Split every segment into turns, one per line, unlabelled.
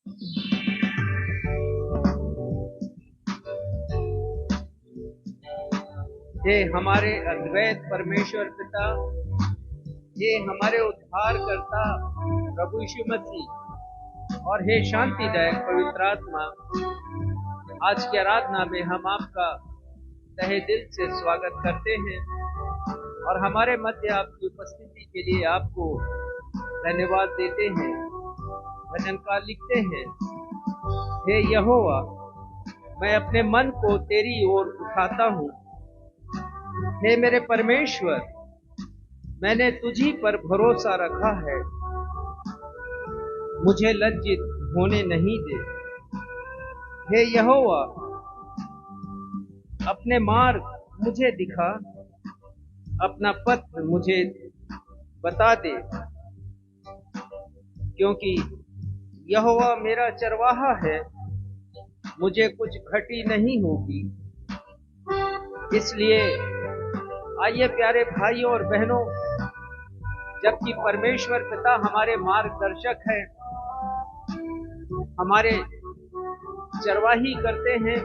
हे हमारे अद्वैत परमेश्वर पिता, हे हमारे उद्धार करता प्रभु यीशु मसीह, और हे शांतिदायक पवित्र आत्मा, आज की आराधना में हम आपका तहे दिल से स्वागत करते हैं और हमारे मध्य आपकी उपस्थिति के लिए आपको धन्यवाद देते हैं। वचनकार लिखते हैं, हे यहोवा, मैं अपने मन को तेरी ओर उठाता हूँ। हे मेरे परमेश्वर, मैंने तुझी पर भरोसा रखा है। मुझे लज्जित होने नहीं दे। हे यहोवा, अपने मार्ग मुझे दिखा, अपना पथ मुझे बता दे, क्योंकि यहोवा मेरा चरवाहा है, मुझे कुछ घटी नहीं होगी। इसलिए आइए प्यारे भाइयों और बहनों, जबकि परमेश्वर पिता हमारे मार्गदर्शक हैं, हमारे चरवाही करते हैं,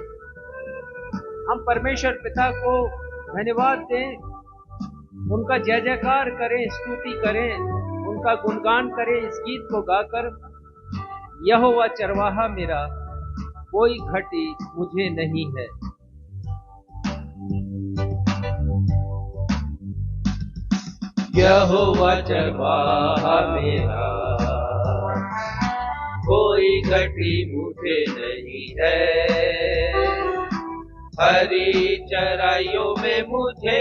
हम परमेश्वर पिता को धन्यवाद दें, उनका जय जयकार करें, स्तुति करें, उनका गुणगान करें इस गीत को गाकर। यहोवा चरवाहा मेरा, कोई घटी मुझे नहीं है।
यहोवा चरवाहा मेरा, कोई घटी मुझे नहीं है। हरी चराइयों में मुझे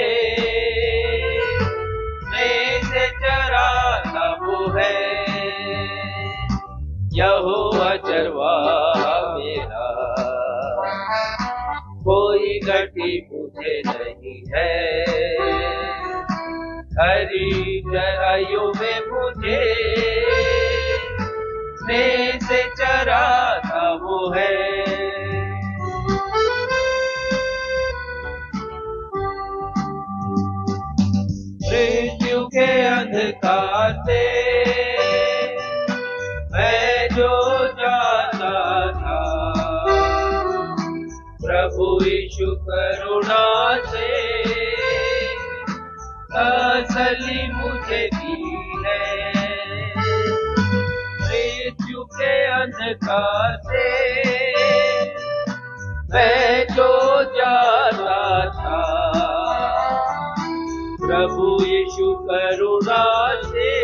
स्नेह से चराता वो है। यहोवा चरवाहा मेरा, कोई घटी मुझे नहीं है। हरी चराइयों में मुझे स्नेह से चराता वो है। मृत्यु के अंधकार से मैं जो जाता था, प्रभु यीशु करुणा से तसल्ली मुझे दी है। मृत्यु के अंधकार से मैं जो जाता था, प्रभु यीशु करुणा से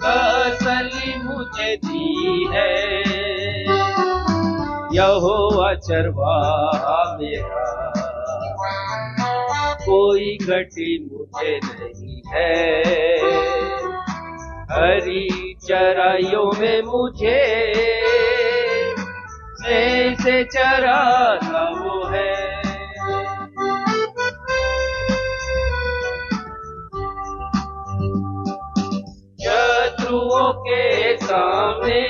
तसल्ली मुझे दी है। यहोवा चरवाहा मेरा, कोई घटी मुझे नहीं है। हरी चराइयों में मुझे स्नेह से चराता वो है। शत्रुओं के सामने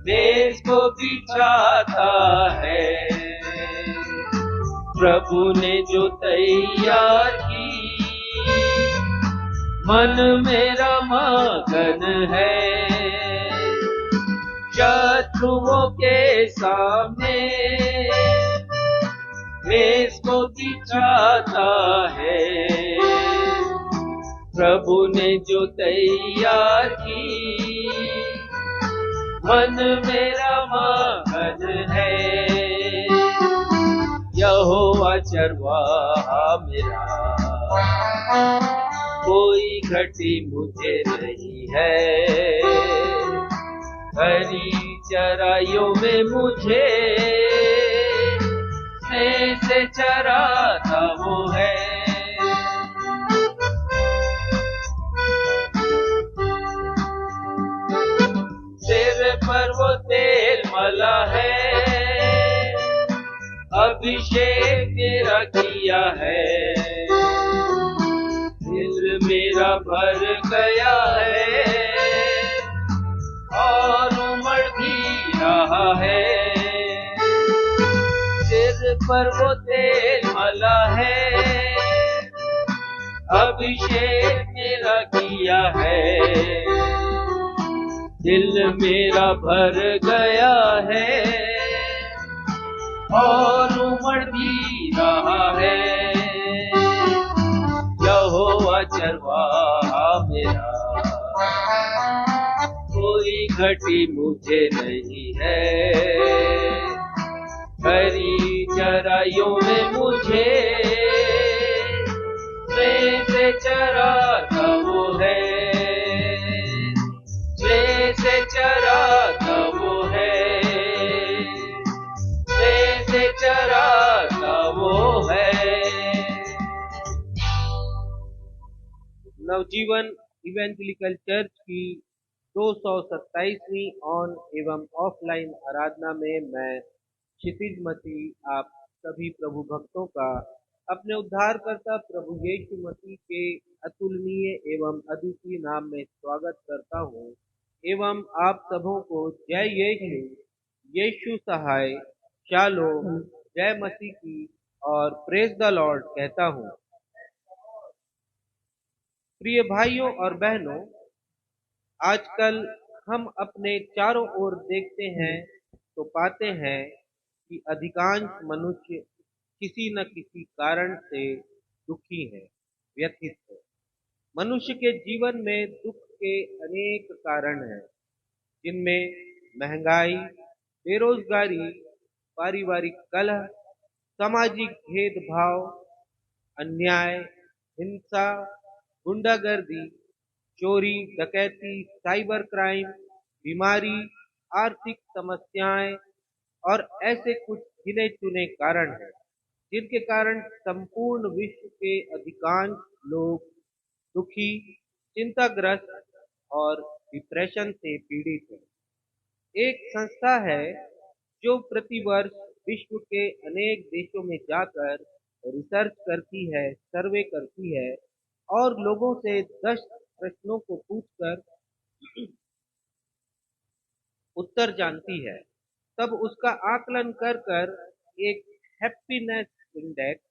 मेज को बिछाता है, प्रभु ने जो तैयार की, मन मेरा मगन है। शत्रुओं के सामने मेज को बिछाता है, प्रभु ने जो तैयार की, मन मेरा मगन है। यहोवा चरवाहा मेरा, कोई घटी मुझे नहीं है। हरी चराइयों में मुझे स्नेह से चराता वो है। सिर पर वो तेल मला है, अभिषेक मेरा किया है। दिल मेरा भर गया है और उमड़ भी रहा है। सिर पर वो तेल मला है, अभिषेक मेरा किया है। दिल मेरा भर गया है और उमड़ भी रहा है। यहोवा चरवाहा मेरा, कोई घटी मुझे नहीं है। हरी चराइयों में मुझे प्रेम से चराता वो है, प्रेम से चराता वो है, प्रेम से चराता वो है।
नवजीवन इवेंजलिकल चर्च की 227वीं ऑन एवं ऑफलाइन आराधना में मैं क्षितिज मसीह आप सभी प्रभु भक्तों का अपने उद्धारकर्ता प्रभु यीशु मसीह के अतुलनीय एवं अद्वितीय नाम में स्वागत करता हूँ एवं आप सबों को जय यीशु, यीशु सहाय, शालोम, जय मसीह की और प्रेज द लॉर्ड कहता हूँ। प्रिय भाइयों और बहनों, आजकल हम अपने चारों ओर देखते हैं तो पाते हैं कि अधिकांश मनुष्य किसी न किसी कारण से दुखी है, व्यथित है। मनुष्य के जीवन में दुख के अनेक कारण हैं, जिनमें महंगाई, बेरोजगारी, पारिवारिक कलह, सामाजिक भेदभाव, अन्याय, हिंसा, गुंडागर्दी, चोरी, डकैती, साइबर क्राइम, बीमारी, आर्थिक समस्याएं और ऐसे कुछ गिने चुने कारण हैं, जिनके कारण संपूर्ण विश्व के अधिकांश लोग दुखी, चिंताग्रस्त और डिप्रेशन से पीड़ित हैं। एक संस्था है जो प्रतिवर्ष विश्व के अनेक देशों में जाकर रिसर्च करती है, सर्वे करती है और लोगों से 10 प्रश्नों को पूछकर उत्तर जानती है। तब उसका आकलन कर कर एक हैप्पीनेस इंडेक्स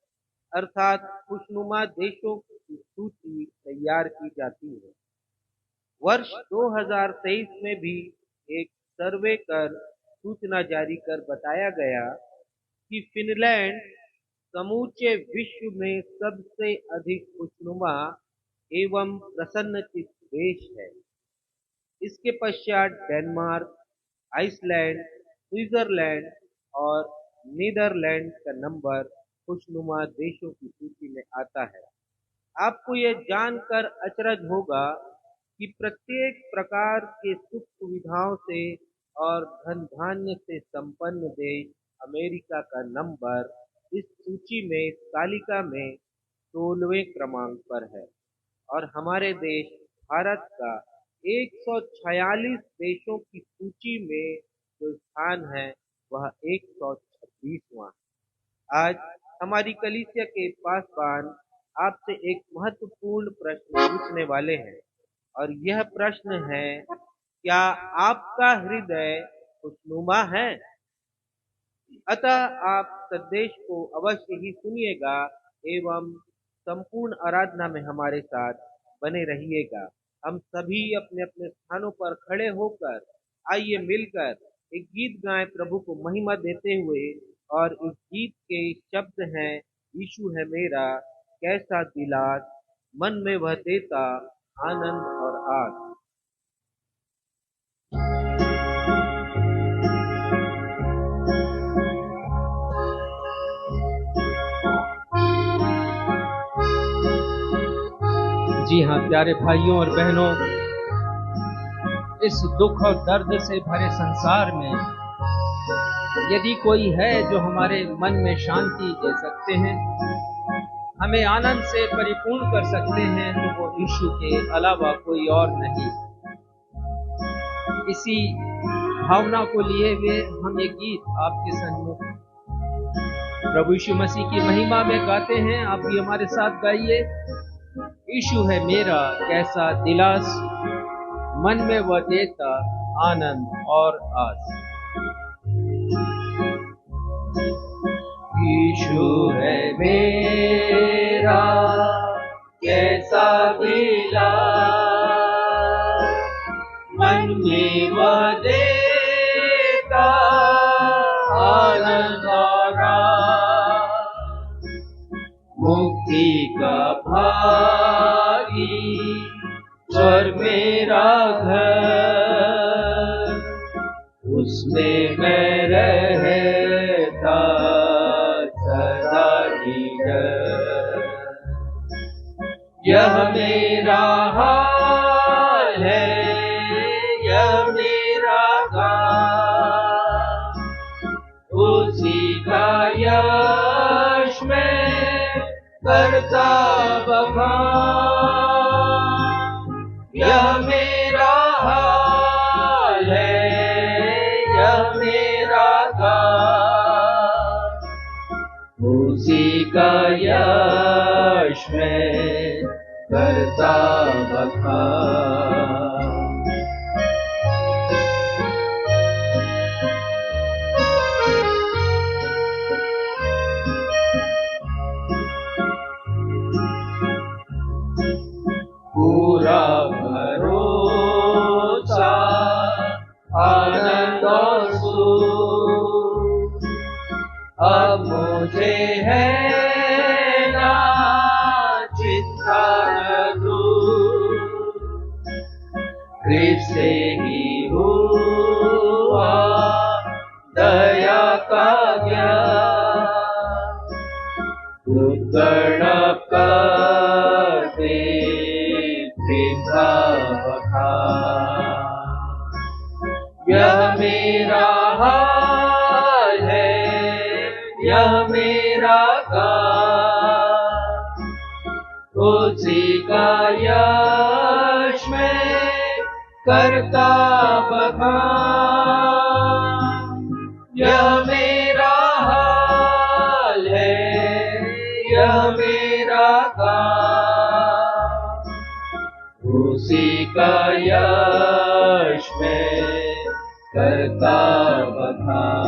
अर्थात खुशनुमा देशों की सूची तैयार की जाती है। वर्ष 2023 में भी एक सर्वे कर सूचना जारी कर बताया गया कि फिनलैंड समूचे विश्व में सबसे अधिक खुशनुमा एवं प्रसन्नचित्त देश है। इसके पश्चात डेनमार्क, आइसलैंड, स्विट्जरलैंड और नीदरलैंड का नंबर खुशनुमा देशों की सूची में आता है। आपको यह जानकर अचरज होगा कि प्रत्येक प्रकार के सुख सुविधाओं से और धन धान्य से संपन्न देश अमेरिका का नंबर इस सूची में तालिका में 16वें क्रमांक पर है और हमारे देश भारत का 146 देशों की सूची में जो स्थान है वह 126वां। आज हमारी कलीसिया के पासवान आपसे एक महत्वपूर्ण प्रश्न पूछने वाले हैं और यह प्रश्न है, क्या आपका हृदय खुशनुमा है? अतः आप संदेश को अवश्य ही सुनिएगा एवं संपूर्ण आराधना में हमारे साथ बने रहिएगा। हम सभी अपने अपने स्थानों पर खड़े होकर आइए मिलकर एक गीत गाएं प्रभु को महिमा देते हुए, और इस गीत के शब्द हैं, यीशु है मेरा कैसा दिलास, मन में वह देता आनंद और आस। जी हाँ प्यारे भाइयों और बहनों, इस दुख और दर्द से भरे संसार में यदि कोई है जो हमारे मन में शांति दे सकते हैं, हमें आनंद से परिपूर्ण कर सकते हैं, तो वो यीशु के अलावा कोई और नहीं। इसी भावना को लिए हुए हम ये गीत आपके सन्मुख प्रभु यीशु मसीह की महिमा में गाते हैं। आप भी हमारे साथ गाइए। यीशु है मेरा कैसा दिलास, मन में वह देता आनंद और आस।
यीशु है मेरा कैसा दिलास, मन में वह देता आनंद और राज। मुक्ति का भागी स्वर्ग मेरा घर, उसमें मैं रहता सदा निडर। यह मेरा हाल है, यह मेरा गान, उसी का यश मैं करता बखान। यह मेरा हाल है, यह मेरा गान, उसी का यश मैं करता बखान। पूरा भरोसा आनंद और सुख अब मुझे है ना, चिंता न दूर। कृष्ण से ही हुआ दया का ज्ञान, उत्कर्ण करते प्रेम का बखान। यह मेरा हाल है, यह मेरा गान, उसी का यश मैं करता बखान। यह मेरा हाल है, यह मेरा गान, उसी का यश मैं करता बखान।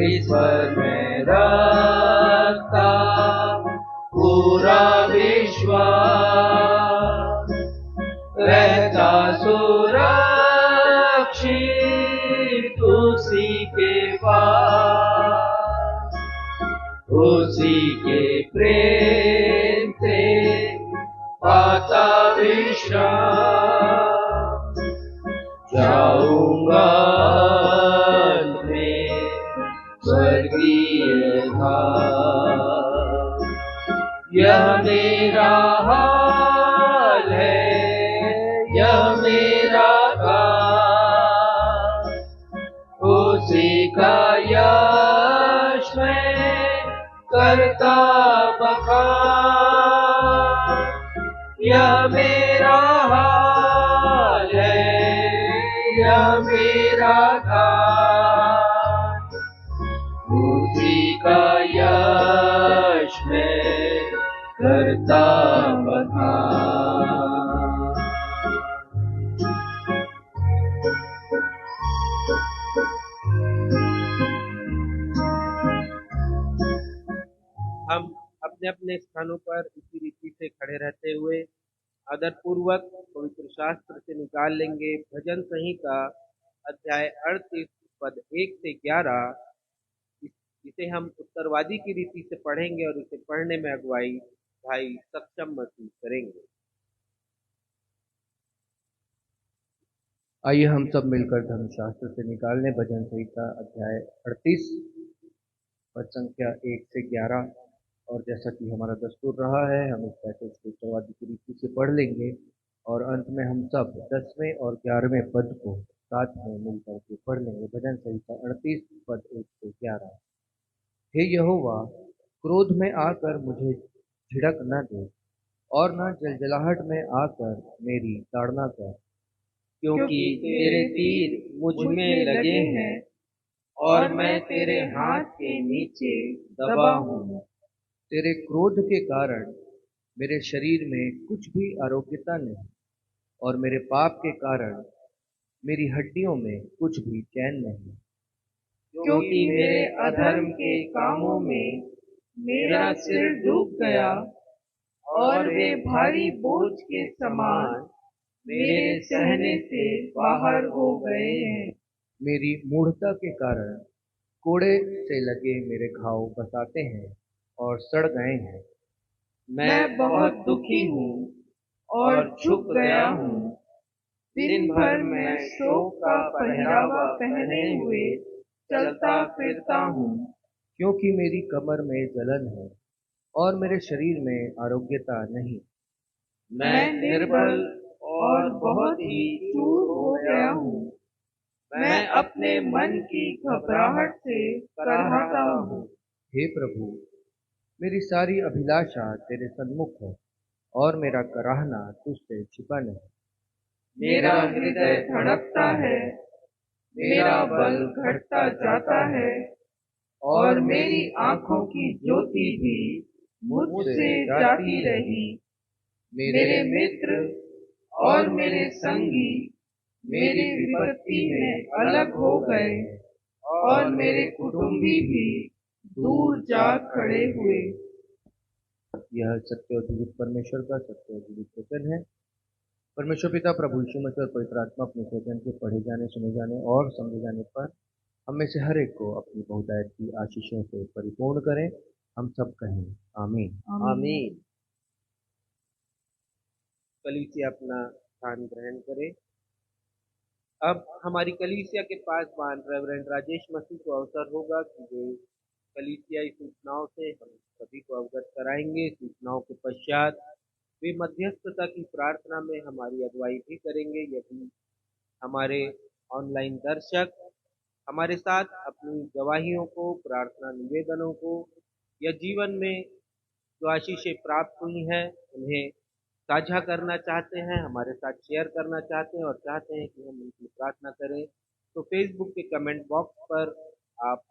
ईश्वर में रखता पूरा विश्वास, रहता सुरक्षित उसी के पास। उसी के प्रेम से पाता विश्राम, जाऊंगा स्वर्गीय धाम। यह मेरा हाल है, यह मेरा गान, उसी का यश मैं करता बखान। यह मेरा हाल है, यह मेरा गान, उसी का यश मैं करता बखान।
हम अपने अपने स्थानों पर इसी रीति से खड़े रहते हुए आदर पूर्वक पवित्र शास्त्र से निकाल लेंगे भजन संहिता अध्याय 38 पद 1 से 11। इसे हम उत्तरवादी की रीति से पढ़ेंगे और इसे पढ़ने में अगुवाई भाई सक्षम महसूस करेंगे।
आइए हम सब मिलकर धर्मशास्त्र से निकालने भजन संहिता अध्याय 38 पद संख्या 1 से 11। और जैसा कि हमारा दस्तूर रहा है, हम इस पैसेज को उत्तरवादी की रीति से पढ़ लेंगे और अंत में हम सब 10वें और 11वें पद को साथ में मिलकर के पढ़ लेंगे। भजन संहिता 38 पद 1 से 11। हे यहोवा, क्रोध में आकर मुझे झिड़क न दे और न जलजलाहट में आकर मेरी ताड़ना कर,
क्योंकि तेरे तीर मुझ में लगे हैं और मैं तेरे हाथ के नीचे दबा हूँ।
तेरे क्रोध के कारण मेरे शरीर में कुछ भी आरोग्यता नहीं और मेरे पाप के कारण मेरी हड्डियों में कुछ भी चैन नहीं।
क्योंकि मेरे अधर्म के कामों में मेरा सिर डूब गया और वे भारी बोझ के समान मेरे सहने से बाहर हो गए हैं।
मेरी मूढ़ता के कारण कोड़े से लगे मेरे घाव बसाते हैं और सड़ गए हैं।
मैं बहुत दुखी हूँ और झुक गया हूँ। दिन भर मैं शोक का पहरावा पहने हुए चलता फिरता हूँ,
क्योंकि मेरी कमर में जलन है और मेरे शरीर में आरोग्यता नहीं।
मैं निर्बल और बहुत ही चूर हो गया हूँ। मैं अपने मन की घबराहट से कराहता हूँ।
हे प्रभु, मेरी सारी अभिलाषा तेरे सन्मुख है और मेरा कराहना तुझसे छिपा नहीं।
मेरा हृदय धड़कता है, मेरा बल घटता जाता है और मेरी आंखों की ज्योति भी मुझसे जाती रही। मेरे मित्र और मेरे संगी मेरी विपत्ति में अलग हो गए और मेरे कुटुंबी भी दूर जा खड़े हुए।
यह सत्य और जीवित परमेश्वर का सत्य और जीवित वचन है। परमेश्वर पिता, प्रभु यीशु मसीह और पवित्र आत्मा अपने वचन के पढ़े जाने, सुने जाने और समझे जाने पर हम में से हर एक को अपनी बहुतायत की आशीषों से परिपूर्ण करें। हम सब कहें आमीन।
आमीन। कलीसिया अपना स्थान ग्रहण करे। अब हमारी कलीसिया के पासवान रेवरेंड राजेश मसीह को अवसर होगा कि वे कलीसियाई सूचनाओं से हम सभी को अवगत कराएंगे। सूचनाओं के पश्चात वे मध्यस्थता की प्रार्थना में हमारी अगुवाई भी करेंगे। यदि हमारे ऑनलाइन दर्शक हमारे साथ अपनी गवाहियों को, प्रार्थना निवेदनों को या जीवन में जो आशीषें प्राप्त हुई हैं उन्हें साझा करना चाहते हैं, हमारे साथ शेयर करना चाहते हैं और चाहते हैं कि हम उनकी प्रार्थना करें, तो फेसबुक के कमेंट बॉक्स पर आप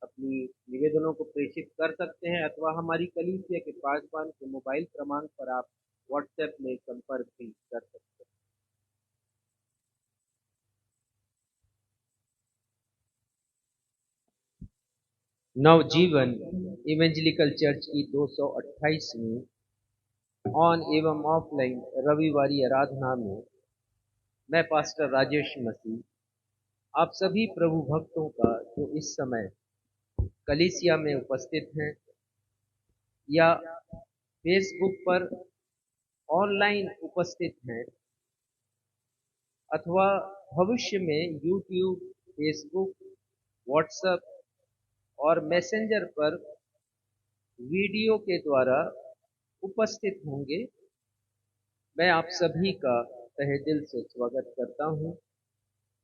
अपनी निवेदनों को प्रेषित कर सकते हैं अथवा हमारी कलीसिया के पासवान के मोबाइल क्रमांक पर आप व्हाट्सएप में संपर्क भी कर सकते हैं। नवजीवन इवेंजलिकल चर्च की 228वीं ऑन एवं ऑफलाइन रविवारी आराधना में मैं पास्टर राजेश मसीह आप सभी प्रभु भक्तों का जो इस समय कलीसिया में उपस्थित हैं या फेसबुक पर ऑनलाइन उपस्थित हैं अथवा भविष्य में यूट्यूब, फेसबुक, व्हाट्सएप और मैसेंजर पर वीडियो के द्वारा उपस्थित होंगे, मैं आप सभी का तहे दिल से स्वागत करता हूं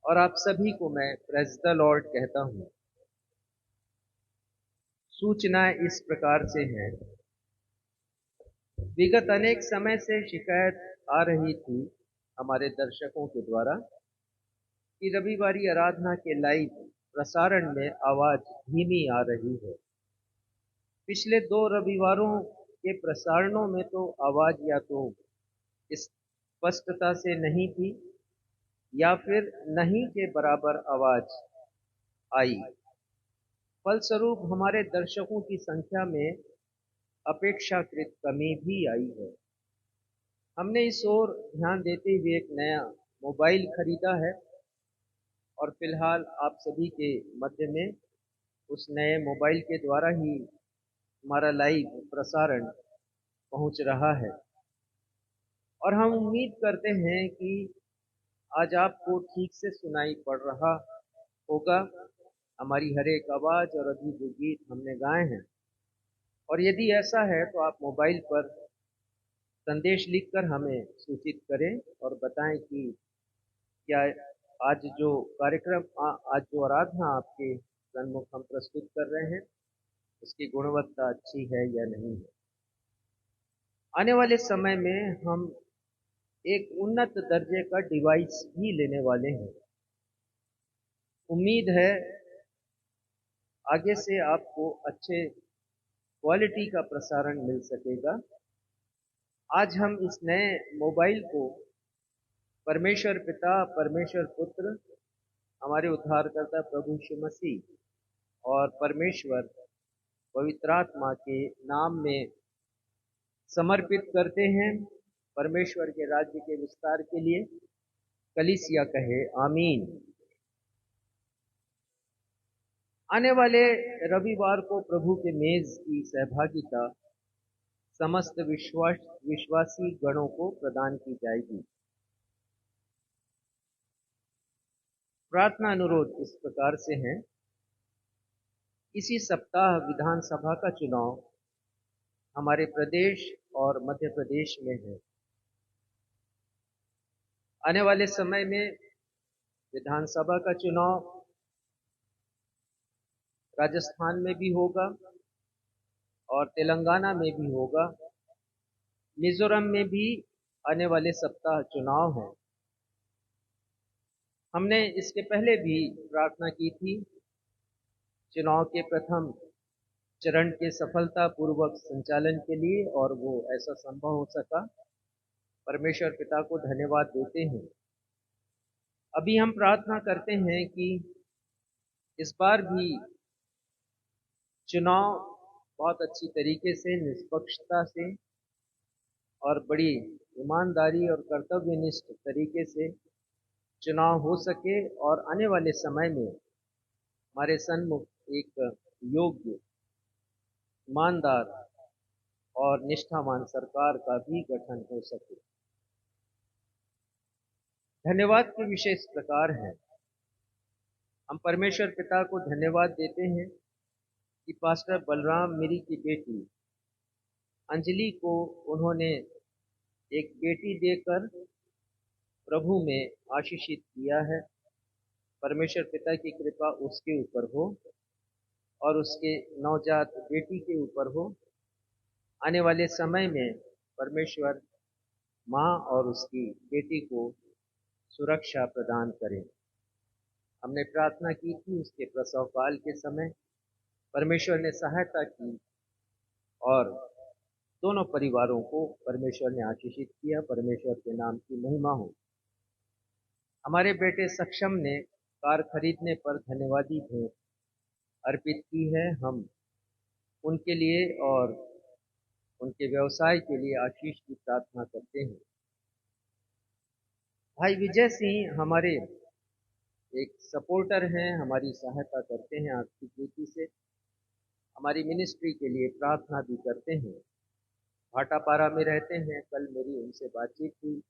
और आप सभी को मैं प्रेज़ द लॉर्ड कहता हूं। सूचनाएं इस प्रकार से हैं। विगत अनेक समय से शिकायत आ रही थी हमारे दर्शकों के द्वारा कि रविवारी आराधना के लाइव प्रसारण में आवाज धीमी आ रही है। पिछले 2 रविवारों के प्रसारणों में तो आवाज या तो स्पष्टता से नहीं थी या फिर नहीं के बराबर आवाज आई। फलस्वरूप हमारे दर्शकों की संख्या में अपेक्षाकृत कमी भी आई है। हमने इस ओर ध्यान देते हुए एक नया मोबाइल खरीदा है और फिलहाल आप सभी के मध्य में उस नए मोबाइल के द्वारा ही हमारा लाइव प्रसारण पहुंच रहा है और हम उम्मीद करते हैं कि आज आपको ठीक से सुनाई पड़ रहा होगा हमारी हर एक आवाज और अभी जो गीत हमने गाए हैं। और यदि ऐसा है तो आप मोबाइल पर संदेश लिखकर हमें सूचित करें और बताएं कि क्या आज जो कार्यक्रम, आज जो आराधना आपके सन्मुख हम प्रस्तुत कर रहे हैं उसकी गुणवत्ता अच्छी है या नहीं है। आने वाले समय में हम एक उन्नत दर्जे का डिवाइस भी लेने वाले हैं। उम्मीद है आगे से आपको अच्छे क्वालिटी का प्रसारण मिल सकेगा। आज हम इस नए मोबाइल को परमेश्वर पिता, परमेश्वर पुत्र, हमारे उद्धारकर्ता प्रभु यीशु मसीह और परमेश्वर पवित्र आत्मा के नाम में समर्पित करते हैं, परमेश्वर के राज्य के विस्तार के लिए। कलीसिया कहे आमीन। आने वाले रविवार को प्रभु के मेज की सहभागिता समस्त विश्वासी गणों को प्रदान की जाएगी। प्रार्थना अनुरोध इस प्रकार से है। इसी सप्ताह विधानसभा का चुनाव हमारे प्रदेश और मध्य प्रदेश में है। आने वाले समय में विधानसभा का चुनाव राजस्थान में भी होगा और तेलंगाना में भी होगा। मिजोरम में भी आने वाले सप्ताह चुनाव है। हमने इसके पहले भी प्रार्थना की थी चुनाव के प्रथम चरण के सफलतापूर्वक संचालन के लिए, और वो ऐसा संभव हो सका। परमेश्वर पिता को धन्यवाद देते हैं। अभी हम प्रार्थना करते हैं कि इस बार भी चुनाव बहुत अच्छी तरीके से, निष्पक्षता से और बड़ी ईमानदारी और कर्तव्यनिष्ठ तरीके से चुनाव हो सके, और आने वाले समय में हमारे सन्मुख एक योग्य, ईमानदार और निष्ठावान सरकार का भी गठन हो सके। धन्यवाद के विषय इस प्रकार है। हम परमेश्वर पिता को धन्यवाद देते हैं कि पास्टर बलराम मेरी की बेटी अंजलि को उन्होंने एक बेटी देकर प्रभु में आशीषित किया है। परमेश्वर पिता की कृपा उसके ऊपर हो और उसके नवजात बेटी के ऊपर हो। आने वाले समय में परमेश्वर माँ और उसकी बेटी को सुरक्षा प्रदान करें। हमने प्रार्थना की थी उसके प्रसव काल के समय, परमेश्वर ने सहायता की और दोनों परिवारों को परमेश्वर ने आशीषित किया। परमेश्वर के नाम की महिमा हो। हमारे बेटे सक्षम ने कार खरीदने पर धन्यवादी भेंट अर्पित की है। हम उनके लिए और उनके व्यवसाय के लिए आशीष की प्रार्थना करते हैं। भाई विजय सिंह हमारे एक सपोर्टर हैं, हमारी सहायता करते हैं आर्थिक रीति से, हमारी मिनिस्ट्री के लिए प्रार्थना भी करते हैं। भाटापारा में रहते हैं। कल मेरी उनसे बातचीत हुई।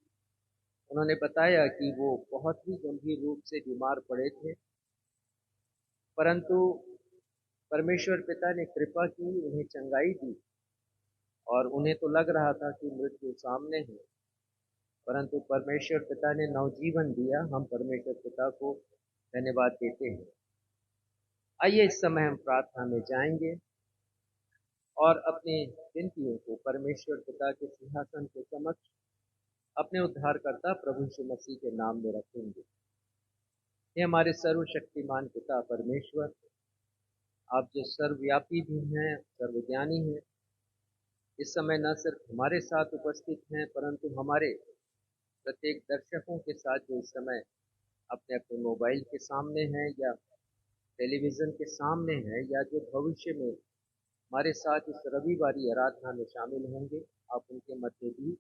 उन्होंने बताया कि वो बहुत ही गंभीर रूप से बीमार पड़े थे, परंतु परमेश्वर पिता ने कृपा की, उन्हें चंगाई दी और उन्हें तो लग रहा था कि मृत्यु सामने है, परंतु परमेश्वर पिता ने नवजीवन दिया। हम परमेश्वर पिता को धन्यवाद देते हैं। आइए इस समय हम प्रार्थना में जाएंगे और अपनी विनतियों को परमेश्वर पिता के सिंहासन के समक्ष अपने उद्धारकर्ता प्रभु यीशु मसीह के नाम में रखेंगे। ये हमारे सर्वशक्तिमान पिता परमेश्वर, आप जो सर्वव्यापी भी हैं, सर्वज्ञानी हैं, इस समय न सिर्फ हमारे साथ उपस्थित हैं परंतु हमारे प्रत्येक दर्शकों के साथ जो इस समय अपने अपने मोबाइल के सामने हैं या टेलीविज़न के सामने हैं, या जो भविष्य में हमारे साथ इस रविवारी आराधना में शामिल होंगे, आप उनके मध्य भी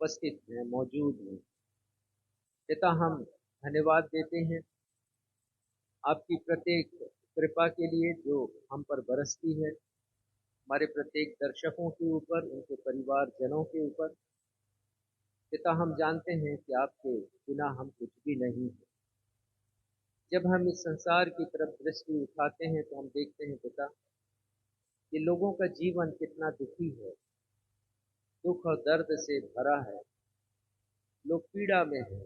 उपस्थित हैं, मौजूद हैं। पिता, हम धन्यवाद देते हैं आपकी प्रत्येक कृपा के लिए जो हम पर बरसती है, हमारे प्रत्येक दर्शकों के ऊपर, उनके परिवार जनों के ऊपर। पिता, हम जानते हैं कि आपके बिना हम कुछ भी नहीं हैं। जब हम इस संसार की तरफ दृष्टि उठाते हैं तो हम देखते हैं पिता कि लोगों का जीवन कितना दुखी है, दुख और दर्द से भरा है, लोग पीड़ा में हैं,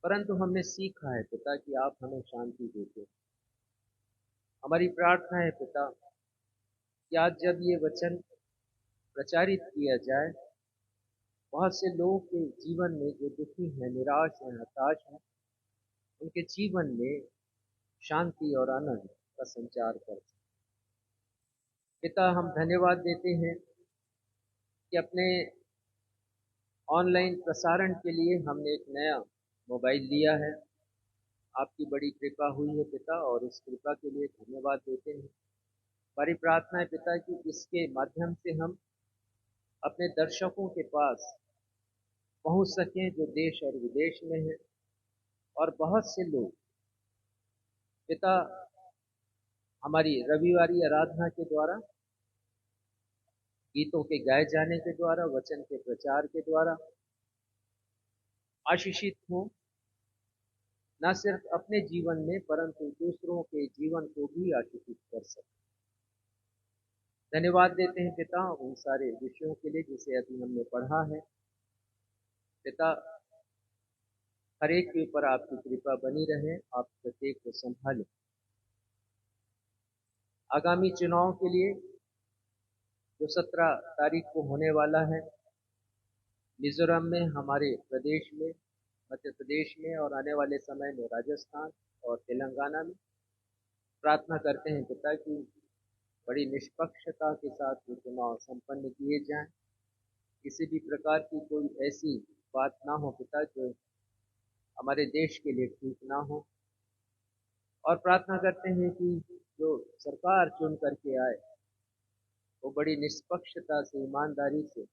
परंतु हमने सीखा है पिता कि आप हमें शांति देते हैं। हमारी प्रार्थना है पिता कि आज जब ये वचन प्रचारित किया जाए, बहुत से लोगों के जीवन में जो दुखी हैं, निराश हैं, हताश हैं, उनके जीवन में शांति और आनंद का संचार कर। पिता, हम धन्यवाद देते हैं कि अपने ऑनलाइन प्रसारण के लिए हमने एक नया मोबाइल लिया है। आपकी बड़ी कृपा हुई है पिता, और इस कृपा के लिए धन्यवाद देते हैं। हमारी प्रार्थना है पिता कि इसके माध्यम से हम अपने दर्शकों के पास पहुंच सकें जो देश और विदेश में हैं, और बहुत से लोग पिता हमारी रविवारी आराधना के द्वारा, गीतों के गाए जाने के द्वारा, वचन के प्रचार के द्वारा आशीषित हों, न सिर्फ अपने जीवन में परंतु दूसरों के जीवन को भी आशीषित कर सकें। धन्यवाद देते हैं पिता उन सारे विषयों के लिए जिसे अभी हमने पढ़ा है। पिता, हर एक के ऊपर आपकी कृपा बनी रहे, आप प्रत्येक को संभालें। आगामी चुनाव के लिए जो 17 तारीख को होने वाला है, मिजोरम में, हमारे प्रदेश में, मध्य प्रदेश में, और आने वाले समय में राजस्थान और तेलंगाना में, प्रार्थना करते हैं पिता कि बड़ी निष्पक्षता के साथ ये चुनाव संपन्न किए जाएं। किसी भी प्रकार की कोई ऐसी बात ना हो पिता जो हमारे देश के लिए ठीक ना हो, और प्रार्थना करते हैं कि जो सरकार चुन करके आए वो बड़ी निष्पक्षता से, ईमानदारी से,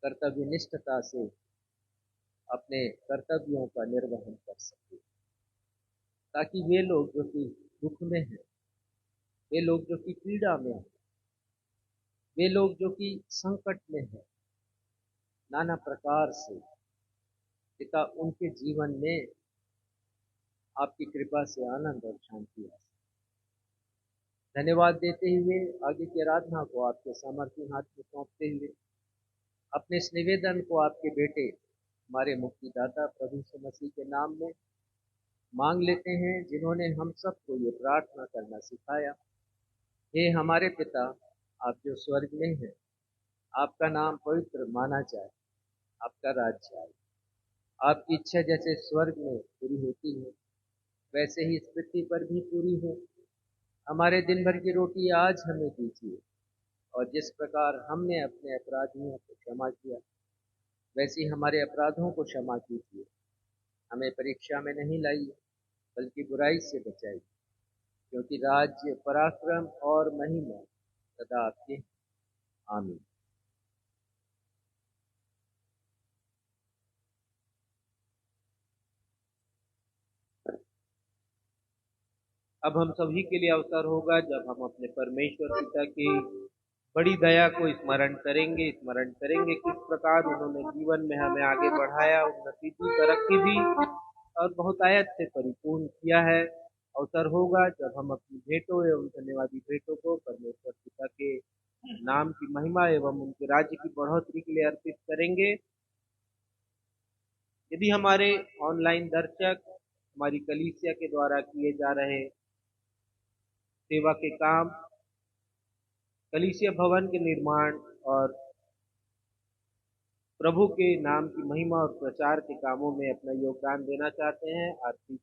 कर्तव्यनिष्ठता से अपने कर्तव्यों का निर्वहन कर सके, ताकि वे लोग जो कि दुख में हैं, वे लोग जो कि पीड़ा में हैं, वे लोग जो कि संकट में हैं, नाना प्रकार से पिता उनके जीवन में आपकी कृपा से आनंद और शांति आ सके। धन्यवाद देते हुए आगे की आराधना को आपके सामर्थ्य हाथ में सौंपते हुए अपने इस निवेदन को आपके बेटे हमारे मुक्तिदाता प्रभु यीशु मसीह के नाम में मांग लेते हैं, जिन्होंने हम सबको ये प्रार्थना करना सिखाया। हे हमारे पिता, आप जो स्वर्ग में हैं, आपका नाम पवित्र माना जाए, आपका राज्य आए, आपकी इच्छा जैसे स्वर्ग में पूरी होती है वैसे ही इस पृथ्वी पर भी पूरी हो। हमारे दिन भर की रोटी आज हमें दीजिए, और जिस प्रकार हमने अपने अपराधियों को क्षमा किया वैसे हमारे अपराधों को क्षमा कीजिए। हमें परीक्षा में नहीं लाइए बल्कि बुराई से बचाइए, क्योंकि राज्य, पराक्रम और महिमा सदा आपके। आमीन। अब हम सभी के लिए अवसर होगा जब हम अपने परमेश्वर पिता की बड़ी दया को स्मरण करेंगे किस प्रकार उन्होंने जीवन में हमें आगे बढ़ाया, उन्नति दी, तरक्की दी और बहुतायत से परिपूर्ण किया है। अवसर होगा जब हम अपनी भेंटों एवं धन्यवादी भेंटों को परमेश्वर पिता के नाम की महिमा एवं उनके राज्य की बढ़ोतरी के लिए अर्पित करेंगे। यदि हमारे ऑनलाइन दर्शक हमारी कलीसिया के द्वारा किए जा रहे सेवा के काम, कलीसिया भवन के निर्माण और प्रभु के नाम की महिमा और प्रचार के कामों में अपना योगदान देना चाहते हैं, आर्थिक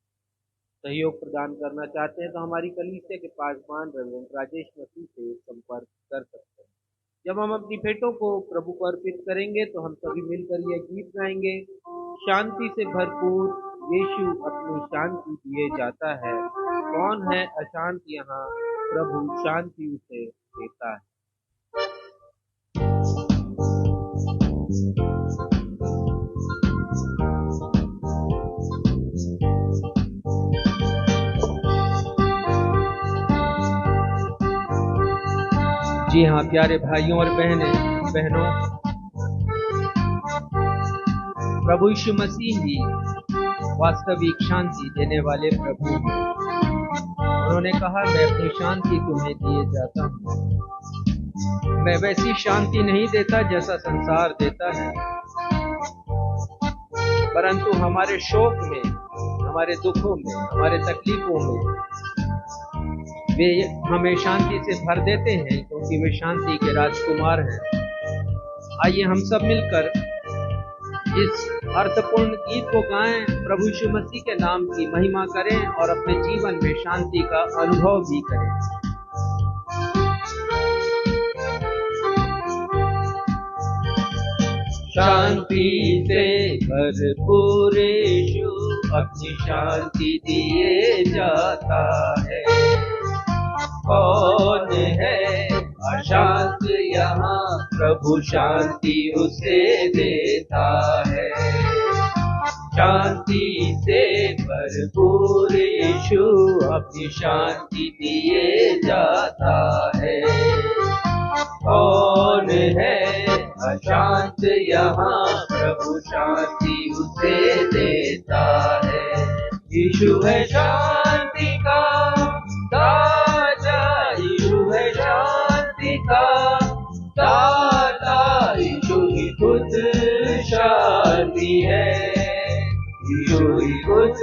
सहयोग प्रदान करना चाहते हैं, तो हमारी कलीसिया के पासवान रेवरेंड राजेश मसीह से संपर्क कर सकते हैं। जब हम अपनी भेंटों को प्रभु को अर्पित करेंगे तो हम सभी मिलकर यह गीत गाएंगे, शांति से भरपूर यीशु अपनी शांति दिए जाता है, कौन है अशांत यहाँ, प्रभु शांति उसे देता है। जी हाँ प्यारे भाइयों और बहनों, प्रभु यीशु मसीह ही वास्तविक शांति देने वाले प्रभु हैं। उन्होंने कहा, मैं अपनी शांति तुम्हें दिए जाता हूँ। मैं वैसी शांति नहीं देता जैसा संसार देता है, परंतु हमारे शोक में, हमारे दुखों में, हमारे तकलीफों में वे हमें शांति से भर देते हैं, क्योंकि वे शांति के राजकुमार हैं। आइए हम सब मिलकर इस अर्थपूर्ण गीत को गाएं, प्रभु यीशु मसीह के नाम की महिमा करें और अपने जीवन में शांति का अनुभव भी करें। शांति से भरपूर यीशु
अपनी शांति दिए जाता है। कौन है अशांत यहाँ, प्रभु शांति उसे देता है। शांति से भरपूर यीशु अपनी शांति दिए जाता है। कौन है अशांत यहाँ, प्रभु शांति उसे देता है। यीशु है शांति का राजा, यीशु है शांति का दाता, यीशु ही खुद शांति है, यीशु ही खुद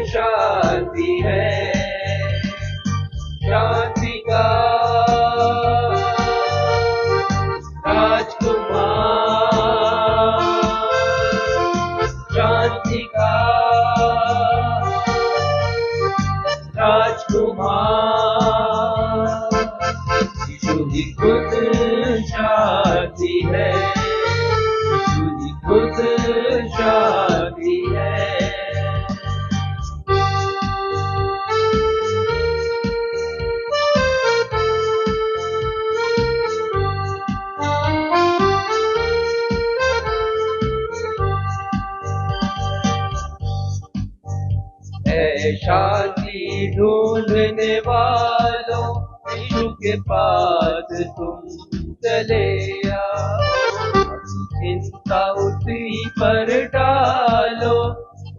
शांति है। शांति का राजकुमार, शांति का राजकुमार, यीशु ही खुद शांति है, यीशु ही खुद शांति है। शांति ढूंढने वालों, यीशु के पास तुम चले आओ। चिंता उसी पर डालो,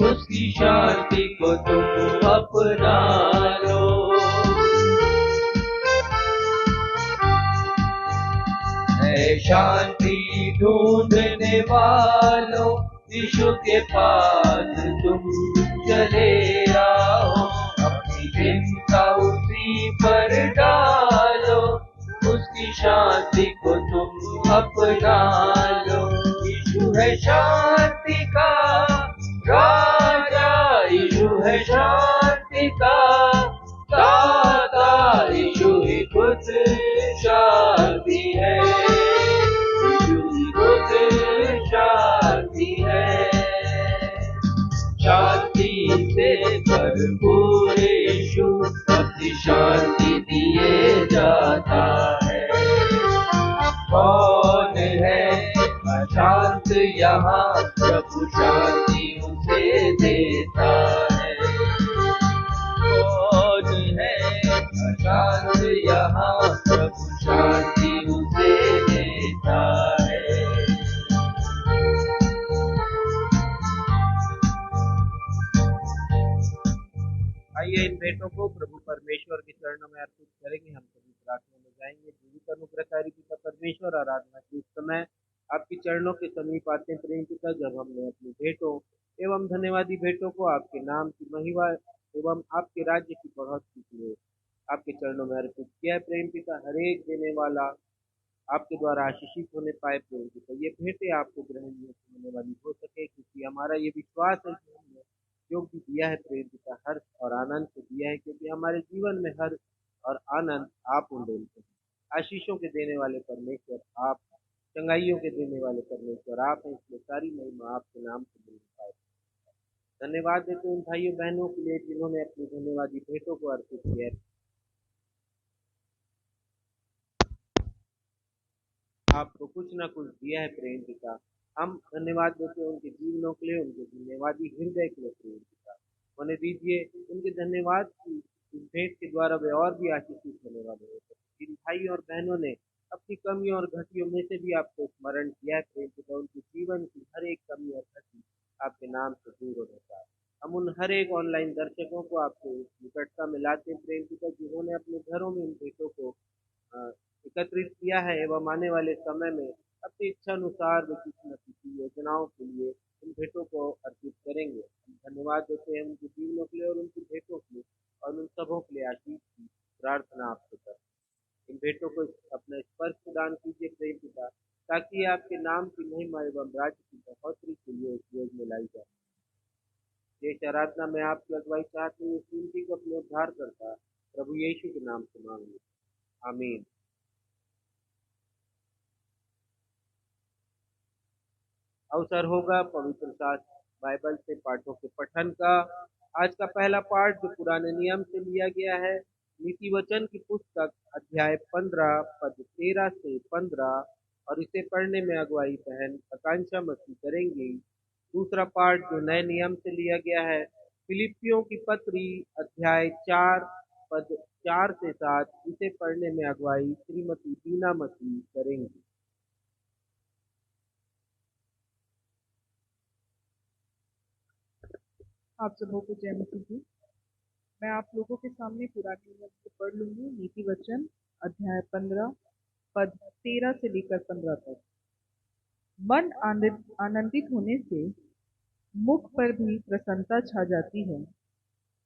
उसकी शांति को तुम अपना लो। शांति ढूंढने वालों, यीशु के पास तुम चले आओ। अपनी चिंता उसी पर डालो, उसकी शांति को तुम अपना लो। यीशु है शांति का राजा, यीशु है शांति का दाता, यीशु ही खुद शांति है, यीशु ही खुद शांति है। शांति से भरपूर यीशु अपनी शांति दिए जाता है। कौन है अशांत यहाँ, प्रभु शांति उसे देता है। कौन है अशांत यहाँ, प्रभु शांति उसे देता है।
आइए इन भेंटों को प्रभु परमेश्वर के चरणों में अर्पित करेंगे। हम सभी प्रार्थना में जाएंगे। जीवित अनुग्रहकारी पिता परमेश्वर, आराधना के इस समय आपके चरणों के समीप आते हैं प्रेम पिता, जब हमने अपनी भेंटों एवं धन्यवादी भेंटों को आपके नाम की महिमा एवं आपके राज्य की बढ़ोतरी के लिए आपके चरणों में अर्पित किया है प्रेम पिता। हरेक देने वाला आपके द्वारा आशीषित होने पाए प्रेम पिता। ये भेंटें आपको ग्रहणीय होने वाली हो सके, क्योंकि हमारा ये विश्वास है कि हमने जो भी दिया है प्रेम पिता, हर्ष और आनंद से दिया है, क्योंकि हमारे जीवन में हर्ष और आनंद आप उंडेलते हैं। आशीषों के देने वाले परमेश्वर आप, चंगाइयों के देने वाले परमेश्वर आप हैं, इसलिए सारी महिमा आपके नाम से मिल पाए। धन्यवाद देते हैं उन भाइयों बहनों के लिए जिन्होंने अपनी धन्यवादी भेंटों को अर्पित किया है। आपको कुछ ना कुछ दिया है प्रेम पिता। हम धन्यवाद देते हैं उनके जीवनों के लिए, उनके धन्यवादी हृदय के लिए प्रेम पिता। उन्हें दीजिए उनके धन्यवाद की इस भेंट के द्वारा वे और भी आशीषित होने वाले हैं। जिन भाई और बहनों ने अपनी कमियों और घटियों में से भी आपको स्मरण किया है प्रेम पिता, उनके जीवन की हर एक कमी और घटी आपके नाम से दूर हो जाता है। हम उन हर एक ऑनलाइन दर्शकों को आपके निकटता में लाते हैं प्रेम पिता, जिन्होंने अपने घरों में इन भेंटों को एकत्रित किया है एवं आने वाले समय में अपनी इच्छा अनुसार वे किसी न किसी योजनाओं के लिए इन भेंटों को अर्पित करेंगे। हम धन्यवाद देते हैं उनके जीवनों के लिए और उनकी भेंटों के लिए, और उन सबों के लिए आशीष की प्रार्थना आपसे कर। इन भेंटों को अपना स्पर्श प्रदान कीजिए प्रेम पिता, ताकि आपके नाम की महिमा एवं राज्य की बढ़ोतरी के लिए उपयोग में लाई जाए। देश आराधना में आपकी अगुवाई चाहते हुए कीमती को अपने उद्धार करता प्रभु यीशु के नाम से मांगे, आमीन। अवसर होगा पवित्र शास्त्र बाइबल से पाठों के पठन का। आज का पहला पाठ जो पुराने नियम से लिया गया है, नीति वचन की पुस्तक अध्याय 15 पद 13 से 15, और इसे पढ़ने में अगुवाई बहन आकांक्षा मसीह करेंगी। दूसरा पाठ जो नए नियम से लिया गया है, फिलिपियों की पत्री अध्याय 4 पद 4 से 7, इसे पढ़ने में अगुवाई श्रीमती बीना मसीह करेंगी।
आप सबों को जय मसीह की। मैं आप लोगों के सामने पुराने नियम से पढ़ लूंगी नीति वचन अध्याय 15 पद 13 से लेकर 15 तक। मन आनंदित होने से मुख पर भी प्रसन्नता छा जाती है,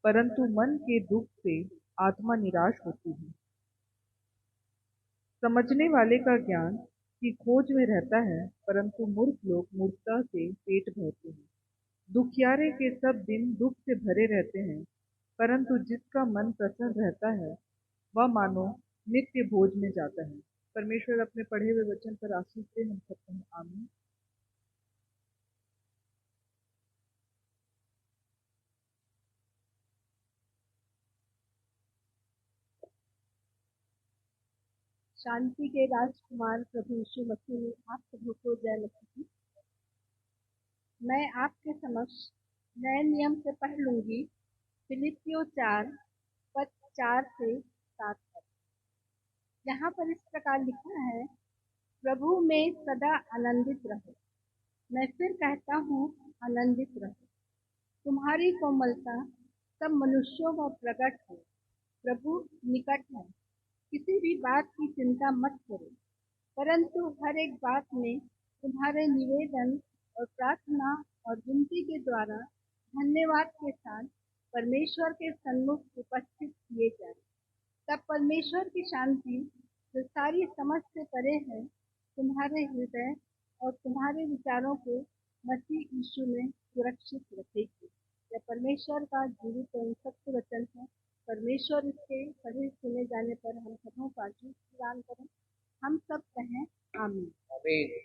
परंतु मन के दुख से आत्मा निराश होती है। समझने वाले का ज्ञान की खोज में रहता है, परंतु मूर्ख लोग मूर्खता से पेट भरते हैं। दुखियारे के सब दिन दुख से भरे रहते हैं, परंतु जिसका मन प्रसन्न रहता है वह मानो नित्य भोज में जाता है। परमेश्वर अपने पढ़े हुए वचन पर आशीष दे। हम सब कहें आमीन।
शांति के राजकुमार प्रभु यीशु मसीह में आप सबों को जय मसीह। मैं आपके समक्ष नए नियम से पढ़ लूंगी फिलिपियों 4 पद 4 से 7 तक। यहाँ पर इस प्रकार लिखा है, प्रभु में सदा आनंदित रहो। मैं फिर कहता हूँ, आनंदित रहो। तुम्हारी कोमलता सब मनुष्यों को प्रकट हो। प्रभु निकट है। किसी भी बात की चिंता मत करो, परंतु हर एक बात में तुम्हारे निवेदन और प्रार्थना और विनती के द्वारा धन्यवाद के साथ परमेश्वर के सन्मुख उपस्थित किए जाए। तब परमेश्वर की शांति जो सारी समझ से परे है, तुम्हारे हृदय और तुम्हारे विचारों को मसीह यीशु में सुरक्षित रखेगी। यह परमेश्वर का जीवित और सत्य वचन है। परमेश्वर इसके पढ़े सुने जाने पर हम सबों का आशीष प्रदान करें। हम सब कहें आमीन।
आमीन।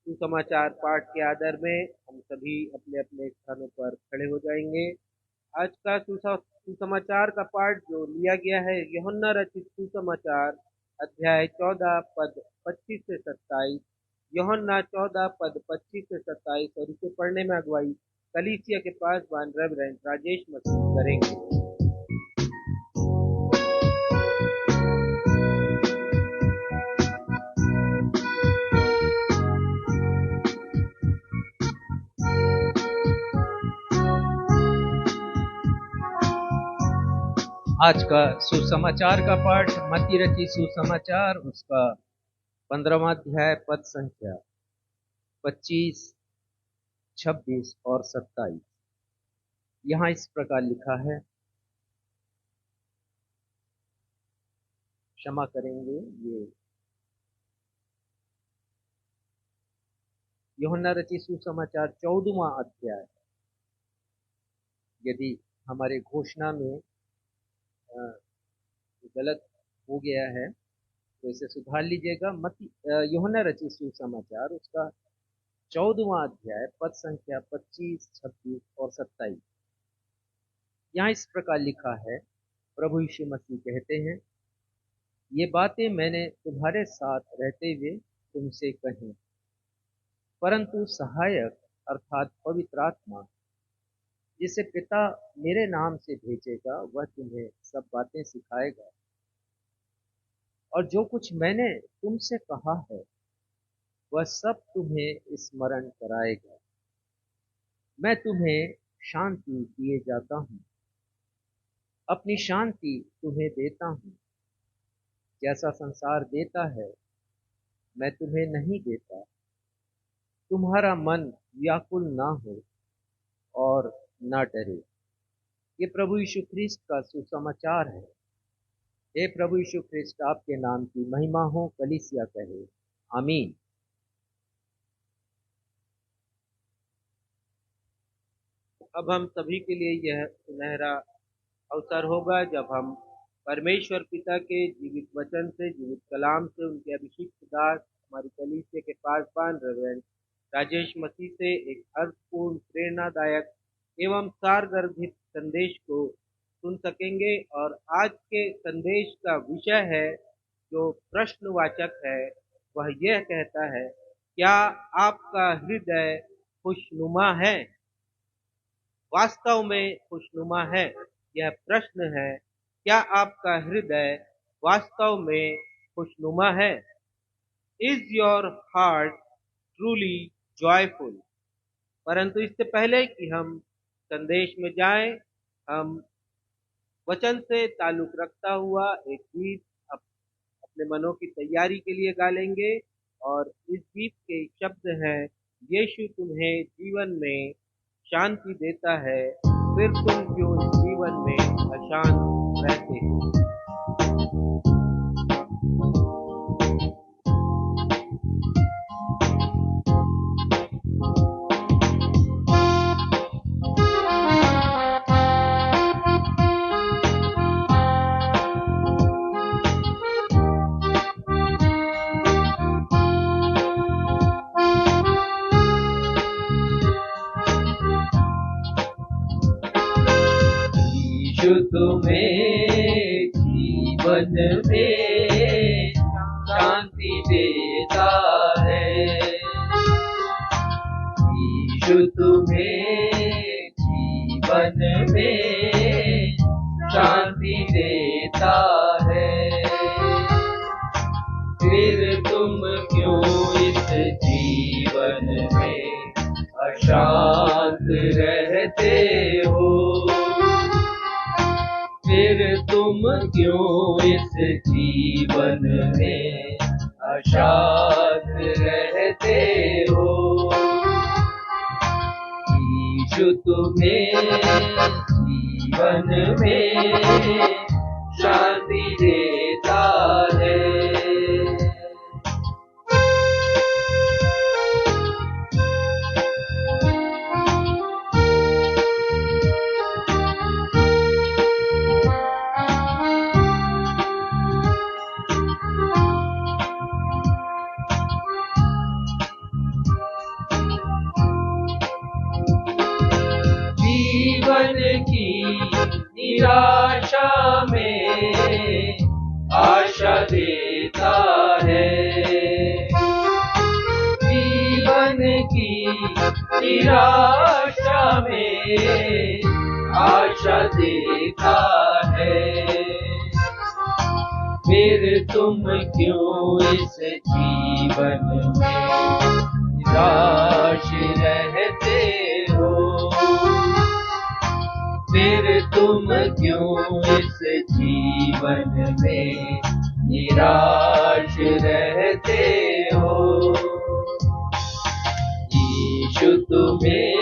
सुसमाचार पाठ के आदर में हम सभी अपने अपने स्थानों पर खड़े हो जाएंगे। आज का सुसमाचार का पाठ जो लिया गया है, यूहन्ना रचित सुसमाचार अध्याय 14 पद 25 से 27, यूहन्ना 14 पद 25 से 27, और इसे पढ़ने में अगुवाई कलीसिया के पासवान रेवरेंड राजेश मसीह करेंगे। आज का सुसमाचार का पाठ मत्ती रचित सुसमाचार उसका 15वां अध्याय पद संख्या 25, 26 और 27। यहाँ इस प्रकार लिखा है, क्षमा करेंगे, ये यूहन्ना रचित सुसमाचार 14वां अध्याय। यदि हमारे घोषणा में गलत हो गया है तो इसे सुधार लीजिएगा। यूहन्ना रचित सुसमाचार उसका 14वां अध्याय पद संख्या 25, 26 और 27। यहाँ इस प्रकार लिखा है, प्रभु यीशु मसीह कहते हैं, ये बातें मैंने तुम्हारे साथ रहते हुए तुमसे कही, परंतु सहायक अर्थात पवित्र आत्मा जिसे पिता मेरे नाम से भेजेगा वह तुम्हें सब बातें सिखाएगा और जो कुछ मैंने तुमसे कहा है वह सब तुम्हें स्मरण कराएगा। मैं तुम्हें शांति दिए जाता हूँ, अपनी शांति तुम्हें देता हूँ। जैसा संसार देता है मैं तुम्हें नहीं देता। तुम्हारा मन व्याकुल ना हो और ना डरे। ये प्रभु यीशु ख्रिस्त का सुसमाचार है। हे प्रभु यीशु ख्रिस्त, आपके नाम की महिमा हो, कलीसिया कहे आमीन। अब हम सभी के लिए यह सुनहरा अवसर होगा जब हम परमेश्वर पिता के जीवित वचन से, जीवित कलाम से, उनके अभिषिक्त दास हमारी कलीसिया के पासवान रेवरेंड राजेश मसीह से एक अर्थपूर्ण, प्रेरणादायक एवं सारगर्भित संदेश को सुन सकेंगे। और आज के संदेश का विषय है, जो प्रश्नवाचक है, वह यह कहता है, क्या आपका हृदय खुशनुमा है? वास्तव में खुशनुमा है? यह प्रश्न है, क्या आपका हृदय वास्तव में खुशनुमा है? Is your heart truly joyful? परंतु इससे पहले कि हम संदेश में जाएं, हम वचन से ताल्लुक रखता हुआ एक गीत अपने मनों की तैयारी के लिए गा लेंगे। और इस गीत के शब्द हैं, यीशु तुम्हें जीवन में शांति देता है, फिर तुम क्यों इस जीवन में अशांत रहते हो?
यीशु तुम्हें जीवन में शांति देता है। यीशु तुम्हें जीवन में शांति देता है, फिर तुम क्यों इस जीवन में अशांत रहते हो? फिर तुम क्यों इस जीवन में अशांत रहते हो? यीशु तुम्हें जीवन में शांति देता है। जीवन की निराशा में आशा देता है। जीवन की निराशा में आशा देता है, फिर तुम क्यों इस जीवन में निराश रहते हो? फिर तुम क्यों इस जीवन में निराश रहते हो? यीशु तुम्हें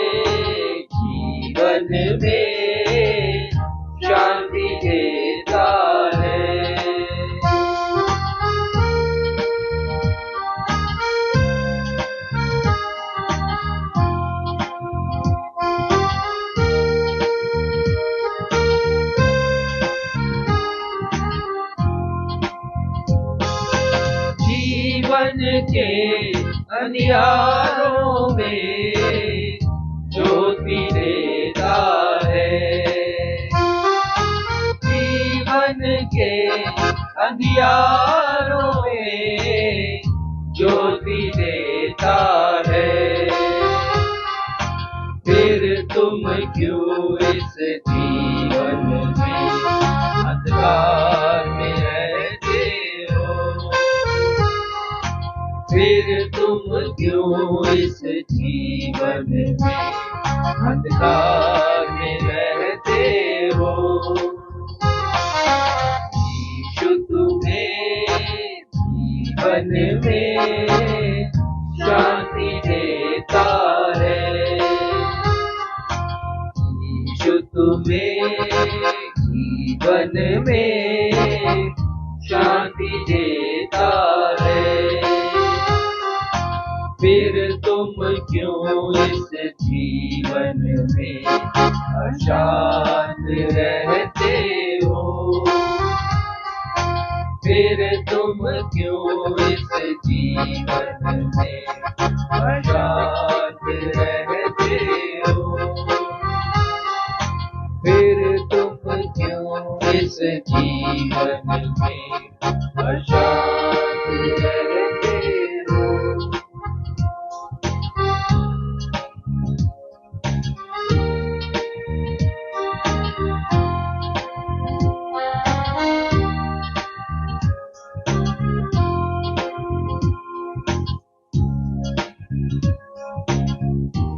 जीवन में शांति देता है। जीवन के अंधियारों में ज्योति देता है। जीवन के अंधियारों में ज्योति देता है, फिर तुम क्यों इस जीवन में अंधकार में रहते हो? फिर तुम क्यों इस जीवन में अंधकार में रहते हो? यीशु तुम्हें जीवन में शांति देता है। यीशु तुम्हें जीवन में शांति देता है, फिर तुम क्यों इस जीवन में अशांत रहते हो? फिर तुम क्यों इस जीवन इस जीवन में अशांत करते हो।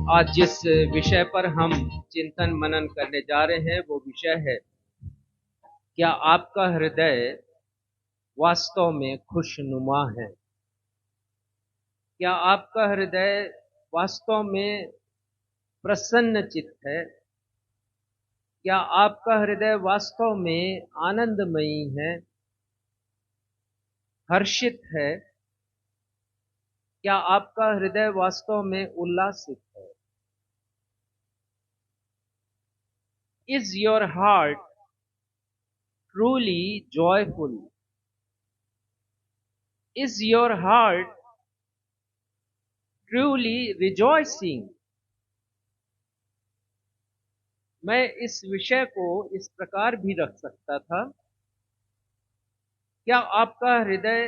आज जिस विषय पर हम चिंतन मनन करने जा रहे हैं वो विषय है, क्या आपका हृदय वास्तव में खुशनुमा है? क्या आपका हृदय वास्तव में प्रसन्नचित्त है? क्या आपका हृदय वास्तव में आनंदमयी है, हर्षित है? क्या आपका हृदय वास्तव में उल्लासित है? Is your heart truly joyful? Is your heart truly rejoicing? मैं इस विषय को इस प्रकार भी रख सकता था, क्या आपका हृदय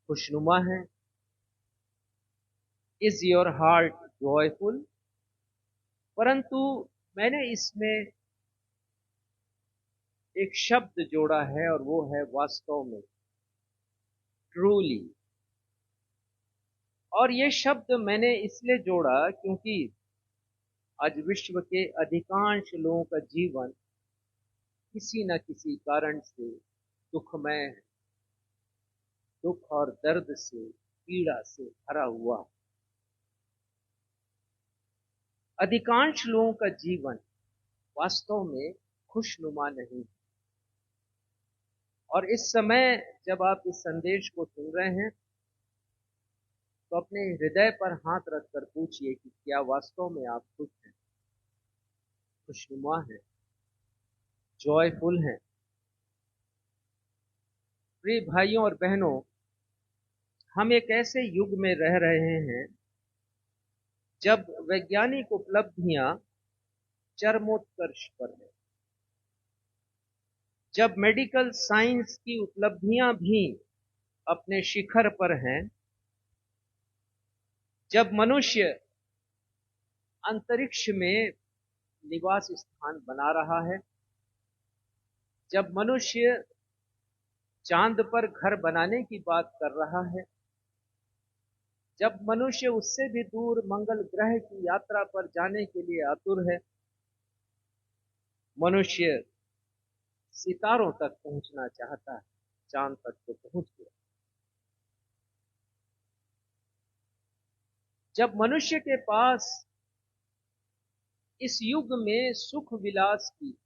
खुशनुमा है? Is your heart joyful? परंतु मैंने इसमें एक शब्द जोड़ा है और वो है वास्तव में, ट्रूली। और ये शब्द मैंने इसलिए जोड़ा क्योंकि आज विश्व के अधिकांश लोगों का जीवन किसी न किसी कारण से दुखमय है, दुख और दर्द से, पीड़ा से भरा हुआ। अधिकांश लोगों का जीवन वास्तव में खुशनुमा नहीं। और इस समय जब आप इस संदेश को सुन रहे हैं तो अपने हृदय पर हाथ रखकर पूछिए कि क्या वास्तव में आप खुश हैं, खुशनुमा हैं, जॉयफुल हैं? प्रिय भाइयों और बहनों, हम एक ऐसे युग में रह रहे हैं जब वैज्ञानिक उपलब्धियां चरमोत्कर्ष पर है, जब मेडिकल साइंस की उपलब्धियां भी अपने शिखर पर हैं, जब मनुष्य अंतरिक्ष में निवास स्थान बना रहा है, जब मनुष्य चांद पर घर बनाने की बात कर रहा है, जब मनुष्य उससे भी दूर मंगल ग्रह की यात्रा पर जाने के लिए आतुर है, मनुष्य सितारों तक पहुंचना चाहता है, चांद तक तो पहुंच गया। जब मनुष्य के पास इस युग में सुख विलास की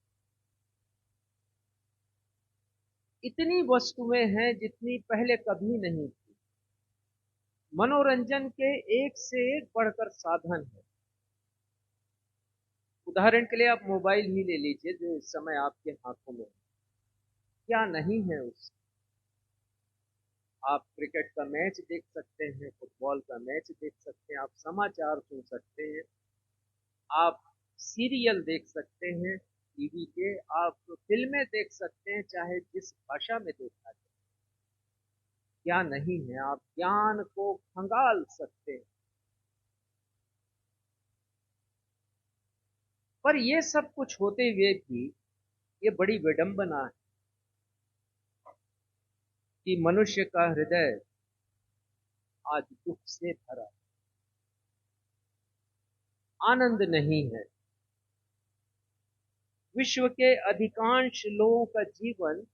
इतनी वस्तुएं हैं जितनी पहले कभी नहीं थी, मनोरंजन के एक से एक बढ़कर साधन है। उदाहरण के लिए आप मोबाइल ही ले लीजिए जो इस समय आपके हाथों में है, क्या नहीं है उसमें? आप क्रिकेट का मैच देख सकते हैं, फुटबॉल का मैच देख सकते हैं, आप समाचार सुन सकते हैं, आप सीरियल देख सकते हैं टीवी के, आप फिल्में देख सकते हैं चाहे जिस भाषा में देखा जाए। क्या नहीं है? आप ज्ञान को खंगाल सकते हैं। पर ये सब कुछ होते हुए भी ये बड़ी विडंबना है कि मनुष्य का हृदय आज दुख से भरा, आनंद नहीं है। विश्व के अधिकांश लोगों का जीवन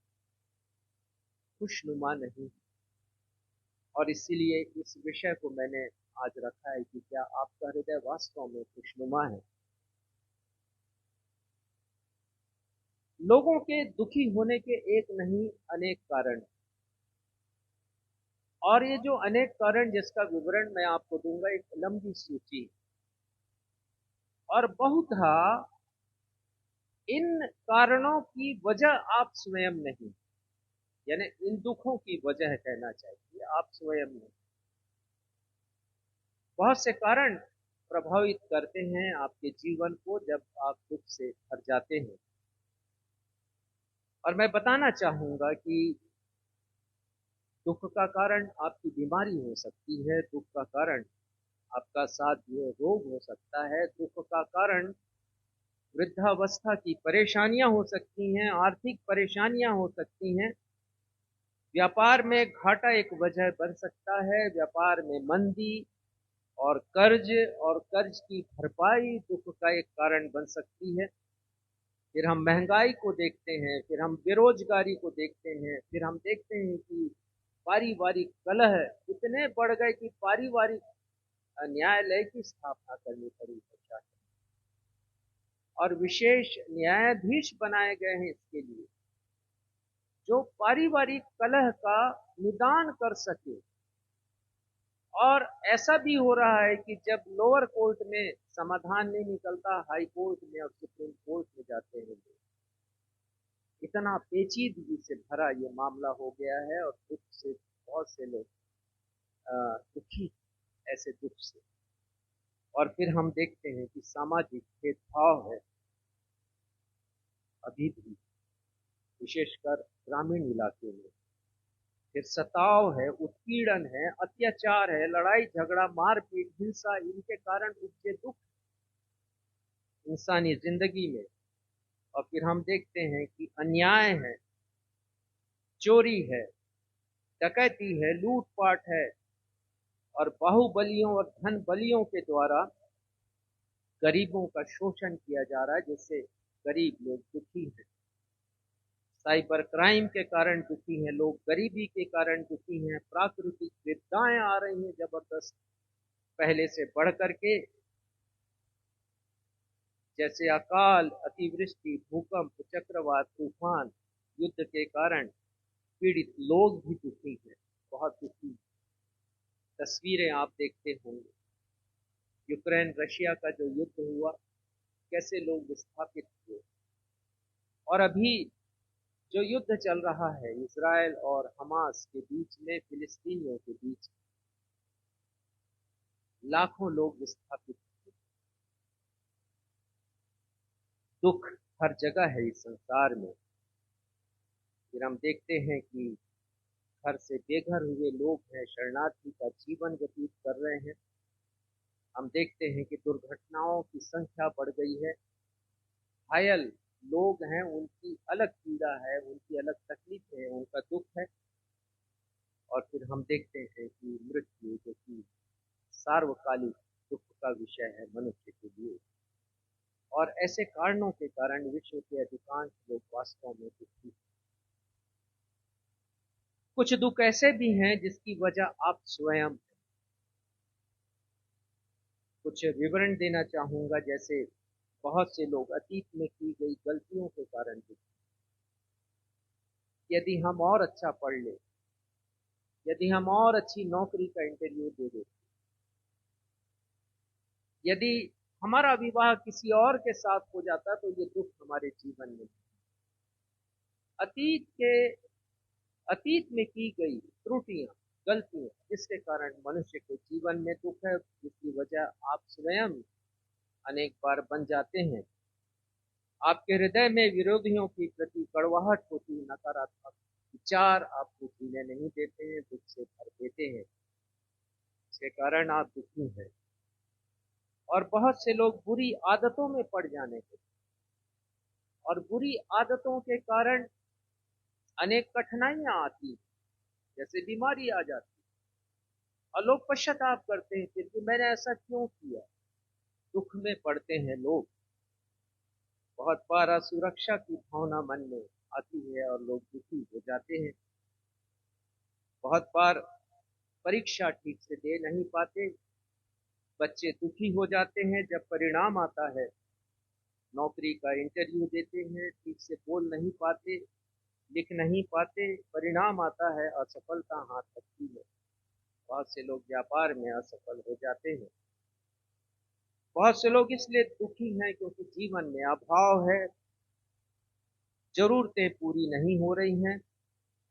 खुशनुमा नहीं है। और इसीलिए इस विषय को मैंने आज रखा है कि क्या आपका हृदय वास्तव में खुशनुमा है? लोगों के दुखी होने के एक नहीं अनेक कारण, और ये जो अनेक कारण जिसका विवरण मैं आपको दूंगा, एक लंबी सूची, और बहुधा इन कारणों की वजह आप स्वयं नहीं, यानी इन दुखों की वजह कहना चाहिए, आप स्वयं नहीं। बहुत से कारण प्रभावित करते हैं आपके जीवन को जब आप दुख से भर जाते हैं। और मैं बताना चाहूंगा कि दुख का कारण आपकी बीमारी हो सकती है, दुख का कारण आपका साध्य रोग हो सकता है, दुख का कारण वृद्धावस्था की परेशानियां हो सकती हैं, आर्थिक परेशानियां हो सकती हैं, व्यापार में घाटा एक वजह बन सकता है, व्यापार में मंदी और कर्ज की भरपाई दुख का एक कारण बन सकती है। फिर हम महंगाई को देखते हैं, फिर हम बेरोजगारी को देखते हैं, फिर हम देखते हैं कि पारिवारिक कलह इतने बढ़ गए कि पारिवारिक न्यायालय की स्थापना करनी पड़ी प्रशासन, और विशेष न्यायाधीश बनाए गए हैं इसके लिए, जो पारिवारिक कलह का निदान कर सके। और ऐसा भी हो रहा है कि जब लोअर कोर्ट में समाधान नहीं निकलता, हाई कोर्ट में और सुप्रीम कोर्ट में जाते हैं लोग। इतना पेचीदगी से भरा ये मामला हो गया है, और दुख से बहुत से लोग दुखी, ऐसे दुख से। और फिर हम देखते हैं कि सामाजिक भेदभाव है अभी भी, विशेषकर ग्रामीण इलाके में। फिर सताव है, उत्पीड़न है, अत्याचार है, लड़ाई झगड़ा, मारपीट, हिंसा, इनके कारण उपजे दुख इंसानी जिंदगी में। और फिर हम देखते हैं कि अन्याय है, चोरी है, डकैती है, लूटपाट है, और बाहुबलियों और धन बलियों के द्वारा गरीबों का शोषण किया जा रहा है, जिससे गरीब लोग दुखी हैं। साइबर क्राइम के कारण दुखी हैं लोग, गरीबी के कारण दुखी हैं, प्राकृतिक विपदाएं आ रही हैं जबरदस्त पहले से बढ़ करके, जैसे अकाल, अतिवृष्टि, भूकंप, चक्रवात, तूफान। युद्ध के कारण पीड़ित लोग भी दुखी हैं, बहुत दुखी। तस्वीरें आप देखते होंगे, यूक्रेन रशिया का जो युद्ध हुआ, कैसे लोग विस्थापित हुए। और अभी जो युद्ध चल रहा है इजराइल और हमास के बीच में, फिलिस्तीनियों के बीच, लाखों लोग विस्थापित हुए। दुख हर जगह है इस संसार में। फिर हम देखते हैं कि घर से बेघर हुए लोग हैं, शरणार्थी का जीवन व्यतीत कर रहे हैं। हम देखते हैं कि दुर्घटनाओं की संख्या बढ़ गई है, घायल लोग हैं, उनकी अलग पीड़ा है, उनकी अलग तकलीफ है, उनका दुख है। और फिर हम देखते हैं कि मृत्यु, जो कि सार्वकालिक दुख का विषय है मनुष्य के लिए। और ऐसे कारणों के कारण विश्व के अधिकांश लोग वास्तव में दुखी हैं। कुछ दुख ऐसे भी हैं जिसकी वजह आप स्वयं, कुछ विवरण देना चाहूंगा। जैसे बहुत से लोग अतीत में की गई गलतियों के कारण दुखी। यदि हम और अच्छा पढ़ ले, यदि हम और अच्छी नौकरी का इंटरव्यू दे दे, यदि हमारा विवाह किसी और के साथ हो जाता, तो ये दुख हमारे जीवन में। अतीत में की गई त्रुटियां, गलतियां, जिसके कारण मनुष्य के जीवन में दुख है, जिसकी वजह आप स्वयं अनेक बार बन जाते हैं। आपके हृदय में विरोधियों के प्रति कड़वाहट होती, नकारात्मक विचार आपको जीने नहीं देते हैं, दुख से भर देते हैं, इसके कारण आप दुखी हैं। और बहुत से लोग बुरी आदतों में पड़ जाने के, और बुरी आदतों के कारण अनेक कठिनाइयां आती, जैसे बीमारी आ जाती, और लोग पश्चाताप करते हैं फिर कि मैंने ऐसा क्यों किया। दुख में पड़ते हैं लोग। बहुत बार असुरक्षा की भावना मन में आती है और लोग दुखी हो जाते हैं। बहुत बार परीक्षा ठीक से दे नहीं पाते, बच्चे दुखी हो जाते हैं जब परिणाम आता है। नौकरी का इंटरव्यू देते हैं, ठीक से बोल नहीं पाते, लिख नहीं पाते, परिणाम आता है, असफलता हाथ लगती है। बहुत से लोग व्यापार में असफल हो जाते हैं। बहुत से लोग इसलिए दुखी हैं क्योंकि जीवन में अभाव है, जरूरतें पूरी नहीं हो रही हैं।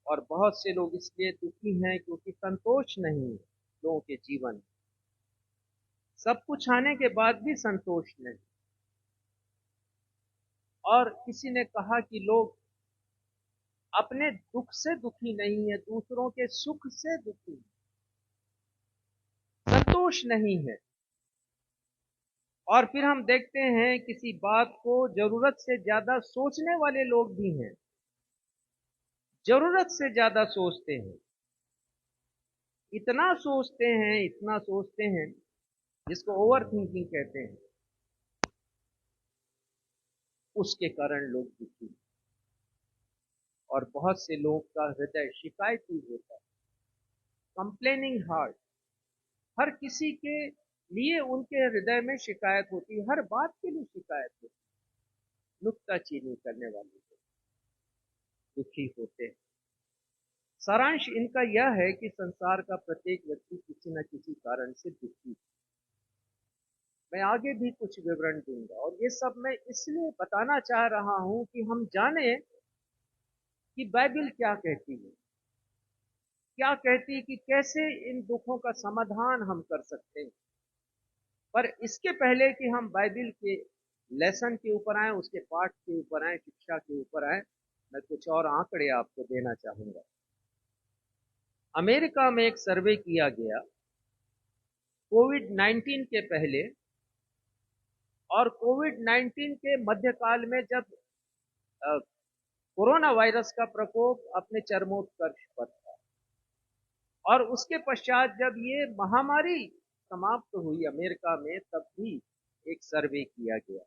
और बहुत से लोग इसलिए दुखी हैं क्योंकि संतोष नहीं है लोगों के जीवन में। सब कुछ आने के बाद भी संतोष नहीं। और किसी ने कहा कि लोग अपने दुख से दुखी नहीं है, दूसरों के सुख से दुखी है, संतोष नहीं है। और फिर हम देखते हैं किसी बात को जरूरत से ज्यादा सोचने वाले लोग भी हैं, जरूरत से ज्यादा सोचते हैं, इतना सोचते हैं, इतना सोचते हैं, जिसको ओवर थिंकिंग कहते हैं। उसके कारण लोग दुखी हैं। और बहुत से लोग का हृदय शिकायती होता है, कंप्लेनिंग हार्ट। हर किसी के लिए उनके हृदय में शिकायत होती है, हर बात के लिए शिकायत होती है। नुक्ताचीनी करने वाले लोग दुखी होते हैं। सारांश इनका यह है कि संसार का प्रत्येक व्यक्ति किसी न किसी कारण से दुखी है। मैं आगे भी कुछ विवरण दूंगा, और ये सब मैं इसलिए बताना चाह रहा हूं कि हम जाने कि बाइबल क्या कहती है, क्या कहती है, कि कैसे इन दुखों का समाधान हम कर सकते हैं। पर इसके पहले कि हम बाइबल के लेसन के ऊपर आए, उसके पाठ के ऊपर आए, शिक्षा के ऊपर आए, मैं कुछ और आंकड़े आपको देना चाहूंगा। अमेरिका में एक सर्वे किया गया कोविड-19 के पहले और कोविड-19 के मध्यकाल में, जब कोरोना वायरस का प्रकोप अपने चरमोत्कर्ष पर था, और उसके पश्चात जब ये महामारी समाप्त हुई अमेरिका में, तब भी एक सर्वे किया गया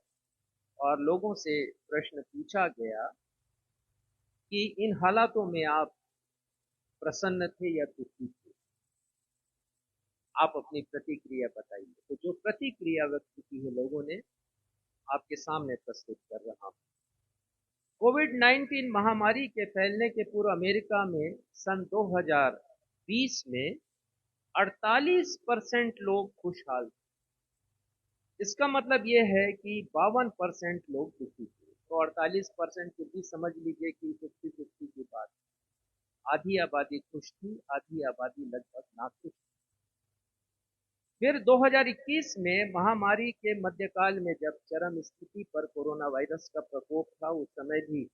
और लोगों से प्रश्न पूछा गया कि इन हालातों में आप प्रसन्न थे या दुखी थे, आप अपनी प्रतिक्रिया बताइए। तो जो प्रतिक्रिया व्यक्त की है लोगों ने, आपके सामने प्रस्तुत कर रहा हूं। कोविड-19 महामारी के फैलने के पूर्व अमेरिका में सन 2020 में 48% लोग खुशहाल थे। इसका मतलब यह है कि 52% लोग दुखी थे। तो 48% को भी समझ लीजिए कि 50-50 की बात। आधी आबादी खुश थी, आधी आबादी लगभग नाखुश थी। फिर 2021 में महामारी के मध्यकाल में जब चरम स्थिति पर कोरोना वायरस का प्रकोप था, उस समय भी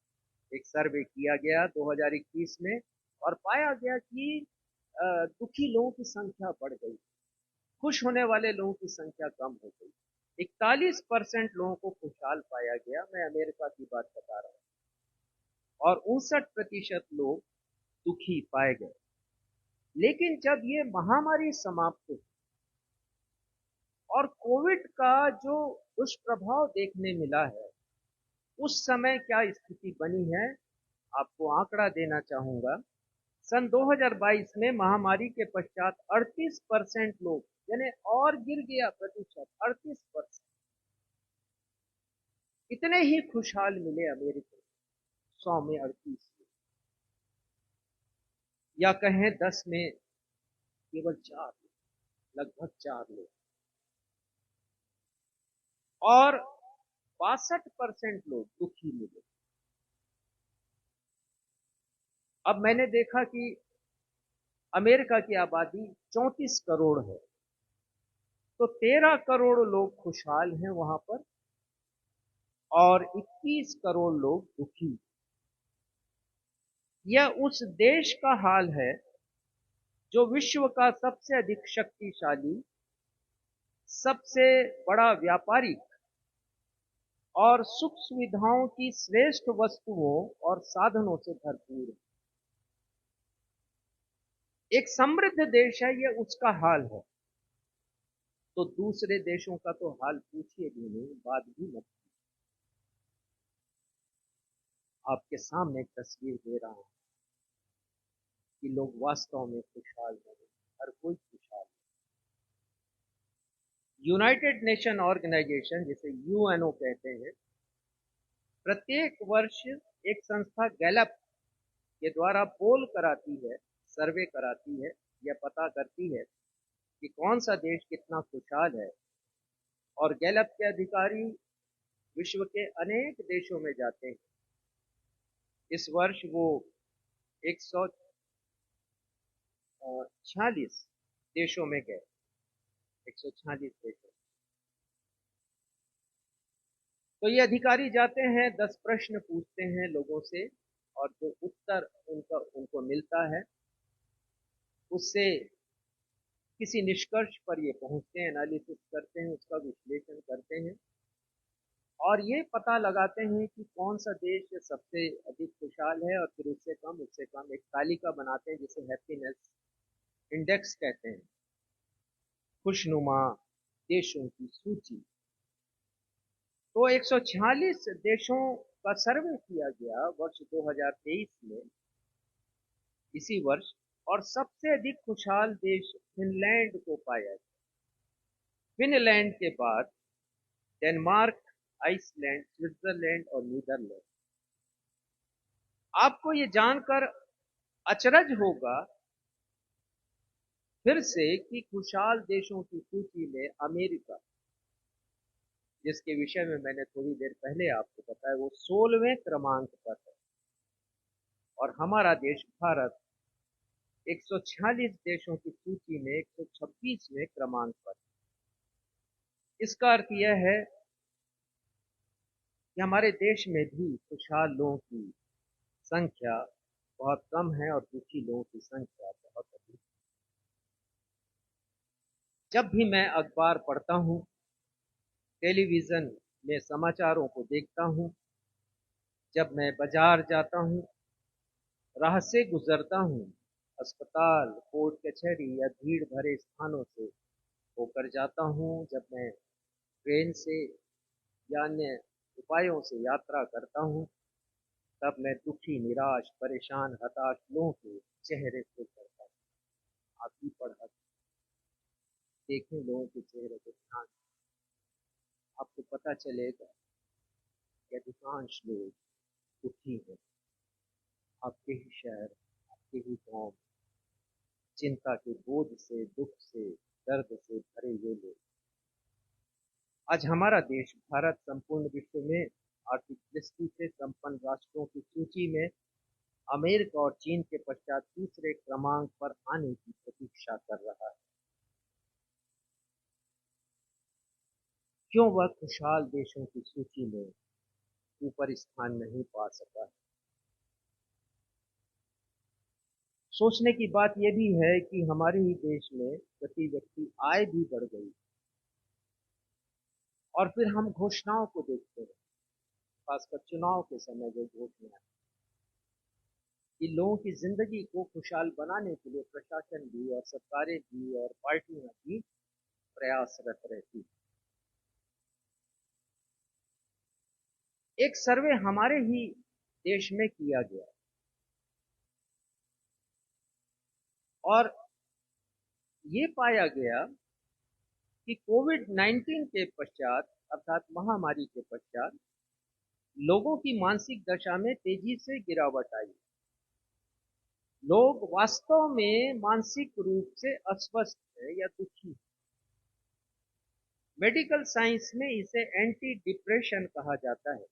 एक सर्वे किया गया 2021 में, और पाया गया कि दुखी लोगों की संख्या बढ़ गई, खुश होने वाले लोगों की संख्या कम हो गई। 41% लोगों को खुशहाल पाया गया, मैं अमेरिका की बात बता रहा हूं, और 59% लोग दुखी पाए गए। लेकिन जब ये महामारी समाप्त हुई और कोविड का जो दुष्प्रभाव देखने मिला है, उस समय क्या स्थिति बनी है, आपको आंकड़ा देना चाहूंगा। सन 2022 में महामारी के पश्चात 38% लोग, यानी और गिर गया प्रतिशत, 38%, इतने ही खुशहाल मिले अमेरिका, 100 में 38, या कहें 10 में केवल 4, लगभग 4 लोग। और 62% लोग दुखी मिले। अब मैंने देखा कि अमेरिका की आबादी 34 करोड़ है, तो 13 करोड़ लोग खुशहाल हैं वहां पर और 21 करोड़ लोग दुखी। यह उस देश का हाल है जो विश्व का सबसे अधिक शक्तिशाली, सबसे बड़ा व्यापारिक और सुख सुविधाओं की श्रेष्ठ वस्तुओं और साधनों से भरपूर है। एक समृद्ध देश है, यह उसका हाल है। तो दूसरे देशों का तो हाल पूछिए भी नहीं, बात भी मत। आपके सामने एक तस्वीर दे रहा हूं कि लोग वास्तव में खुशहाल हैं, हर कोई खुशहाल है। यूनाइटेड नेशन ऑर्गेनाइजेशन, जिसे यूएनओ कहते हैं, प्रत्येक वर्ष एक संस्था गैलप के द्वारा पोल कराती है, सर्वे कराती है, यह पता करती है कि कौन सा देश कितना खुशहाल है। और गैलप के अधिकारी विश्व के अनेक देशों में जाते हैं। इस वर्ष वो 146 देशों में गए, 146 देशों। तो ये अधिकारी जाते हैं, 10 प्रश्न पूछते हैं लोगों से, और जो उत्तर उनको मिलता है उससे किसी निष्कर्ष पर ये पहुंचते हैं, एनालिसिस करते हैं, उसका विश्लेषण करते हैं और ये पता लगाते हैं कि कौन सा देश सबसे अधिक खुशहाल है और फिर उससे कम एक तालिका बनाते हैं जिसे हैप्पीनेस इंडेक्स कहते हैं, खुशनुमा देशों की सूची। तो 146 देशों का सर्वे किया गया वर्ष 2023 में, इसी वर्ष, और सबसे अधिक खुशहाल देश फिनलैंड को पाया गया। फिनलैंड के बाद डेनमार्क, आइसलैंड, स्विट्जरलैंड और नीदरलैंड। आपको ये जानकर अचरज होगा फिर से कि खुशहाल देशों की सूची में अमेरिका, जिसके विषय में मैंने थोड़ी देर पहले आपको बताया, वो 16वें क्रमांक पर है और हमारा देश भारत 146 देशों की सूची में 126वें क्रमांक पर। इसका अर्थ यह है कि हमारे देश में भी खुशहाल लोगों की संख्या बहुत कम है और दुखी लोगों की संख्या बहुत अधिक है। जब भी मैं अखबार पढ़ता हूँ, टेलीविजन में समाचारों को देखता हूँ, जब मैं बाजार जाता हूँ, राह से गुजरता हूँ, अस्पताल, कोर्ट कचहरी या भीड़ भरे स्थानों से होकर जाता हूँ, जब मैं ट्रेन से या अन्य उपायों से यात्रा करता हूँ, तब मैं दुखी, निराश, परेशान, हताश लोगों के चेहरे से करता हूँ। आप ही पढ़ा देखें लोगों के चेहरे को ध्यान, आपको पता चलेगा कि अधिकांश लोग दुखी हैं। आपके ही शहर, आपके ही गांव, चिंता के बोझ से, दुख से, दर्द से भरे हुए लोग। आज हमारा देश भारत संपूर्ण विश्व में आर्थिक दृष्टि से संपन्न राष्ट्रों की सूची में अमेरिका और चीन के पश्चात तीसरे क्रमांक पर आने की प्रतीक्षा कर रहा है। क्यों वह खुशहाल देशों की सूची में ऊपर स्थान नहीं पा सका है? सोचने की बात यह भी है कि हमारे ही देश में प्रति व्यक्ति आय भी बढ़ गई और फिर हम घोषणाओं को देखते हैं, खासकर चुनाव के समय जो घोषणाएं कि लोगों की जिंदगी को खुशहाल बनाने के लिए प्रशासन भी और सरकारें भी और पार्टियां भी प्रयासरत रहती। एक सर्वे हमारे ही देश में किया गया और ये पाया गया कि कोविड-19 के पश्चात, अर्थात महामारी के पश्चात, लोगों की मानसिक दशा में तेजी से गिरावट आई। लोग वास्तव में मानसिक रूप से अस्वस्थ है या दुखी। मेडिकल साइंस में इसे एंटी डिप्रेशन कहा जाता है।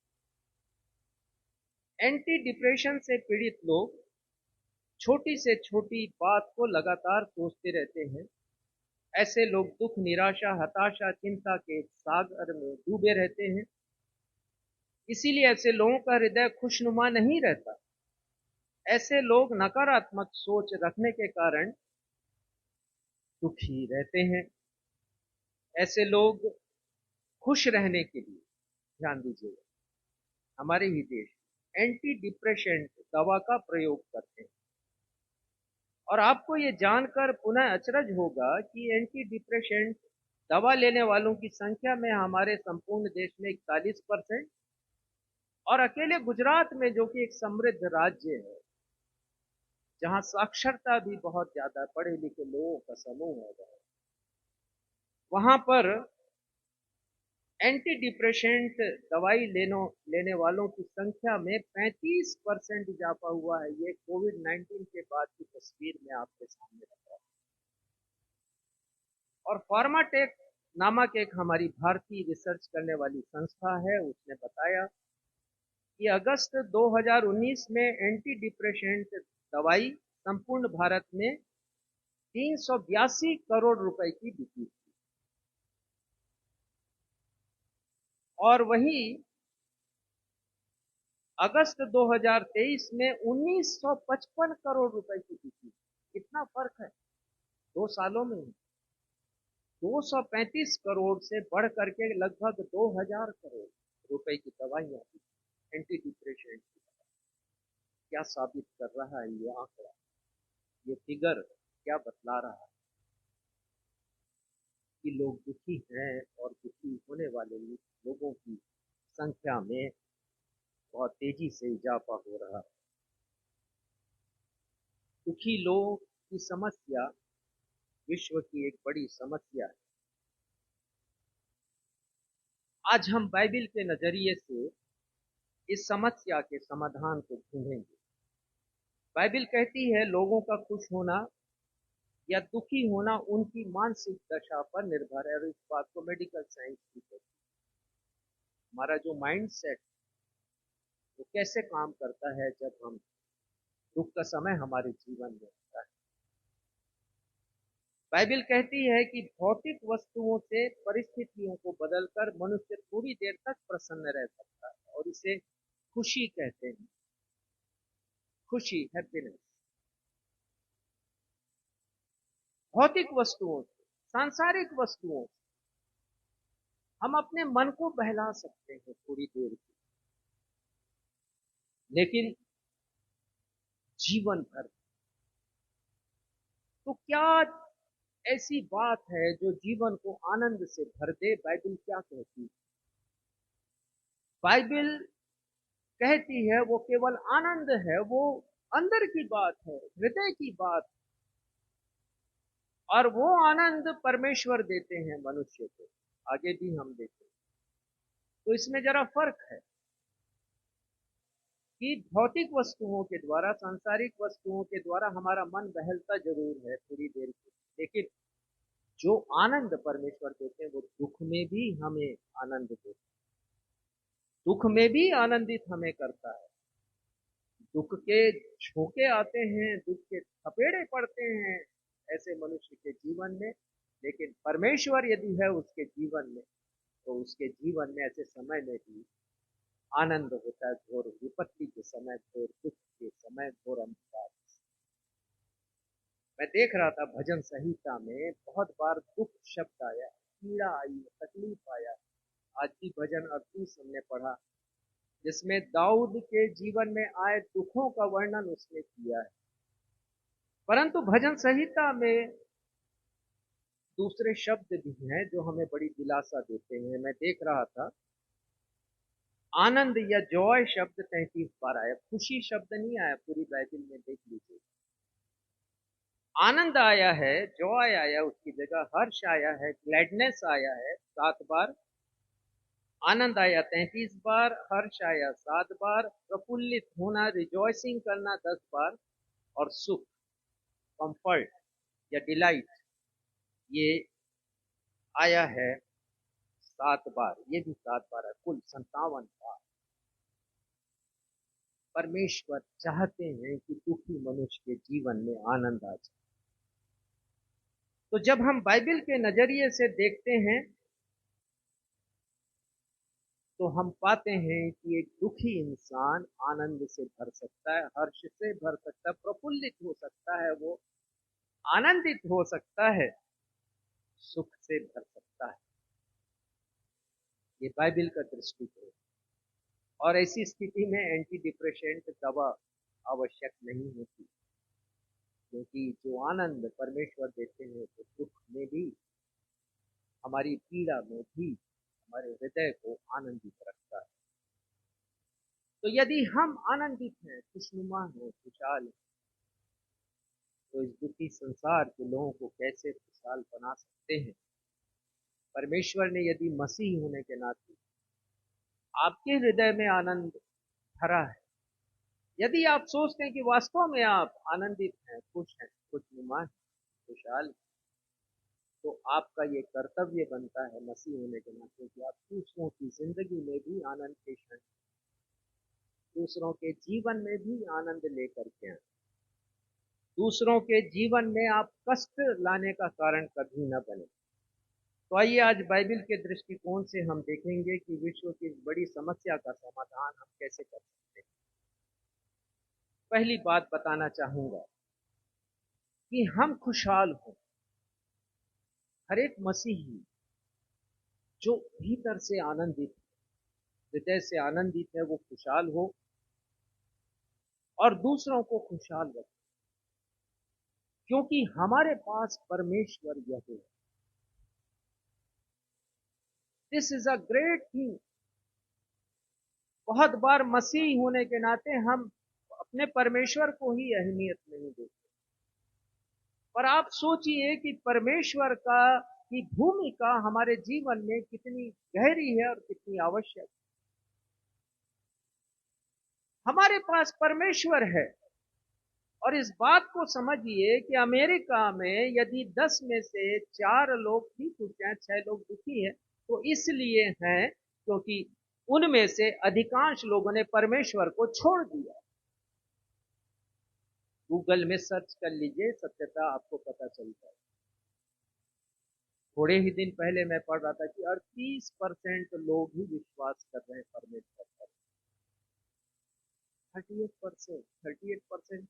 एंटी डिप्रेशन से पीड़ित लोग छोटी से छोटी बात को लगातार सोचते रहते हैं। ऐसे लोग दुख, निराशा, हताशा, चिंता के सागर में डूबे रहते हैं। इसीलिए ऐसे लोगों का हृदय खुशनुमा नहीं रहता। ऐसे लोग नकारात्मक सोच रखने के कारण दुखी रहते हैं। ऐसे लोग खुश रहने के लिए, ध्यान दीजिएगा, हमारे ही देश एंटी डिप्रेशन दवा का प्रयोग करते हैं। और आपको ये जानकर पुनः अचरज होगा कि एंटी डिप्रेशन दवा लेने वालों की संख्या में हमारे संपूर्ण देश में 41% और अकेले गुजरात में, जो कि एक समृद्ध राज्य है, जहां साक्षरता भी बहुत ज्यादा, पढ़े लिखे लोगों का समूह है, वहां पर एंटी डिप्रेशेंट दवाई लेने वालों की संख्या में 35% इजाफा हुआ है। ये कोविड-19 के बाद की तस्वीर में आपके सामने रख रहा हूं। और फार्माटेक नामक एक हमारी भारतीय रिसर्च करने वाली संस्था है, उसने बताया कि अगस्त 2019 में एंटी डिप्रेशेंट दवाई संपूर्ण भारत में 382 करोड़ रुपए की बिकी थी। और वहीं अगस्त 2023 में 1955 करोड़ रुपए की बिकी। कितना फर्क है 2 सालों में। 235 करोड़ से बढ़ करके लगभग 2000 करोड़ रुपए की दवाइयां दी, एंटी डिप्रेशन की। क्या साबित कर रहा है ये आंकड़ा, ये फिगर क्या बतला रहा है कि लोग दुखी हैं और दुखी होने वाले लोगों की संख्या में बहुत तेजी से इजाफा हो रहा है। दुखी लोग की समस्या विश्व की एक बड़ी समस्या है। आज हम बाइबिल के नजरिए से इस समस्या के समाधान को ढूंढेंगे। बाइबिल कहती है लोगों का खुश होना या दुखी होना उनकी मानसिक दशा पर निर्भर है, और इस बात को मेडिकल साइंस भी कहती है। हमारा जो माइंड सेट वो कैसे काम करता है जब हम दुख का समय हमारे जीवन में होता है। बाइबिल कहती है कि भौतिक वस्तुओं से परिस्थितियों को बदलकर मनुष्य थोड़ी देर तक प्रसन्न रह सकता है, और इसे खुशी कहते हैं। खुशी, हैप्पीनेस। भौतिक वस्तुओं से, सांसारिक वस्तुओं से हम अपने मन को बहला सकते हैं थोड़ी देर की, लेकिन जीवन भर तो क्या ऐसी बात है जो जीवन को आनंद से भर दे? बाइबिल क्या कहती है? बाइबिल कहती है वो केवल आनंद है, वो अंदर की बात है, हृदय की बात, और वो आनंद परमेश्वर देते हैं मनुष्य को। आगे भी हम देखें तो इसमें जरा फर्क है कि भौतिक वस्तुओं के द्वारा, सांसारिक वस्तुओं के द्वारा हमारा मन बहलता जरूर है थोड़ी देर के, लेकिन जो आनंद परमेश्वर देते हैं वो दुख में भी हमें आनंद देते हैं, दुख में भी आनंदित हमें करता है। दुख के झोंके आते हैं, दुख के थपेड़े पड़ते हैं ऐसे मनुष्य के जीवन में, लेकिन परमेश्वर यदि है उसके जीवन में तो उसके जीवन में ऐसे समय में भी आनंद होता है। घोर विपत्ति के समय, घोर दुख के समय, घोर अंधकार। मैं देख रहा था भजन संहिता में बहुत बार दुख शब्द आया, पीड़ा आई, तकलीफ आया। आज की भजन 38 हमने पढ़ा जिसमें दाऊद के जीवन में आए दुखों का वर्णन उसने किया है। परंतु भजन संहिता में दूसरे शब्द भी हैं जो हमें बड़ी दिलासा देते हैं। मैं देख रहा था आनंद या जॉय शब्द 33 बार आया, खुशी शब्द नहीं आया पूरी बाइबल में, देख लीजिए। आनंद आया है, जॉय आया, उसकी जगह हर्ष आया है, ग्लैडनेस आया है 7 बार, आनंद आया 33 बार, हर्ष आया 7 बार, प्रफुल्लित होना, रिजॉइसिंग करना 10 बार, और सुख, कंफर्ट या डिलाइट, ये आया है 7 बार। ये भी 7 बार है, कुल 57 बार। परमेश्वर चाहते हैं कि दुखी मनुष्य के जीवन में आनंद आ जाए। तो जब हम बाइबल के नजरिए से देखते हैं तो हम पाते हैं कि एक दुखी इंसान आनंद से भर सकता है, हर्ष से भर सकता है, प्रफुल्लित हो सकता है, वो आनंदित हो सकता है, सुख से भर सकता है। ये बाइबल का दृष्टिकोण। और ऐसी स्थिति में एंटी डिप्रेसेंट दवा आवश्यक नहीं होती, क्योंकि जो आनंद परमेश्वर देते हैं तो दुख में भी, हमारी पीड़ा में भी हमारे हृदय को आनंदित रखता है। तो यदि हम आनंदित हैं, खुशनुमा हैं, खुशहाल हैं, तो इस दुखी संसार के लोगों को कैसे खुशहाल बना सकते हैं? परमेश्वर ने यदि मसीह होने के नाते आपके हृदय में आनंद भरा है, यदि आप सोचते हैं कि वास्तव में आप आनंदित हैं, खुश हैं, खुशनुमा हैं, खुशहाल, तो आपका ये कर्तव्य बनता है मसीह होने के नाते कि आप दूसरों की जिंदगी में भी आनंद के क्षण, दूसरों के जीवन में भी आनंद लेकर के आए। दूसरों के जीवन में आप कष्ट लाने का कारण कभी न बने। तो आइए आज बाइबल के दृष्टिकोण से हम देखेंगे कि विश्व की इस बड़ी समस्या का समाधान हम कैसे कर सकते हैं। पहली बात बताना चाहूंगा कि हम खुशहाल हों। हर एक मसीही जो भीतर से आनंदित, हृदय से आनंदित है, वो खुशहाल हो और दूसरों को खुशहाल रखे, क्योंकि हमारे पास परमेश्वर यहोवा है। This is a great thing. बहुत बार मसीह होने के नाते हम अपने परमेश्वर को ही अहमियत नहीं देते, पर आप सोचिए कि परमेश्वर का की भूमिका हमारे जीवन में कितनी गहरी है और कितनी आवश्यक। हमारे पास परमेश्वर है और इस बात को समझिए कि अमेरिका में यदि 10 में से 4 लोग ठीक हो जाए, 6 लोग दुखी हैं, तो इसलिए हैं क्योंकि उनमें से अधिकांश लोगों ने परमेश्वर को छोड़ दिया। गूगल में सर्च कर लीजिए, सत्यता आपको पता चलता है। थोड़े ही दिन पहले मैं पढ़ रहा था कि 38% लोग ही विश्वास कर रहे हैं परमेश्वर पर। 38%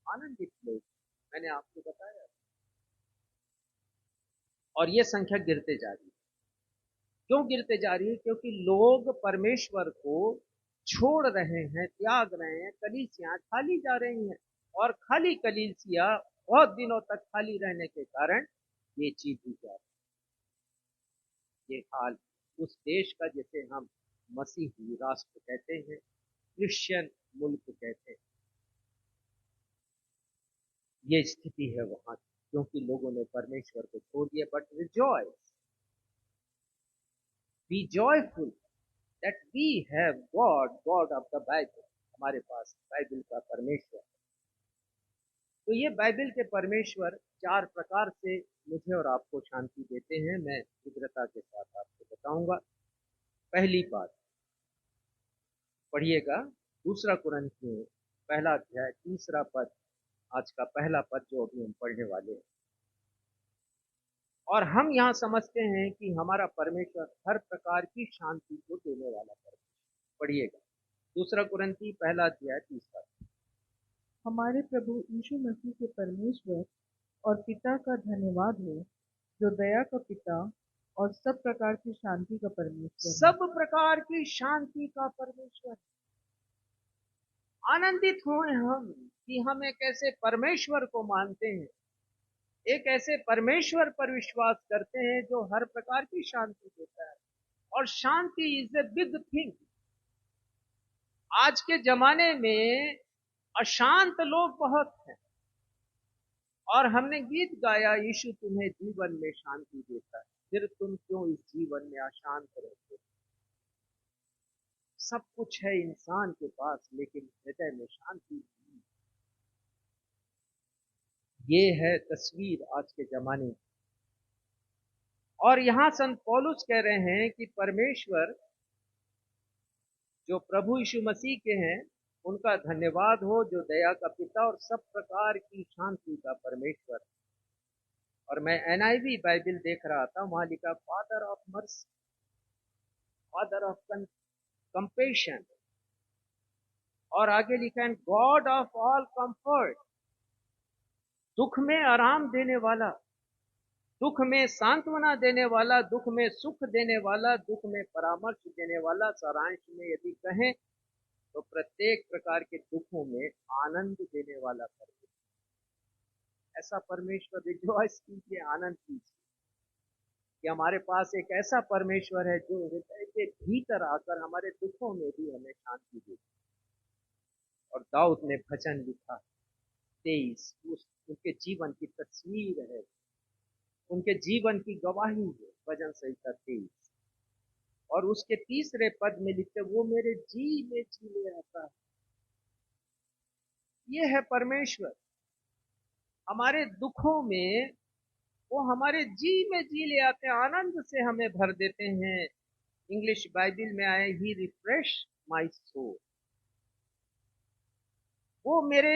आनंदित लोग, मैंने आपको बताया। और ये संख्या गिरते जा रही है। क्यों गिरते जा रही है? क्योंकि लोग परमेश्वर को छोड़ रहे हैं, त्याग रहे हैं, कलीसियां खाली जा रही हैं, और खाली कलीसिया बहुत दिनों तक खाली रहने के कारण ये चीज भी जा रही है। ये हाल उस देश का जिसे हम मसीही राष्ट्र कहते हैं, क्रिश्चियन मुल्क कहते हैं, ये स्थिति है वहां की, क्योंकि लोगों ने परमेश्वर को छोड़ दिया। But rejoice, be joyful that we have God of the Bible। हमारे पास बाइबल का परमेश्वर। तो ये बाइबल के परमेश्वर 4 प्रकार से मुझे और आपको शांति देते हैं। मैं शीघ्रता के साथ आपको बताऊंगा। पहली बात पढ़िएगा, 2 कुरिन्थियों पहला अध्याय 3 पद, आज का पहला पद जो अभी हम पढ़ने वाले हैं। और हम यहाँ समझते हैं कि हमारा परमेश्वर हर प्रकार की शांति को देने वाला परमेश्वर। पढ़िएगा 2 कुरिन्थी पहला अध्याय 3।
हमारे प्रभु यीशु मसीह के परमेश्वर और पिता का धन्यवाद हो, जो दया का पिता और सब प्रकार की शांति का परमेश्वर है।
सब प्रकार की शांति का परमेश्वर। आनंदित हों हम कि हम एक ऐसे परमेश्वर को मानते हैं, एक ऐसे परमेश्वर पर विश्वास करते हैं जो हर प्रकार की शांति देता है। और शांति इज ए बिग थिंग। आज के जमाने में अशांत लोग बहुत हैं, और हमने गीत गाया, यीशु तुम्हें जीवन में शांति देता है, फिर तुम क्यों इस जीवन में अशांत रहते हो? सब कुछ है इंसान के पास, लेकिन हृदय में शांति नहीं। ये है तस्वीर आज के जमाने की। और यहां संत पौलुस कह रहे हैं कि परमेश्वर जो प्रभु यीशु मसीह के हैं, उनका धन्यवाद हो, जो दया का पिता और सब प्रकार की शांति का परमेश्वर। और मैं NIV बाइबल देख रहा था, वहां लिखा father of mercy, father of compassion, और आगे लिखा है गॉड ऑफ ऑल कंफर्ट। दुख में आराम देने वाला, दुख में सांत्वना देने वाला, दुख में सुख देने वाला, दुख में परामर्श देने वाला। सारांश में यदि कहें तो प्रत्येक प्रकार के दुखों में आनंद देने वाला परमेश्वर। ऐसा परमेश्वर, रिजॉइस कीजिए, आनंद कीजिए कि हमारे पास एक ऐसा परमेश्वर है जो हृदय के भीतर आकर हमारे दुखों में भी हमें शांति देती। और दाऊद ने भजन लिखा 23, उनके जीवन की तस्वीर है, उनके जीवन की गवाही है, भजन संहिता 23। और उसके 3 पद में लिखते, वो मेरे जी में जी ले आता है। ये है परमेश्वर। हमारे दुखों में वो हमारे जी में जी ले आते हैं, आनंद से हमें भर देते हैं। इंग्लिश बाइबल में आए, ही रिफ्रेश माई सोल। वो मेरे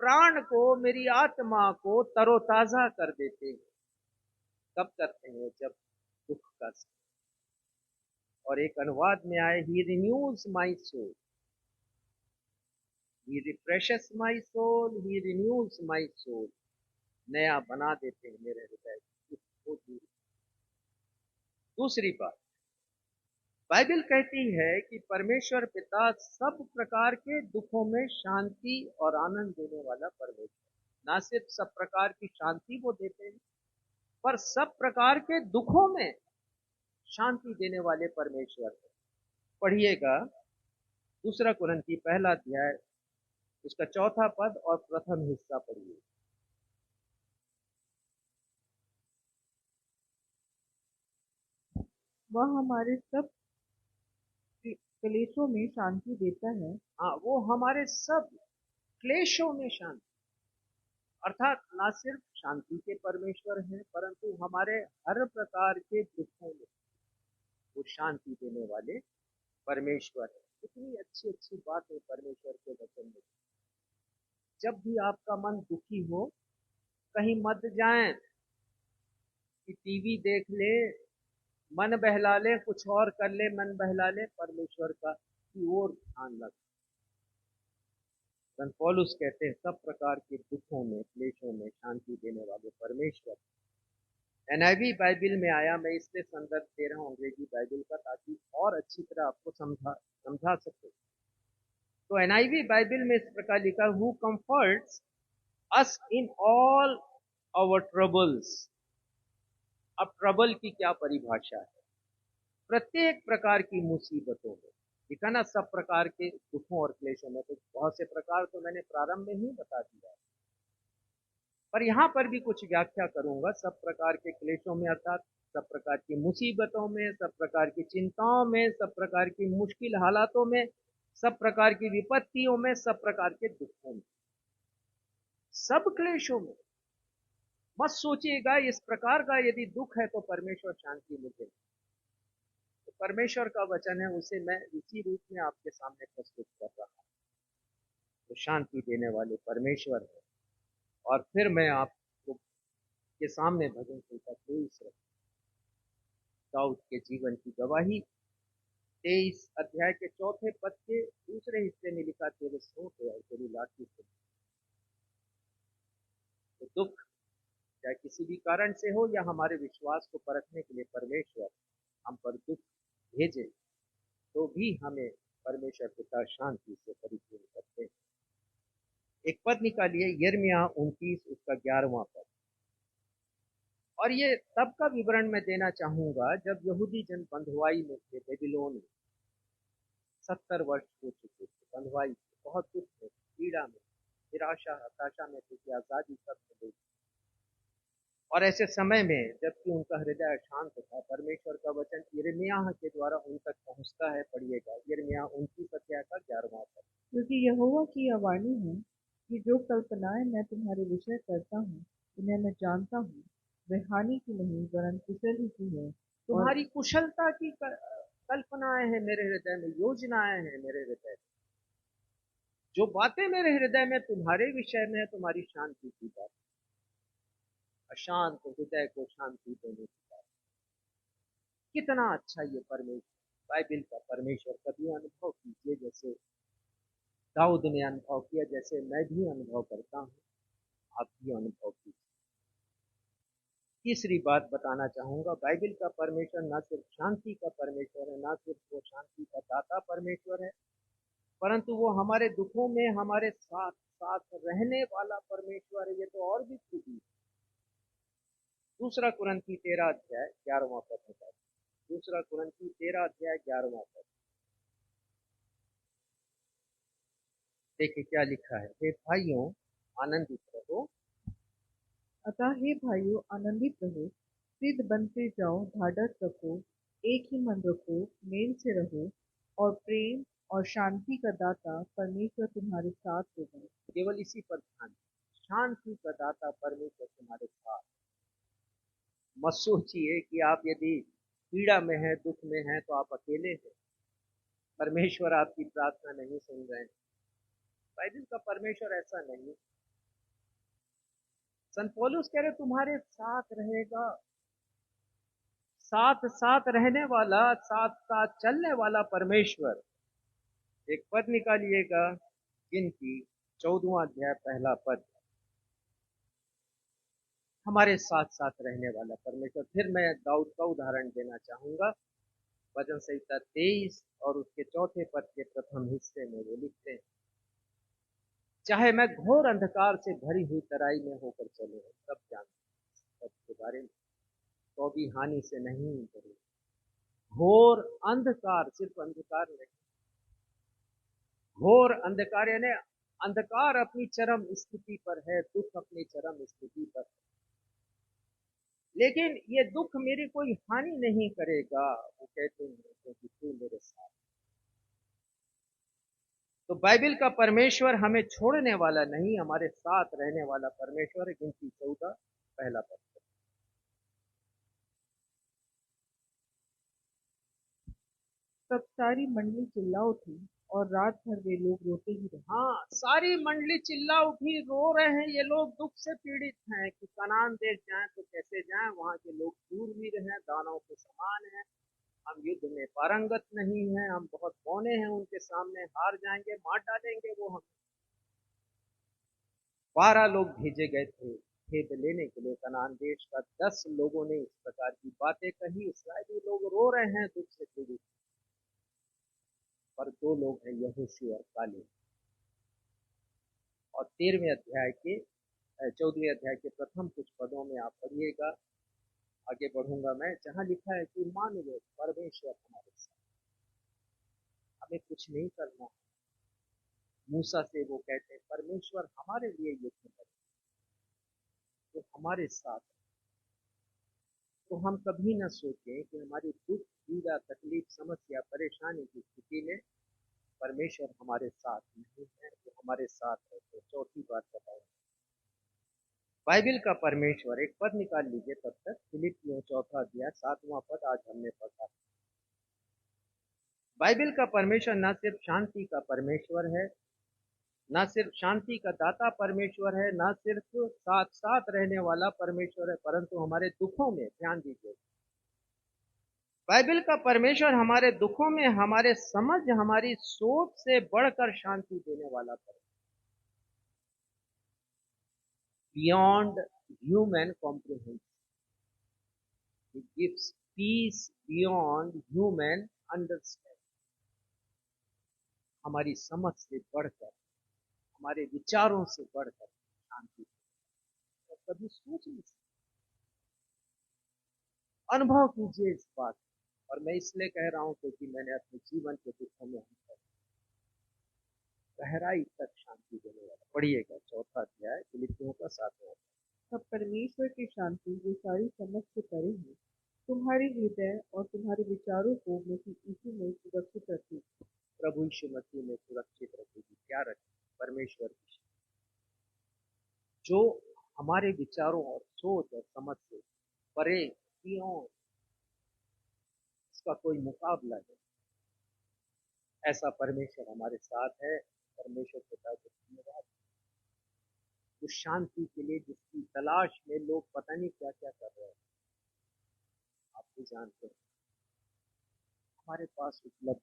प्राण को, मेरी आत्मा को तरोताजा कर देते हैं। कब करते हैं? जब दुख का समय। और एक अनुवाद में आए, he renews my soul, he refreshes my soul, he renews my soul, नया बना देते हैं मेरे हृदय को दूर। दूसरी बात, बाइबल कहती है कि परमेश्वर पिता सब प्रकार के दुखों में शांति और आनंद देने वाला परमेश्वर। ना सिर्फ सब प्रकार की शांति वो देते हैं, पर सब प्रकार के दुखों में शांति देने वाले परमेश्वर है। पढ़िएगा 2 कुरिन्थी पहला अध्याय, उसका 4 पद और प्रथम हिस्सा पढ़िए।
वह हमारे सब क्लेशों में शांति देता है।
हाँ, वो हमारे सब क्लेशों में शांति, अर्थात ना सिर्फ शांति के परमेश्वर हैं, परंतु हमारे हर प्रकार के दुखों में वो शांति देने वाले परमेश्वर है। कितनी अच्छी अच्छी बात है परमेश्वर के वचन में। जब भी आपका मन दुखी हो, कहीं मत जाएं कि टीवी देख ले, मन बहला ले, कुछ और कर ले, मन बहला ले, परमेश्वर का की ओर ध्यान लगा। संत पौलुस कहते हैं सब प्रकार के दुखों में, क्लेशों में शांति देने वाले परमेश्वर। एनआईवी बाइबल में आया, मैं इसलिए संदर्भ दे रहा हूँ अंग्रेजी बाइबल का, ताकि और अच्छी तरह आपको समझा सके। तो एनआईवी बाइबल में इस प्रकार लिखा, who comforts us in all our troubles. अब ट्रबल की क्या परिभाषा है? प्रत्येक प्रकार की मुसीबतों में, लिखा ना सब प्रकार के दुखों और क्लेशों में, तो बहुत से प्रकार तो मैंने प्रारंभ में ही बता दिया, पर यहां पर भी कुछ व्याख्या करूंगा। सब प्रकार के क्लेशों में अर्थात सब प्रकार की मुसीबतों में, सब प्रकार की चिंताओं में, सब प्रकार की मुश्किल हालातों में, सब प्रकार की विपत्तियों में, सब प्रकार के दुखों में, सब क्लेशों में। मत सोचिएगा इस प्रकार का यदि दुख है तो परमेश्वर शांति मुझे, तो परमेश्वर का वचन है, उसे मैं इसी रूप में आपके सामने प्रस्तुत कर रहा हूं। तो शांति देने वाले परमेश्वर है। और फिर मैं आपको के सामने भजन संहिता 23 दाऊद के जीवन की गवाही, 23 अध्याय के 4 पद के दूसरे हिस्से में लिखा, तेरे सोच और तेरी लाठी से। तो दुख चाहे किसी भी कारण से हो या हमारे विश्वास को परखने के लिए परमेश्वर हम पर दुख भेजे, तो भी हमें परमेश्वर पिता शांति से परिपूर्ण करते हैं। एक पद निकालिए, यिर्मयाह 29 उसका 11वां पद। और ये तब का विवरण मैं देना चाहूंगा जब यहूदी जन बंधुआई में थे, बेबीलोन में 70 वर्ष हो चुके थे, बंधुआई थे, बहुत दुख में, पीड़ा में, निराशा हताशा में थे कि आजादी कब मिलेगी। और ऐसे समय में जबकि उनका हृदय अशांत था, परमेश्वर का वचन यिर्मयाह के द्वारा उन तक पहुंचता है। पढ़िएगा यिर्मयाह 29 अध्याय का 11वां पद।
क्योंकि यहोवा की यह वाणी है कि जो कल्पनाएं मैं तुम्हारे विषय करता हूँ, उन्हें मैं जानता हूँ, वे हानि की नहीं वरन कुशल ही की है।
तुम्हारी कुशलता की कल्पनाएं हैं मेरे हृदय में, योजनाएं हैं मेरे हृदय में। जो बातें मेरे हृदय में तुम्हारे विषय में है, तुम्हारी शांति की बात, अशांत हृदय को शांति देने की बात। कितना अच्छा ये परमेश्वर, बाइबल का परमेश्वर। कभी अनुभव कीजिए जैसे दाऊद ने अनुभव किया, जैसे मैं भी अनुभव करता हूँ, आप भी अनुभव कीजिए। तीसरी बात बताना चाहूंगा, बाइबल का परमेश्वर न सिर्फ शांति का परमेश्वर है, न सिर्फ वो शांति का दाता परमेश्वर है, परंतु वो हमारे दुखों में हमारे साथ साथ रहने वाला परमेश्वर है। ये तो और भी खूबी है। 2 कुरिन्थी 13 अध्याय 11वां पद होता है। 2 कुरिन्थी 13 अध्याय 11वां पद देखिए क्या लिखा है। हे भाइयों आनंदित रहो।
अतः हे भाइयों आनंदित रहो, सिद्ध बनते जाओ, ढाढ़स रखो, एक ही मन रखो, मेल से रहो, और प्रेम और शांति का दाता परमेश्वर तुम्हारे साथ होगा।
केवल इसी पर ध्यान, शांति का दाता परमेश्वर तुम्हारे साथ। मत सोचिए कि आप यदि पीड़ा में हैं, दुख में हैं, तो आप अकेले हैं, परमेश्वर आपकी प्रार्थना नहीं सुन रहे हैं। बाइबल का परमेश्वर ऐसा नहीं। संत पौलुस कह रहे तुम्हारे साथ रहेगा, साथ साथ रहने वाला, साथ साथ चलने वाला परमेश्वर। एक पद निकालिएगा, गिनती 14वां अध्याय पहला पद। हमारे साथ साथ रहने वाला परमेश्वर। फिर मैं दाऊद का उदाहरण देना चाहूंगा। भजन संहिता 23 और उसके चौथे पद के प्रथम हिस्से में वो लिखते हैं, चाहे मैं घोर अंधकार से भरी हुई तराई में होकर चलूं, सब जानते सबके बारे में, तो भी हानि से नहीं डरूं। घोर अंधकार, सिर्फ अंधकार नहीं, घोर अंधकार यानी अंधकार अपनी चरम स्थिति पर है, दुख अपनी चरम स्थिति पर है, लेकिन ये दुख मेरी कोई हानि नहीं करेगा, वो कहते हैं, क्योंकि तू मेरे साथ। तो बाइबल का परमेश्वर हमें छोड़ने वाला नहीं, हमारे साथ रहने वाला परमेश्वर है। गिनती 14 पहला पद।
तब सारी मंडली चिल्ला उठी और रात भर वे लोग रोते ही रहे।
हाँ, सारी मंडली चिल्ला उठी, रो रहे हैं। ये लोग दुख से पीड़ित हैं कि कनान देश जाएं तो कैसे जाएं, वहां के लोग शूरवीर हैं, दानव के समान हैं, हम युद्ध में पारंगत नहीं हैं, हम बहुत बौने हैं, उनके सामने हार जाएंगे, मार डालेंगे वो हम। 12 लोग भेजे गए थे खेत लेने के लिए कनान देश का। 10 लोगों ने इस प्रकार की बातें कही। इस्राएली लोग रो रहे हैं दुख से पीड़ित, पर 2 लोग हैं, यहोशू और कालेब। और 13वें अध्याय के 14वें अध्याय के प्रथम कुछ पदों में आप पढ़िएगा, आगे बढ़ूंगा मैं, जहां लिखा है कि मान लो परमेश्वर हमारे साथ, हमें कुछ नहीं करना है। मूसा से वो कहते हैं परमेश्वर हमारे लिए युद्ध करे, तो हमारे साथ। तो हम कभी ना सोचें कि हमारी दुख, पीड़ा, तकलीफ, समस्या, परेशानी की स्थिति में परमेश्वर हमारे साथ नहीं है, वो हमारे साथ है। तो चौथी बात बताओ, बाइबल का परमेश्वर, एक पद निकाल लीजिए तब तक, फिलिपियों 4 अध्याय 7वां पद आज हमने पढ़ा। बाइबल का परमेश्वर न सिर्फ शांति का परमेश्वर है, न सिर्फ शांति का दाता परमेश्वर है, न सिर्फ साथ साथ रहने वाला परमेश्वर है, परंतु हमारे दुखों में, ध्यान दीजिए, बाइबल का परमेश्वर हमारे दुखों में हमारे समझ, हमारी सोच से बढ़कर शांति देने वाला परमेश्वर, beyond human comprehension, he gives peace beyond human understanding. हमारी समझ से बढ़कर, हमारे विचारों से बढ़कर शांति, तो कभी सोच नहीं सकते। अनुभव कीजिए इस बात, और मैं इसलिए कह रहा हूं क्योंकि मैंने अपने जीवन के दुखों में गहराई तक शांति देने वाला। पढ़िएगा 4 अध्याय फिलिपियों का 7वां।
तब परमेश्वर की शांति जो सारी समझ से परे है, तुम्हारे हृदय और तुम्हारे विचारों को मसीह यीशु में सुरक्षित रखे।
प्रभु यीशु मसीह में सुरक्षित रखेगी। क्या रखे? परमेश्वर की शांति, जो हमारे विचारों और सोच और समझ से परे, बियॉन्ड, इसका कोई मुकाबला नहीं। ऐसा परमेश्वर हमारे साथ है। परमेश्वर पिता को धन्यवाद। उस शांति के लिए जिसकी तलाश में लोग पता नहीं क्या क्या कर रहे हैं, आप भी जानते हैं, हमारे पास उपलब्ध।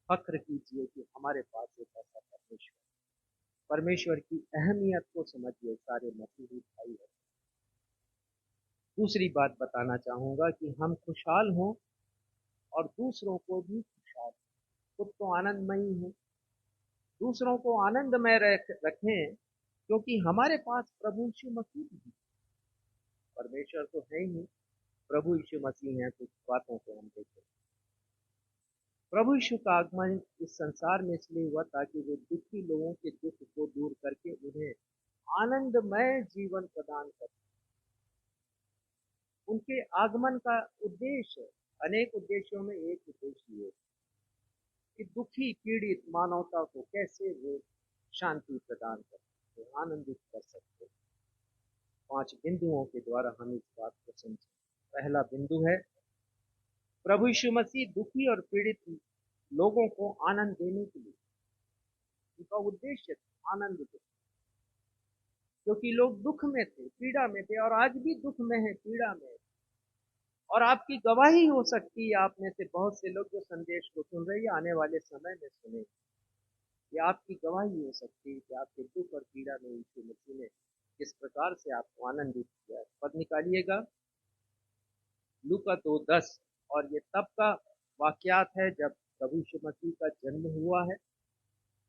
फक्र कीजिए कि हमारे पास एक ऐसा परमेश्वर, परमेश्वर की अहमियत को समझिए सारे मसीही भाई हैं। दूसरी बात बताना चाहूंगा कि हम खुशहाल हों और दूसरों को भी खुशहाल, खुद तो आनंदमयी हो, दूसरों को आनंदमय रखें, क्योंकि हमारे पास प्रभु यीशु मसीह है। परमेश्वर तो है ही, प्रभु यीशु मसीह है। कुछ बातों को हम देखें। प्रभु यीशु का आगमन इस संसार में इसलिए हुआ ताकि वे दुखी लोगों के दुख को दूर करके उन्हें आनंदमय जीवन प्रदान करें। उनके आगमन का उद्देश्य, अनेक उद्देश्यों में एक उद्देश्य है कि दुखी पीड़ित मानवता को कैसे वे शांति प्रदान कर सकते, आनंदित कर सकते। 5 बिंदुओं के द्वारा हम इस बात को समझें। पहला बिंदु है, प्रभु यीशु मसीह दुखी और पीड़ित लोगों को आनंद देने के लिए, उनका उद्देश्य आनंद दे, क्योंकि लोग दुख में थे, पीड़ा में थे, और आज भी दुख में है, पीड़ा में है। और आपकी गवाही हो सकती है। आप में से बहुत से लोग जो संदेश को सुन रहे हैं आने वाले समय में सुने, ये आपकी गवाही हो सकती है कि आपके दुख और पीड़ा में यीशु मसीह ने किस प्रकार से आपको आनंदित किया है। पद निकालिएगा लूका 2:10। और ये तब का वाकयात है जब प्रभु यीशु मसीह का जन्म हुआ है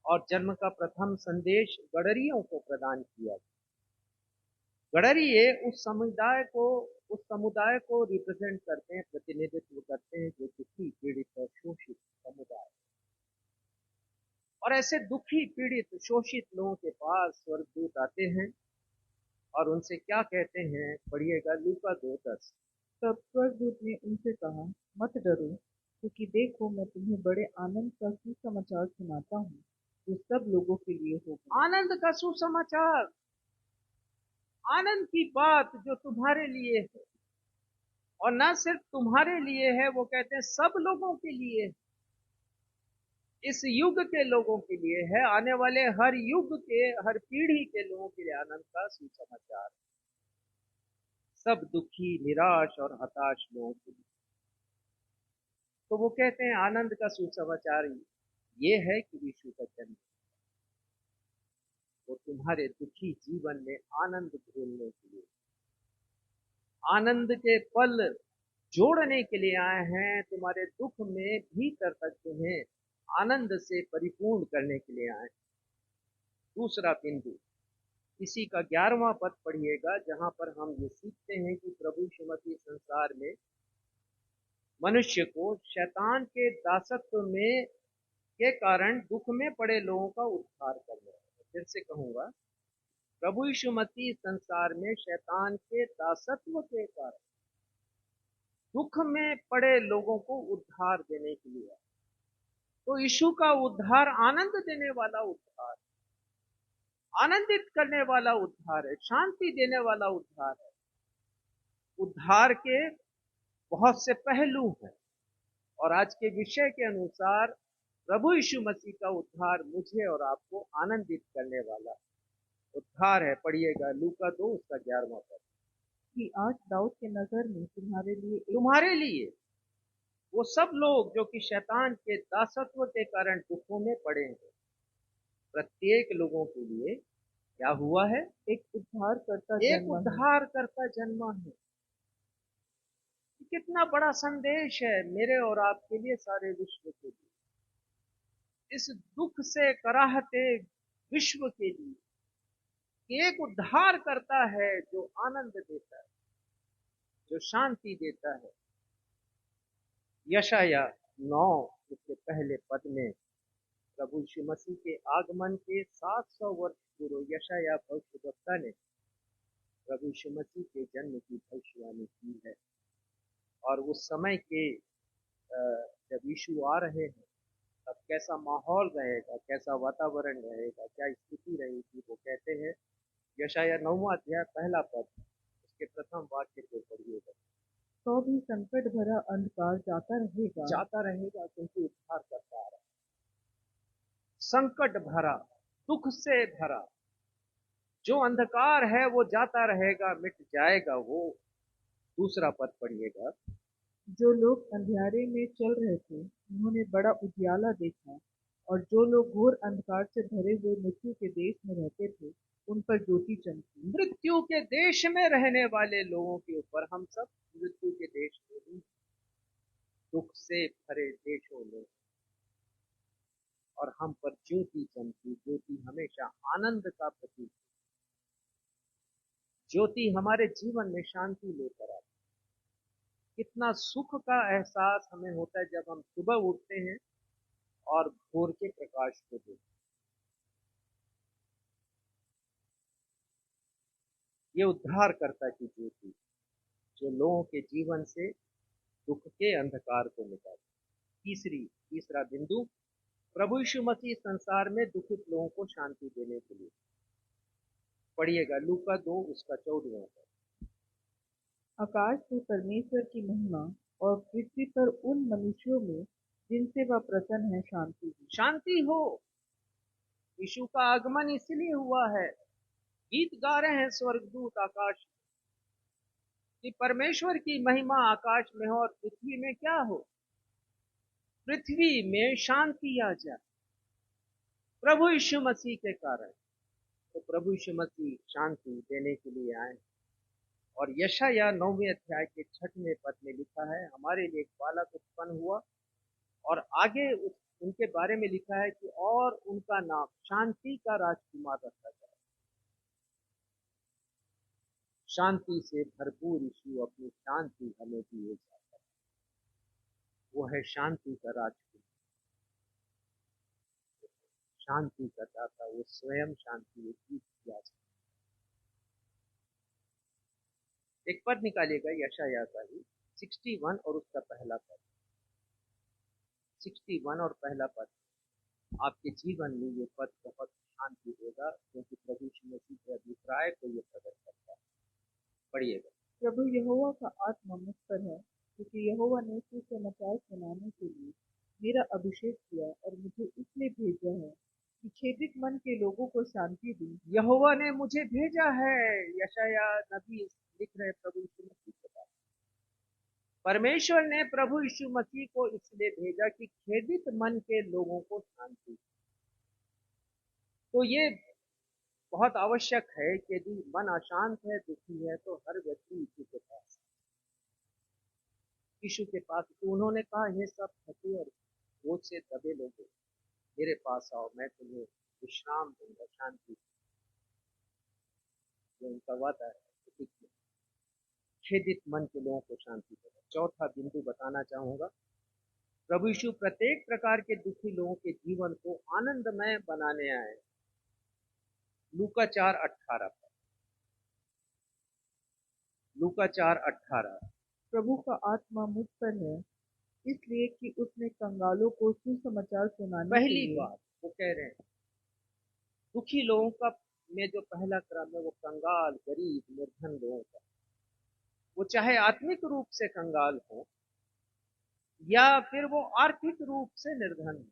और जन्म का प्रथम संदेश गडरियों को प्रदान किया गया। गडरिये उस समुदाय को रिप्रेजेंट करते हैं, प्रतिनिधित्व करते हैं, जो दुखी पीड़ित और शोषित समुदाय। और ऐसे दुखी पीड़ित शोषित लोगों के पास स्वर्गदूत आते हैं और उनसे क्या कहते हैं, पढ़िएगा लूका 2:10।
तब स्वर्गदूत ने उनसे कहा, मत डरो, क्योंकि देखो मैं तुम्हें बड़े आनंद का सुसमाचार सुनाता हूँ, जो सब लोगों के लिए होगा।
आनंद का सुसमाचार, आनंद की बात जो तुम्हारे लिए है, और ना सिर्फ तुम्हारे लिए है, वो कहते हैं सब लोगों के लिए, इस युग के लोगों के लिए है, आने वाले हर युग के, हर पीढ़ी के लोगों के लिए आनंद का सुसमाचार। सब दुखी, निराश और हताश लोगों के लिए। तो वो कहते हैं आनंद का सुसमाचार ये है कि यीशु का जन्म, वो तुम्हारे दुखी जीवन में आनंद ढूंढने के लिए, आनंद के पल जोड़ने के लिए आए हैं। तुम्हारे दुख में भीतर तक तुम्हें आनंद से परिपूर्ण करने के लिए आए। दूसरा बिंदु इसी का 11वां पद पढ़िएगा, जहां पर हम ये सीखते हैं कि प्रभु यीशु मसीह संसार में मनुष्य को शैतान के दासत्व में के कारण दुख में पड़े लोगों का उद्धार करने वाला। फिर से कहूंगा, प्रभु यीशु मसीह संसार में शैतान के दासत्व के कारण दुख में पड़े लोगों को उद्धार देने के लिए। तो यीशु का उद्धार आनंद देने वाला उद्धार, आनंदित करने वाला उद्धार है, शांति देने वाला उद्धार है। उद्धार के बहुत से पहलू हैं और आज के विषय के अनुसार प्रभु यीशु मसीह का उद्धार मुझे और आपको आनंदित करने वाला उद्धार है। पढ़िएगा लूका 2 उसका 11वां पद।
कि आज दाऊद के नगर में
तुम्हारे लिए वो सब लोग जो कि शैतान के दासत्व के कारण दुखों में पड़े हैं, प्रत्येक लोगों के लिए क्या हुआ है, एक उद्धार करता जन्मा है। कितना बड़ा संदेश है मेरे और आपके लिए, सारे विश्व के लिए, इस दुख से कराहते विश्व के लिए कि एक उद्धार करता है जो आनंद देता है, जो शांति देता है। यशाया 9 उसके पहले पद में प्रभु यीशु मसीह के आगमन के 700 वर्ष पूर्व यशाया भविष्यवक्ता ने प्रभु यीशु मसीह के जन्म की भविष्यवाणी की है। और उस समय के जब यीशु आ रहे हैं तब कैसा माहौल रहेगा, कैसा वातावरण रहेगा, क्या स्थिति रहेगी, वो कहते हैं। यशाया 9वां अध्याय पहला पद उसके प्रथम वाक्य को पढ़िएगा।
तो भी संकट भरा अंधकार जाता रहेगा
क्योंकि उद्धार करता आ रहा है। संकट भरा, दुख से भरा जो अंधकार है वो जाता रहेगा, मिट जाएगा वो। दूसरा पद पढ़िएगा।
जो लोग अंधियारे में चल रहे थे उन्होंने बड़ा उजियाला देखा, और जो लोग घोर अंधकार से भरे हुए मृत्यु के देश में रहते थे उन पर ज्योति चमकी।
मृत्यु के देश में रहने वाले लोगों के ऊपर, हम सब मृत्यु के देश में ही, दुख से भरे देशों में, और हम पर ज्योति चमकी। ज्योति हमेशा आनंद का प्रतीक, ज्योति हमारे जीवन में शांति लेकर आती। कितना सुख का एहसास हमें होता है जब हम सुबह उठते हैं और भोर के प्रकाश को देखते हैं। ये उद्धारकर्ता की ज्योति जो लोगों के जीवन से दुख के अंधकार को मिटाती। तीसरा बिंदु, प्रभु यीशु मसीह संसार में दुखित लोगों को शांति देने के लिए। पढ़िएगा लूका 2 उसका 14वां पद।
आकाश से परमेश्वर की महिमा और पृथ्वी पर उन मनुष्यों में जिनसे वह प्रसन्न है
शांति हो। यीशु का आगमन इसलिए हुआ है। गीत गा रहे हैं स्वर्गदूत आकाश, कि परमेश्वर की महिमा आकाश में हो और पृथ्वी में क्या हो, पृथ्वी में शांति आ जाए प्रभु यीशु मसीह के कारण। तो प्रभु यीशु मसीह शांति देने के लिए आए। और यशायाह 9वें अध्याय के 6वें पद में लिखा है, हमारे लिए एक बालक उत्पन्न हुआ, और आगे उनके बारे में लिखा है कि और उनका नाम शांति का राजकुमार रखा जाए। शांति से भरपूर यीशु अपनी शांति हमें दिए जाता है। वो है शांति का राजकुमार, शांति का दाता, वो स्वयं शांति की किया जाए। एक पद निकालिएगा यशायाह का ही 61 और उसका पहला पद। 61 और पहला पद, आपके जीवन में ये पद बहुत शांति देगा, क्योंकि प्रभु यीशु मसीह के अभिप्राय को ये प्रकट करता है। पढ़िएगा।
प्रभु यहोवा का आत्मा मुझ पर है, क्योंकि यहोवा ने सुसमाचार सुनाने के लिए मेरा अभिषेक किया और मुझे इसलिए भेजा है कि खेदित मन के लोगों को शांति दूं।
यहोवा ने मुझे भेजा है, यशायाह नबी लिख रहे प्रभु यीशु मसीह के बारे में। परमेश्वर ने प्रभु यीशु मसीह को इसलिए भेजा कि खेदित मन के लोगों को शांति। तो ये बहुत आवश्यक है कि यदि मन अशांत है, दुखी है, तो हर व्यक्ति यीशु के पास, यीशु के पास। तो उन्होंने कहा, ये सब थके और बोझ से दबे लोगों, मेरे पास आओ, मैं तुम्हें विश्राम दूंगा, शांति। जो उनका वादा है, खेदित मन के लोगों को शांति देगा। चौथा बिंदु बताना चाहूंगा, प्रभु यीशु प्रत्येक प्रकार के दुखी लोगों के जीवन को आनंदमय बनाने आए। लूका 4:18 पर, लूका 4:18।
प्रभु का आत्मा मुझ पर है, इसलिए कि उसने कंगालों को सुसमाचार सुनाने के
पहली
लिए।
बात वो कह रहे हैं, दुखी लोगों का में जो पहला क्रम है वो कंगाल, गरीब, निर्धन लोगों का। वो चाहे आत्मिक रूप से कंगाल हो या फिर वो आर्थिक रूप से निर्धन हो,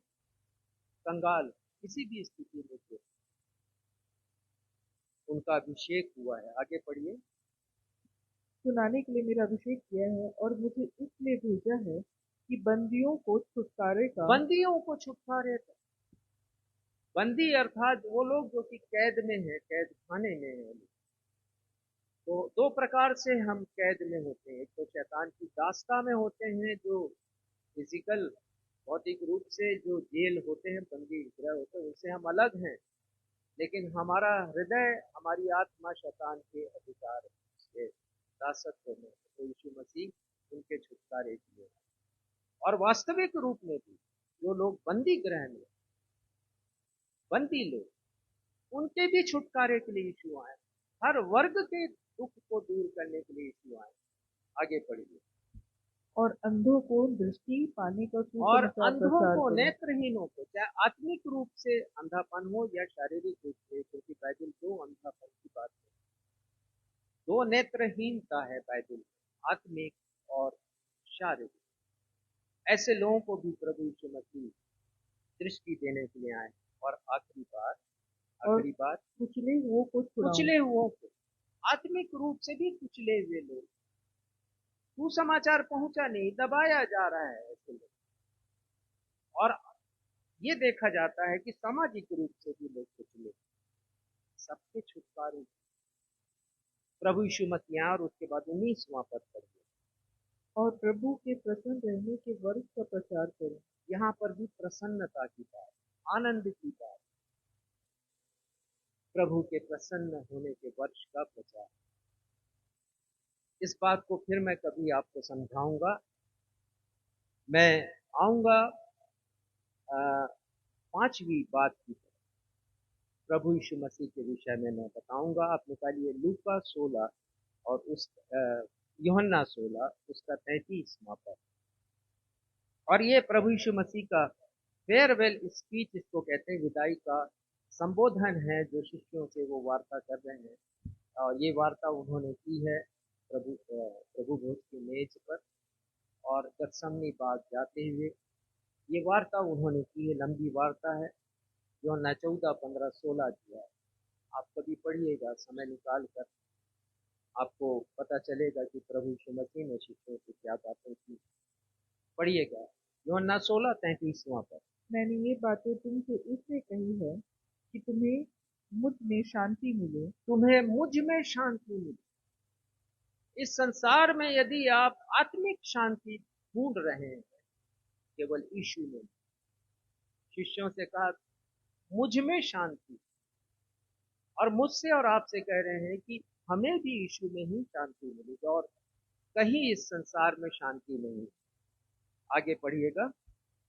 कंगाल किसी भी स्थिति में थे, उनका अभिषेक हुआ है। आगे पढ़िए।
सुनाने के लिए मेरा अभिषेक किया है और मुझे इसलिए भेजा है कि बंदियों को छुटकारे का।
बंदियों को छुटकारे का। बंदी अर्थात वो लोग जो कि कैद में है, कैद खाने में है। तो दो प्रकार से हम कैद में होते हैं। एक तो शैतान की दास्ता में होते हैं, जो फिजिकल भौतिक रूप से जो जेल होते हैं, बंदी गृह होते हैं, उनसे हम अलग हैं। लेकिन हमारा हृदय, हमारी आत्मा शैतान के अधिकार से दासत्व में, तो यीशु मसीह उनके छुटकारे किए। और वास्तविक रूप में भी जो लोग बंदी गृह में, बंदी लोग, उनके भी छुटकारे के लिए यीशु आए। हर वर्ग के दुख को दूर करने के लिए यीशु आए। आगे पढ़िए।
और अंधों को दृष्टि पाने का
और
सुसमाचार
अंधों
प्रचार
को,
करो।
नेत्रहीनों को, चाहे आत्मिक रूप से अंधापन हो या शारीरिक रूप से, क्योंकि बाइबल दो अंधापन की बात है, दो नेत्रहीनता है बाइबल में, आत्मिक और शारीरिक। ऐसे लोगों को भी प्रभु यीशु मसीह दृष्टि देने के लिए आए। और आखिरी बात,
कुचले हुओं को छुड़ाऊं।
कुचले हुओं को, आत्मिक रूप से भी कुचले हुए लोग, सुसमाचार पहुंचा नहीं, दबाया जा रहा है ऐसे लोग। और ये देखा जाता है कि सामाजिक रूप से भी लोग कुचले, सबके छुटकारे प्रभु यीशु मसीह। और उसके बाद 19वां पद पढ़िए।
और प्रभु के प्रसन्न रहने के वर्ष का प्रचार करो।
यहाँ पर भी प्रसन्नता की बात, आनंद की बात, प्रभु के प्रसन्न होने के वर्ष का प्रचार। इस बात को फिर मैं कभी आपको समझाऊंगा। मैं आऊंगा 5वीं बात की तरफ, प्रभु यीशु मसीह के विषय में मैं बताऊंगा। आप निकालिए लूका 16 और उस यूहन्ना 16 उसका 33वां पद। और ये प्रभु यीशु मसीह का फेयरवेल स्पीच इसको कहते हैं, विदाई का संबोधन है जो शिष्यों से वो वार्ता कर रहे हैं। और ये वार्ता उन्होंने की है प्रभु भोज की मेज पर और गतसमनी बाग जाते हुए। ये वार्ता उन्होंने की है, लंबी वार्ता है, यूहन्ना 14, 15, 16 दिया है। आप कभी पढ़िएगा समय निकाल कर।
आपको पता चलेगा कि प्रभु यीशु मसीह ने शिष्यों से क्या बातें की। पढ़िएगा यूहन्ना 16:33 पर।
मैंने ये बातें तुमसे इसलिए कही है कि तुम्हें मुझ में शांति मिले।
तुम्हें मुझ में शांति मिले। इस संसार में यदि आप आत्मिक शांति ढूंढ रहे हैं, केवल यीशु में। शिष्यों से कहा मुझ में शांति, और मुझसे और आपसे कह रहे हैं कि हमें भी यीशु में ही शांति मिलेगी और कहीं इस संसार में शांति नहीं। आगे पढ़िएगा।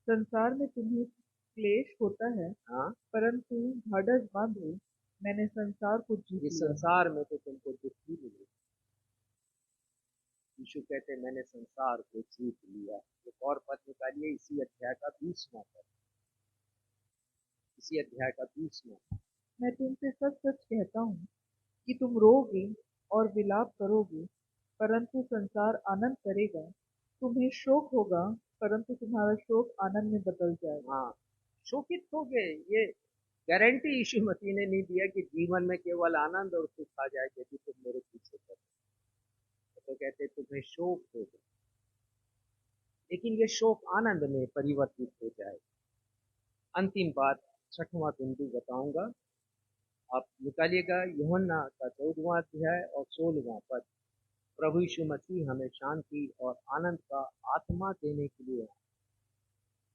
संसार में तुम्हें क्लेश होता है,
हाँ,
परंतु ढाढ़स बांधो, मैंने संसार को जीत
इस
लिया।
संसार में तो तुमको दुख ही मिलेगा। यीशु कहते मैंने संसार को जीत लिया। एक और पद निकालिए, इसी अध्याय का 20वां पद। इसी अध्याय का 20वां।
मैं तुमसे सच सच कहता हूँ कि तुम रोगे और विलाप करोगे, परंतु संसार आनंद करेगा। तुम्हें शोक होगा, परंतु तुम्हारा शोक आनंद में बदल जाएगा।
हाँ, शोकित हो गए, ये गारंटी यीशु मसीह ने नहीं दिया कि जीवन में केवल आनंद और सुख आ जाए यदि तुम मेरे पीछे चलो। तो कहते तुम्हें शोक होगा, लेकिन ये शोक आनंद में परिवर्तित हो जाए। अंतिम बात, 6वां बिंदु बताऊंगा, आप निकालिएगा। यूहन्ना का 14वां अध्याय और 16वां पद। प्रभु यीशु मसीह हमें शांति और आनंद का आत्मा देने के लिए।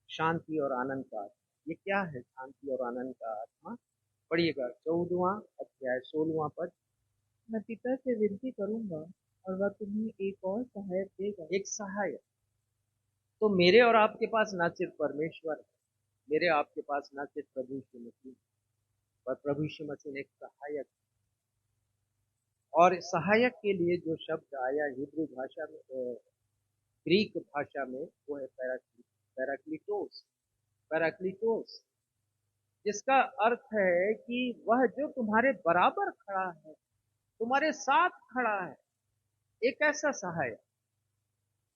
शांति और आनंद का, ये क्या है शांति और आनंद का आत्मा? पढ़िएगा 14वां अध्याय 16वां पद।
मैं पिता से विनती करूंगा और वह तुम्हें एक और सहायक देगा।
एक सहायक। तो मेरे और आपके पास ना सिर्फ परमेश्वर है, मेरे आपके पास ना सिर्फ प्रभु यीशु मसीह, पर प्रभु यीशु मसीह ने एक सहायक। और सहायक के लिए जो शब्द आया हिब्रू भाषा में, ग्रीक भाषा में, वो है पैराक्लिटोस। पैराक्लिटोस, जिसका अर्थ है कि वह जो तुम्हारे बराबर खड़ा है, तुम्हारे साथ खड़ा है, एक ऐसा सहायक।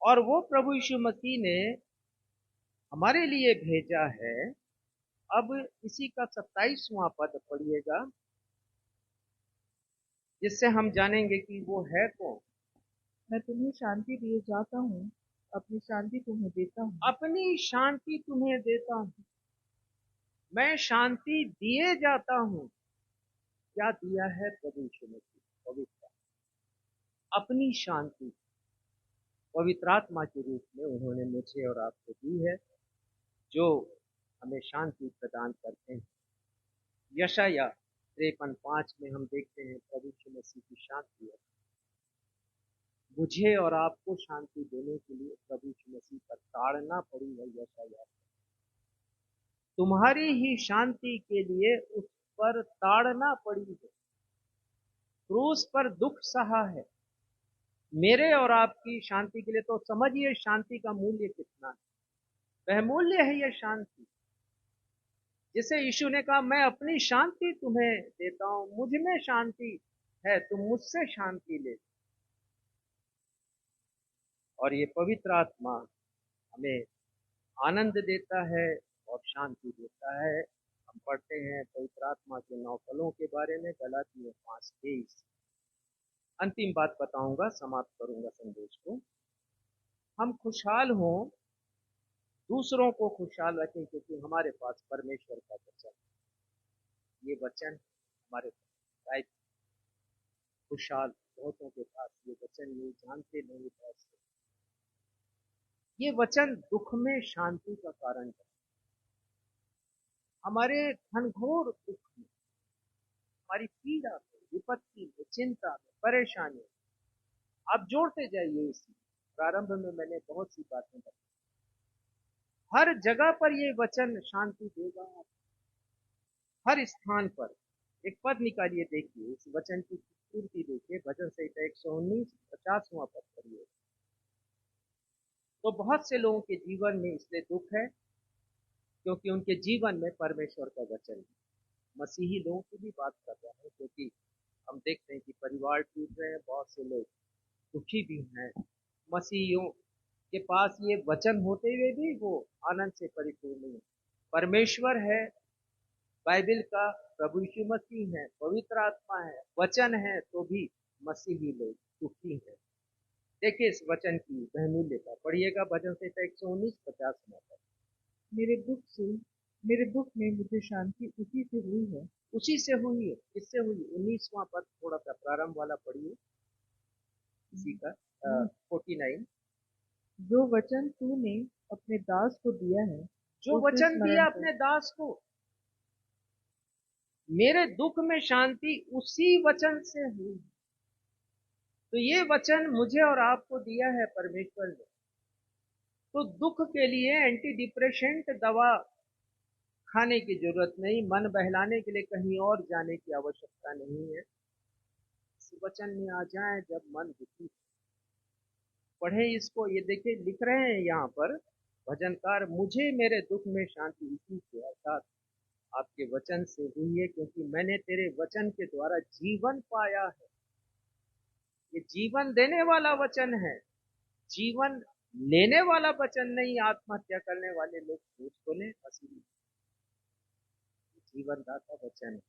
और वो प्रभु यीशु मसीह ने हमारे लिए भेजा है। अब इसी का 27वां पद पढ़िएगा, जिससे हम जानेंगे कि वो है कौन।
मैं तुम्हें शांति दिए जाता हूँ, अपनी शांति तुम्हें देता हूँ।
अपनी शांति तुम्हें देता हूँ, मैं शांति दिए जाता हूँ। क्या दिया है प्रभु यीशु मसीह? पवित्र अपनी शांति पवित्र आत्मा के रूप में उन्होंने मुझे और आपको दी है, जो हमें शांति प्रदान करते हैं। यशाया 53:5 में हम देखते हैं प्रभु यीशु मसीह की शांति है। मुझे और आपको शांति देने के लिए प्रभु यीशु मसीह पर ताड़ना पड़ी है। यशाया, तुम्हारी ही शांति के लिए उस पर ताड़ना पड़ी है, क्रूस पर दुख सहा है मेरे और आपकी शांति के लिए। तो समझिए शांति का मूल्य कितना है। वह मूल्य है यह शांति जिसे यीशु ने कहा मैं अपनी शांति तुम्हें देता हूं, मुझ में शांति है, तुम मुझसे शांति ले। और ये पवित्र आत्मा हमें आनंद देता है और शांति देता है। हम पढ़ते हैं पवित्र आत्मा के 9 फलों के बारे में, गलातियों 5:23। अंतिम बात बताऊंगा, समाप्त करूंगा संदेश को। हम खुशहाल हों, दूसरों को खुशहाल रखें, क्योंकि हमारे पास परमेश्वर का वचन है। ये वचन हमारे पास खुशहाल बहुतों के पास ये वचन नहीं, जानते नहीं कैसे। ये वचन दुख में शांति का कारण है। हमारे घनघोर दुख में, हमारी पीड़ा में, विपत्ति में, चिंता में, परेशानी में आप जोड़ते जाइए। इसी प्रारंभ में मैंने बहुत सी बातें बताई। हर जगह पर ये वचन शांति देगा। हर स्थान पर एक पद निकालिए, देखिए इस वचन की खूबसूरती देखिए। भजन संहिता 119 50वां पद पढ़िए। तो बहुत से लोगों के जीवन में इसलिए दुख है क्योंकि उनके जीवन में परमेश्वर का वचन है। मसीही लोगों की भी बात कर रहे हैं, क्योंकि हम देखते हैं कि परिवार टूट रहे हैं, बहुत से लोग दुखी भी हैं। मसीहियों के पास ये वचन होते हुए भी वो आनंद से परिपूर्ण नहीं। परमेश्वर है, बाइबल का प्रभु यीशु मसीह है, पवित्र आत्मा है, वचन है, तो भी मसीही लोग दुखी हैं। देखिए इस वचन की बहुमूल्यता, पढ़िएगा भजन संहिता 119 50 पर।
मेरे दुख में मुझे शांति उसी से हुई है।
उसी से हुई है। किससे हुई? 19वां पद थोड़ा सा प्रारंभ वाला पढ़िए, इसी का 49।
जो वचन तूने अपने दास को दिया है,
जो
उसे
वचन
स्मरण
दिया
कर।
अपने दास को, मेरे दुख में शांति उसी वचन से हुई। तो ये वचन मुझे और आपको दिया है परमेश्वर ने। तो दुख के लिए एंटी डिप्रेशेंट दवा खाने की जरूरत नहीं, मन बहलाने के लिए कहीं और जाने की आवश्यकता नहीं है। इस वचन में आ जाए जब मन दुखी। पढ़े इसको, ये देखिए लिख रहे हैं यहाँ पर भजनकार, मुझे मेरे दुख में शांति इसी से अर्थात आपके वचन से हुई है, क्योंकि मैंने तेरे वचन के द्वारा जीवन पाया है। ये जीवन देने वाला वचन है, जीवन लेने वाला वचन नहीं। आत्महत्या करने वाले लोग सोच तो ले, असली जीवन दाता वचन है।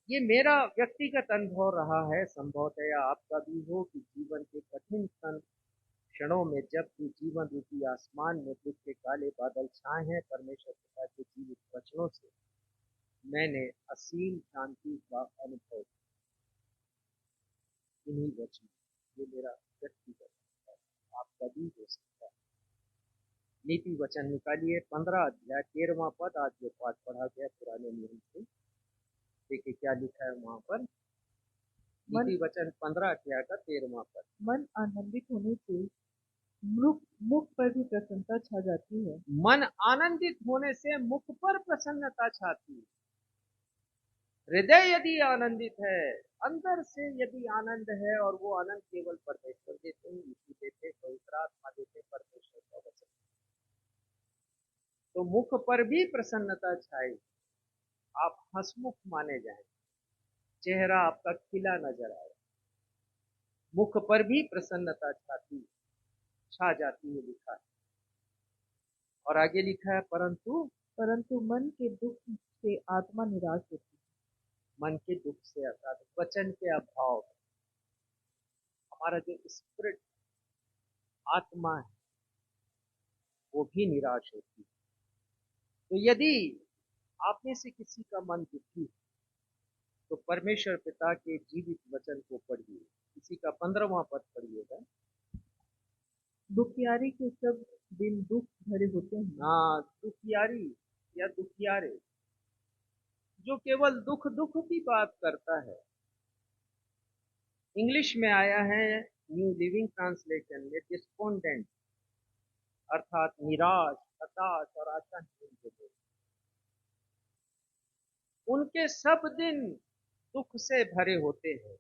ये मेरा व्यक्तिगत अनुभव रहा है, संभवतः या आपका भी हो, कि जीवन के कठिन क्षणों में जब भी जीवन रूपी आसमान में दुख के काले बादल छाए हैं, परमेश्वर पिता के जीवित वचनों से मैंने असीम शांति का अनुभव इन्हीं वचन। ये मेरा व्यक्तिगत है, आपका भी हो सकता है। नीति वचन निकालिए 15 अध्याय 13वां पद, आज जो पाठ पढ़ा गया पुराने नियम से, देखिए क्या लिखा है वहां पर। नीति वचन 15 अध्याय का 13वां पद।
मन आनंदित होने से मुख पर भी प्रसन्नता छा जाती है।
मन आनंदित होने से मुख पर प्रसन्नता छाती है। हृदय यदि आनंदित है, अंदर से यदि आनंद है, और वो आनंद केवल परमेश्वर देते हैं, यीशु देते, पवित्र आत्मा देते, परमेश्वर का वचन, तो मुख पर भी प्रसन्नता छाए, आप हंसमुख माने जाए, चेहरा आपका खिला नजर आए, मुख पर भी प्रसन्नता छा जाती है, लिखा है। और आगे लिखा है,
परंतु मन के दुख से आत्मा निराश होती है।
मन के दुख से अर्थात वचन के अभाव, हमारा जो स्पिरिट आत्मा है वो भी निराश होती है। तो यदि आप में से किसी का मन दुखी है, तो परमेश्वर पिता के जीवित वचन को पढ़िए। किसी का 15वां पद पढ़िएगा।
दुखियारी के सब दिन दुख भरे होते हैं।
हाँ, दुखियारी या दुखियारे, जो केवल दुख दुख की बात करता है। इंग्लिश में आया है न्यू लिविंग ट्रांसलेशन में डिस्पोंडेंट, अर्थात निराश, हताश और आशाहीन लोग, उनके सब दिन दुख से भरे होते हैं।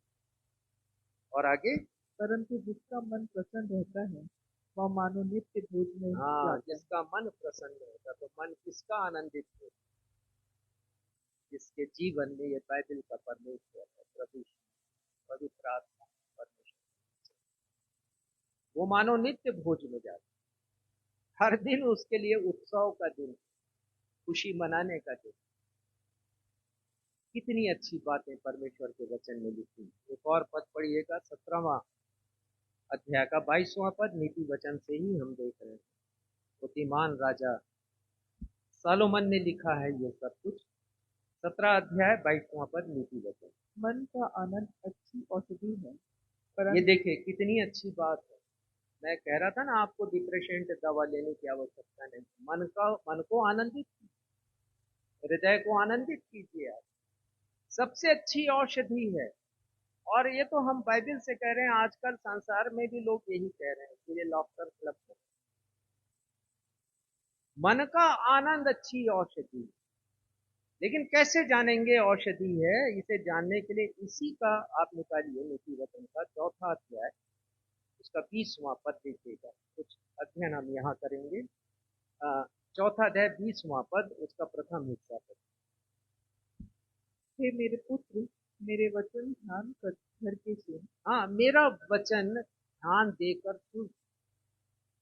और आगे,
परंतु जिसका मन प्रसन्न रहता है वह मानो नित्य भोज में
हाँ,
जाता है।
जिसका मन प्रसन्न होता, तो मन किसका आनंदित हो? जिसके जीवन में ये बाइबल का परमेश्वर है, प्रभु पवित्र आत्मा परमेश्वर, वो मानो नित्य भोज में जाता। हर दिन उसके लिए उत्सव का दिन, खुशी मनाने का दिन। कितनी अच्छी बातें परमेश्वर के वचन में लिखी। एक और पद पढ़िएगा, 17वां अध्याय का 22वां पद, नीति वचन से ही हम देख रहे हैं। बुद्धिमान राजा सालोमन ने लिखा है ये सब कुछ। 17 अध्याय 22वां पद, नीति वचन।
मन का आनंद अच्छी औषधि है,
ये देखिए कितनी अच्छी बात है। मैं कह रहा था ना आपको डिप्रेशन दवा लेने की आवश्यकता नहीं। मन को आनंदित कीजिए, हृदय को आनंदित कीजिए। आप सबसे अच्छी औषधि है। और ये तो हम बाइबल से कह रहे हैं, आजकल संसार में भी लोग यही कह रहे हैं कि ये लॉफ्टर क्लब है। मन का आनंद अच्छी औषधि। लेकिन कैसे जानेंगे औषधि है? इसे जानने के लिए इसी का आप निकालिए नीति वचन का 4था अध्याय, उसका 20वां पद देखिएगा। कुछ अध्ययन हम यहाँ करेंगे। 4था अध्याय 20वां पद, उसका प्रथम हिस्सा पद।
हे मेरे पुत्र, मेरे वचन ध्यान करके सुन।
हाँ, मेरा वचन ध्यान देकर सुन।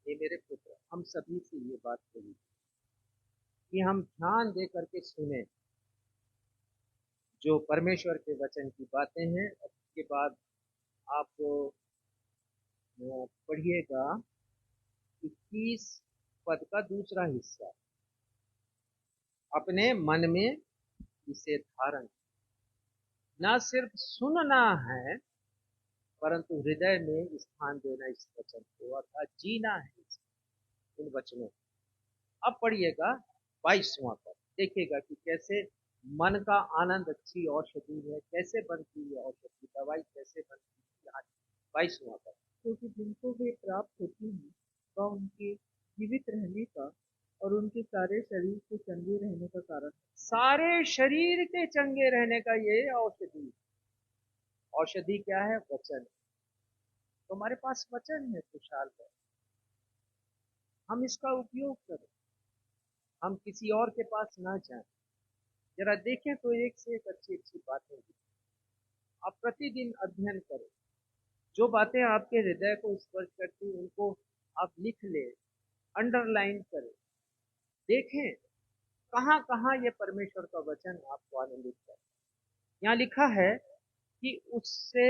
ये मेरे पुत्र, हम सभी से ये बात कही कि हम ध्यान दे करके सुने। जो परमेश्वर के वचन की बातें हैं। उसके बाद आप पढ़िएगा 21 पद का दूसरा हिस्सा। अपने मन में इसे धारण, न सिर्फ सुनना है परंतु हृदय में स्थान देना इस वचन को, अर्थात जीना है इन वचनों को। अब पढ़िएगा 22वां पद, देखिएगा कि कैसे मन का आनंद अच्छी औषधि है, कैसे बनती है औषधि, दवाई कैसे बनती है। 22वां पद,
क्योंकि जिनको वे प्राप्त होती हैं वह उनके जीवित रहने का और उनके सारे शरीर के चंगे रहने का कारण है।
सारे शरीर के चंगे रहने का ये औषधि। औषधि क्या है? वचन। तो हमारे पास वचन है खुशहाल है, हम इसका उपयोग करें, हम किसी और के पास ना जाएं। जरा देखें तो एक से एक अच्छी अच्छी बातें हैं। आप प्रतिदिन अध्ययन करें, जो बातें आपके हृदय को स्पर्श करती उनको आप लिख ले, अंडरलाइन करें, देखें कहाँ कहाँ ये परमेश्वर का वचन आपको आनंदित करे। यहाँ लिखा है कि उससे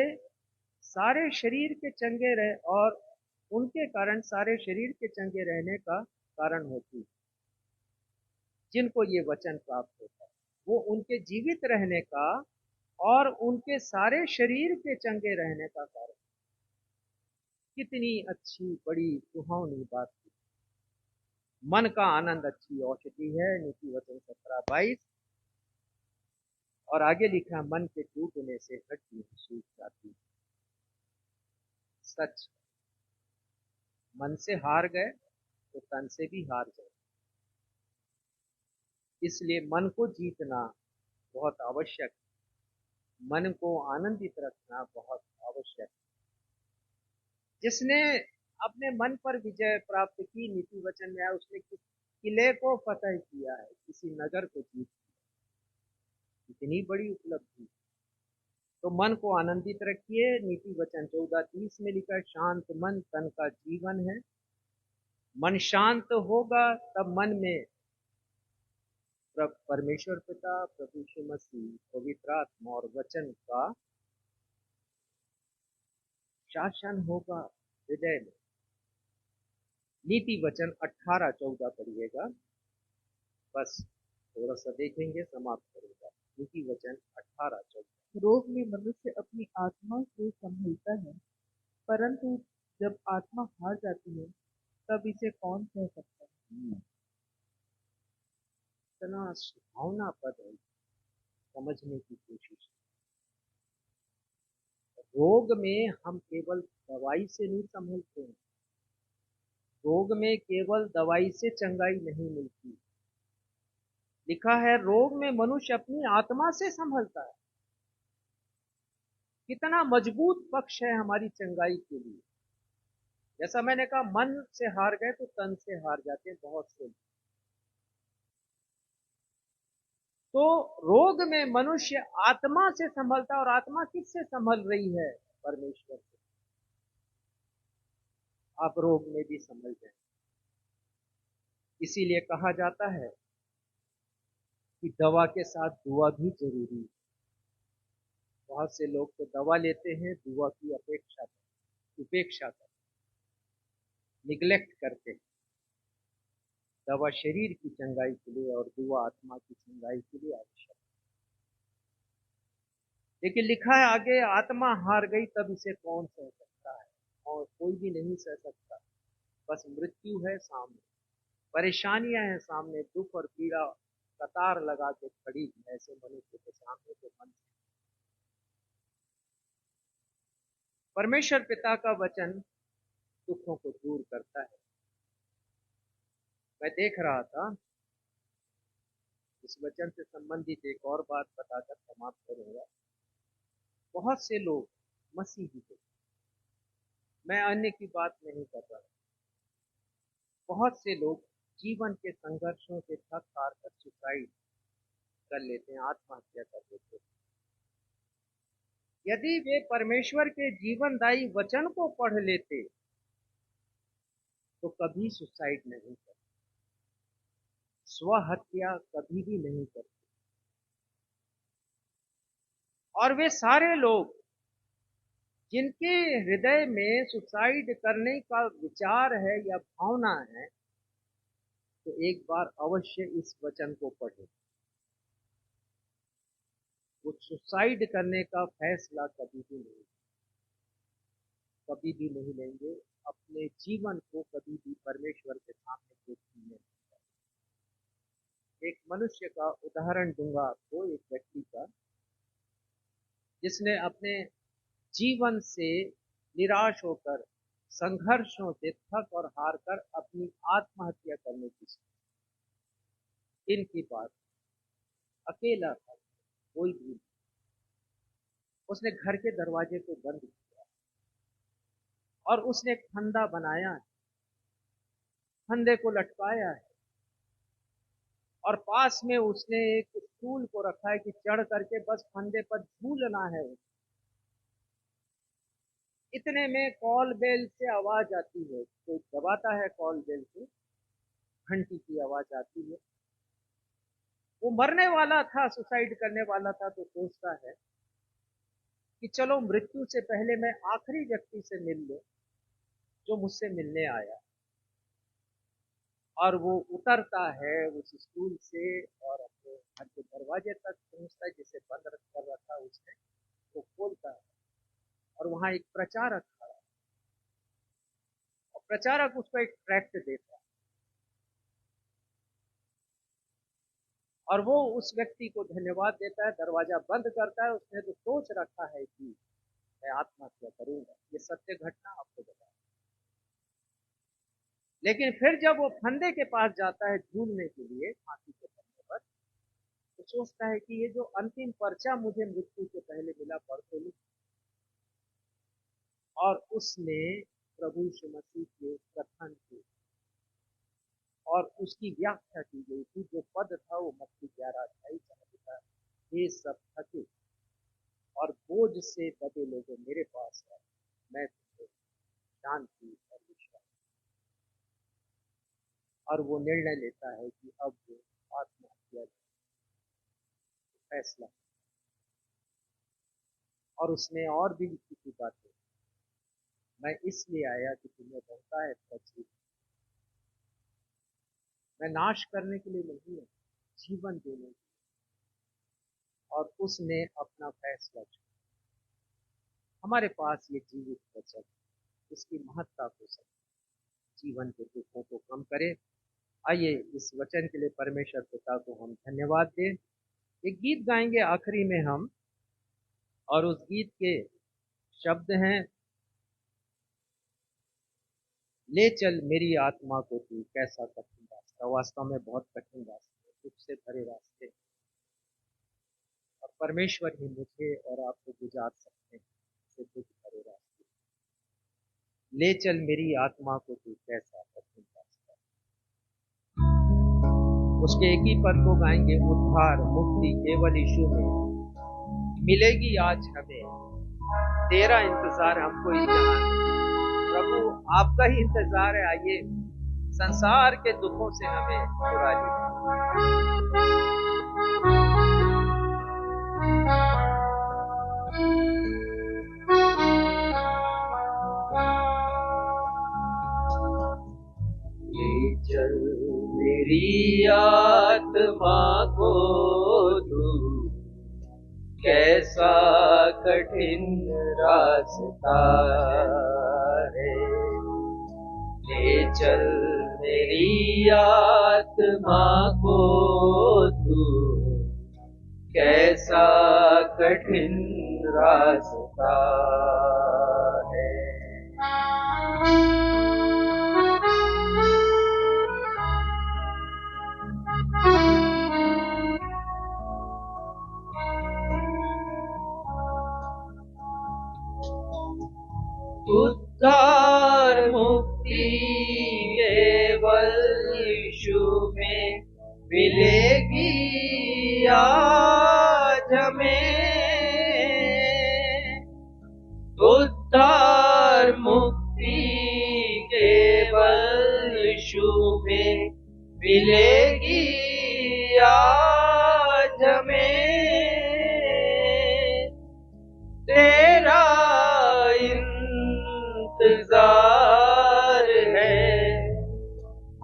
सारे शरीर के चंगे रहे और उनके कारण सारे शरीर के चंगे रहने का कारण होती है। जिनको ये वचन प्राप्त होता है वो उनके जीवित रहने का और उनके सारे शरीर के चंगे रहने का कारण। कितनी अच्छी बड़ी सुहावनी बात थी। मन का आनंद अच्छी औषधि है, नीति वचन 17:22। और आगे लिखा, मन के टूटने से हड्डी सूख जाती। सच, मन से हार गए तो तन से भी हार गए। इसलिए मन को जीतना बहुत आवश्यक है, मन को आनंदित रखना बहुत आवश्यक है। जिसने अपने मन पर विजय प्राप्त की, नीति वचन में आया, उसने किले को फतह किया है, किसी नगर को जीत लिया। इतनी बड़ी उपलब्धि। तो मन को आनंदित रखिए। नीति वचन 14:30 में लिखा है, शांत मन तन का जीवन है। मन शांत होगा तब मन में परमेश्वर पिता, प्रभु यीशु मसीह, पवित्र आत्मा और वचन का शासन होगा हृदय में। नीति वचन 18:14 पढ़िएगा, बस थोड़ा सा देखेंगे, समाप्त करेगा। नीति वचन 18:14।
रोग में मनुष्य अपनी आत्मा से संभलता है, परंतु जब आत्मा हार जाती है तब इसे कौन सह सकता है।
इतना सुहावना पद है, समझने की कोशिश। रोग में हम केवल दवाई से नहीं संभलते हैं, रोग में केवल दवाई से चंगाई नहीं मिलती। लिखा है, रोग में मनुष्य अपनी आत्मा से संभलता है। कितना मजबूत पक्ष है हमारी चंगाई के लिए। जैसा मैंने कहा, मन से हार गए तो तन से हार जाते हैं बहुत से। तो रोग में मनुष्य आत्मा से संभलता है, और आत्मा किससे संभल रही है? परमेश्वर से। आप रोग में भी संभल जाए। इसीलिए कहा जाता है कि दवा के साथ दुआ भी जरूरी है। बहुत से लोग तो दवा लेते हैं, दुआ की उपेक्षा करते, निग्लेक्ट करते हैं। दवा शरीर की चंगाई के लिए और दुआ आत्मा की चंगाई के लिए आवश्यक है। लेकिन लिखा है आगे, आत्मा हार गई तब इसे कौन सह सकता है? और कोई भी नहीं सह सकता। बस मृत्यु है सामने, परेशानियां हैं सामने, दुख और पीड़ा कतार लगा के खड़ी है ऐसे मनुष्य के सामने। तो मन, परमेश्वर पिता का वचन दुखों को दूर करता है। मैं देख रहा था, इस वचन से संबंधित एक और बात बताकर समाप्त करूंगा। बहुत से लोग मसीही थे, मैं अन्य की बात नहीं कर रहा। बहुत से लोग जीवन के संघर्षों से थक हार कर सुसाइड कर लेते हैं, आत्महत्या कर लेते हैं। यदि वे परमेश्वर के जीवनदायी वचन को पढ़ लेते तो कभी सुसाइड नहीं करते, स्वहत्या कभी भी नहीं करते। और वे सारे लोग जिनके हृदय में सुसाइड करने का विचार है या भावना है, तो एक बार अवश्य इस वचन को पढ़ें। वो सुसाइड करने का फैसला कभी भी नहीं लेंगे। अपने जीवन को कभी भी परमेश्वर के सामने जोखिम में नहीं डालेंगे। एक मनुष्य का उदाहरण दूंगा आपको, एक व्यक्ति का, जिसने अपने जीवन से निराश होकर, संघर्षों से थक और हार कर अपनी आत्महत्या करने की सोची। इनकी बात, अकेला था, कोई भी नहीं। उसने घर के दरवाजे को बंद किया और उसने एक फंदा बनाया है, फंदे को लटकाया है और पास में उसने एक स्टूल को रखा है कि चढ़ करके बस फंदे पर झूलना है। इतने में कॉल बेल से आवाज आती है, कोई दबाता है कॉल बेल से, घंटी की आवाज आती है। वो मरने वाला था, सुसाइड करने वाला था, तो सोचता है कि चलो मृत्यु से पहले मैं आखिरी व्यक्ति से मिल लूं जो मुझसे मिलने आया। और वो उतरता है उस स्टूल से और अपने घर के दरवाजे तक पहुंचता है, जिसे बंद कर रखा उसने, वो खोलता है और वहां एक प्रचारक खड़ा है और प्रचारक उसको एक ट्रैक्ट देता है और वो उस व्यक्ति को धन्यवाद देता है, दरवाजा बंद करता है। उसने तो सोच रखा है कि मैं आत्महत्या करूंगा, ये सत्य घटना आपको बता। लेकिन फिर जब वो फंदे के पास जाता है झूलने के लिए, फांसी के फंदे पर, तो सोचता है कि ये जो अंतिम पर्चा मुझे मृत्यु से पहले मिला, पढ़ तो लूं। और उसने प्रभु यीशु मसीह के कथन की और उसकी व्याख्या की गई थी। जो पद था वो मत्ती 11 लिखा है, ये सब थके और बोझ से दबे लोगों मेरे पास है, मैं तुम्हें शांति और विश्राम। और वो निर्णय लेता है कि अब वो आत्महत्या फैसला। और उसने और भी लिखी थी बातें, मैं इसलिए आया कि तुम्हें बनता है सच्ची, मैं नाश करने के लिए नहीं है, जीवन देने के लिए। और उसने अपना फैसला चुना। हमारे पास ये जीवित वचन, इसकी महत्ता को समझ जीवन के दुखों को कम करे। आइए इस वचन के लिए परमेश्वर पिता को हम धन्यवाद दें। एक गीत गाएंगे आखिरी में हम, और उस गीत के शब्द हैं, ले चल मेरी आत्मा को तू कैसा कठिन रास्ता। वास्तव में बहुत कठिन रास्ते, दुख से भरे रास्ते, और परमेश्वर ही मुझे और आपको गुजार सकते हैं से दुख भरे रास्ते। ले चल मेरी आत्मा को तू कैसा कठिन रास्ता। उसके एक ही पद को गाएंगे, उद्धार मुक्ति केवल यीशु में मिलेगी आज हमें, तेरा इंतजार हमको इस जहां। प्रभु आपका ही इंतजार है, आइए संसार के दुखों से हमें छुड़ा लीजिए।
ले चल मेरी आत्मा को तू कैसा कठिन रास्ता है, ले चल मेरी आत्मा को तू कैसा कठिन रास्ता है। उद्धार मुक्ति केवल यीशु में मिलेगी आज हमें, उद्धार मुक्ति केवल यीशु में मिलेगी आज हमें।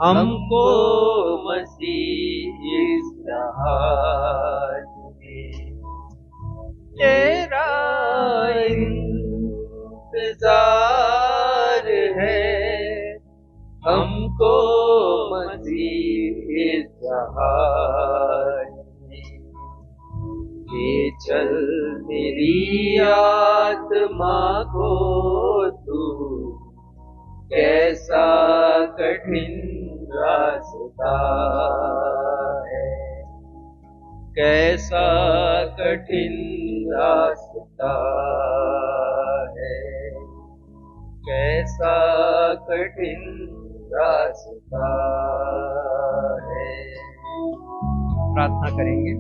हमको मसीह इस जहाज में तेरा इंतजार है। हमको मसीह इस जहाज में ले चल मेरी आत्मा को तू, कैसा कठिन रास्ता है, कैसा कठिन रास्ता है, कैसा कठिन रास्ता है।
प्रार्थना करेंगे।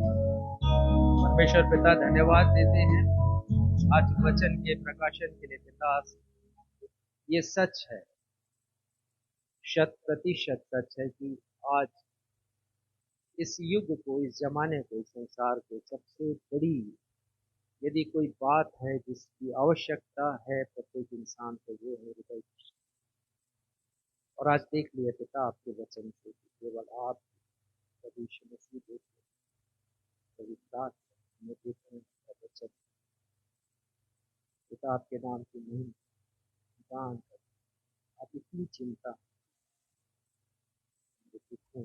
परमेश्वर पिता धन्यवाद देते हैं आज वचन के प्रकाशन के लिए पिता। ये सच है, 100% सच है कि आज इस युग को, इस जमाने को, इस संसार को सबसे बड़ी यदि कोई बात है जिसकी आवश्यकता है प्रत्येक इंसान को, वो है हृदय की शांति। और आज देख लिया पिता आपके वचन से केवल आप प्रभु यीशु मसीह देखें, पवित्र में देखें वचन पिता आपके नाम की नहीं दान कर। आप इतनी चिंता दुखों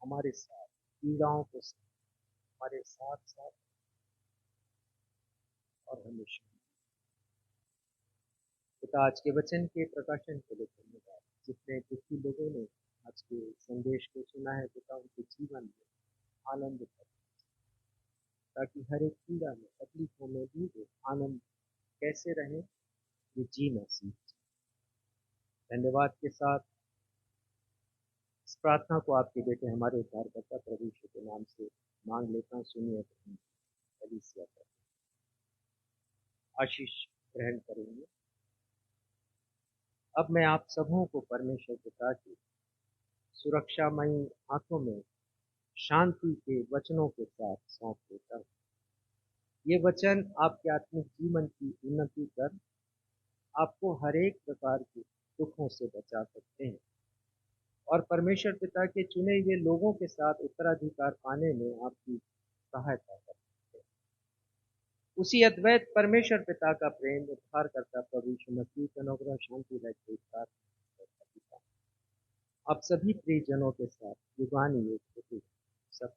हमारे साथ, पीड़ाओं को हमारे साथ साथ और हमेशा। पिता आज के वचन के प्रकाशन के लिए धन्यवाद। जितने दुखी लोगों ने आज के संदेश को सुना है पिता, उनके जीवन में आनंद कर, ताकि हर एक पीड़ा में, तकलीफों में भी वो आनंद कैसे रहे ये जीना सीख। धन्यवाद के साथ इस प्रार्थना को आपके बेटे हमारे उद्धारकर्ता प्रभु यीशु के नाम से मांग लेता हूँ। सुनिए आशीष ग्रहण करेंगे। अब मैं आप सबों को परमेश्वर पिता की सुरक्षामयी हाथों में शांति के वचनों के साथ सौंप देता हूँ। ये वचन आपके आत्मिक जीवन की उन्नति कर आपको हर एक प्रकार के दुखों से बचा सकते हैं और परमेश्वर पिता के चुने हुए लोगों के साथ उत्तराधिकार पाने में आपकी सहायता कर सकते हैं। उसी अद्वैत परमेश्वर पिता का प्रेम, उद्धार करता प्रभु यीशु मसीह का अनुग्रह, शांति रहते साथ आप सभी प्रियजनों के साथ युगानुयुग सब।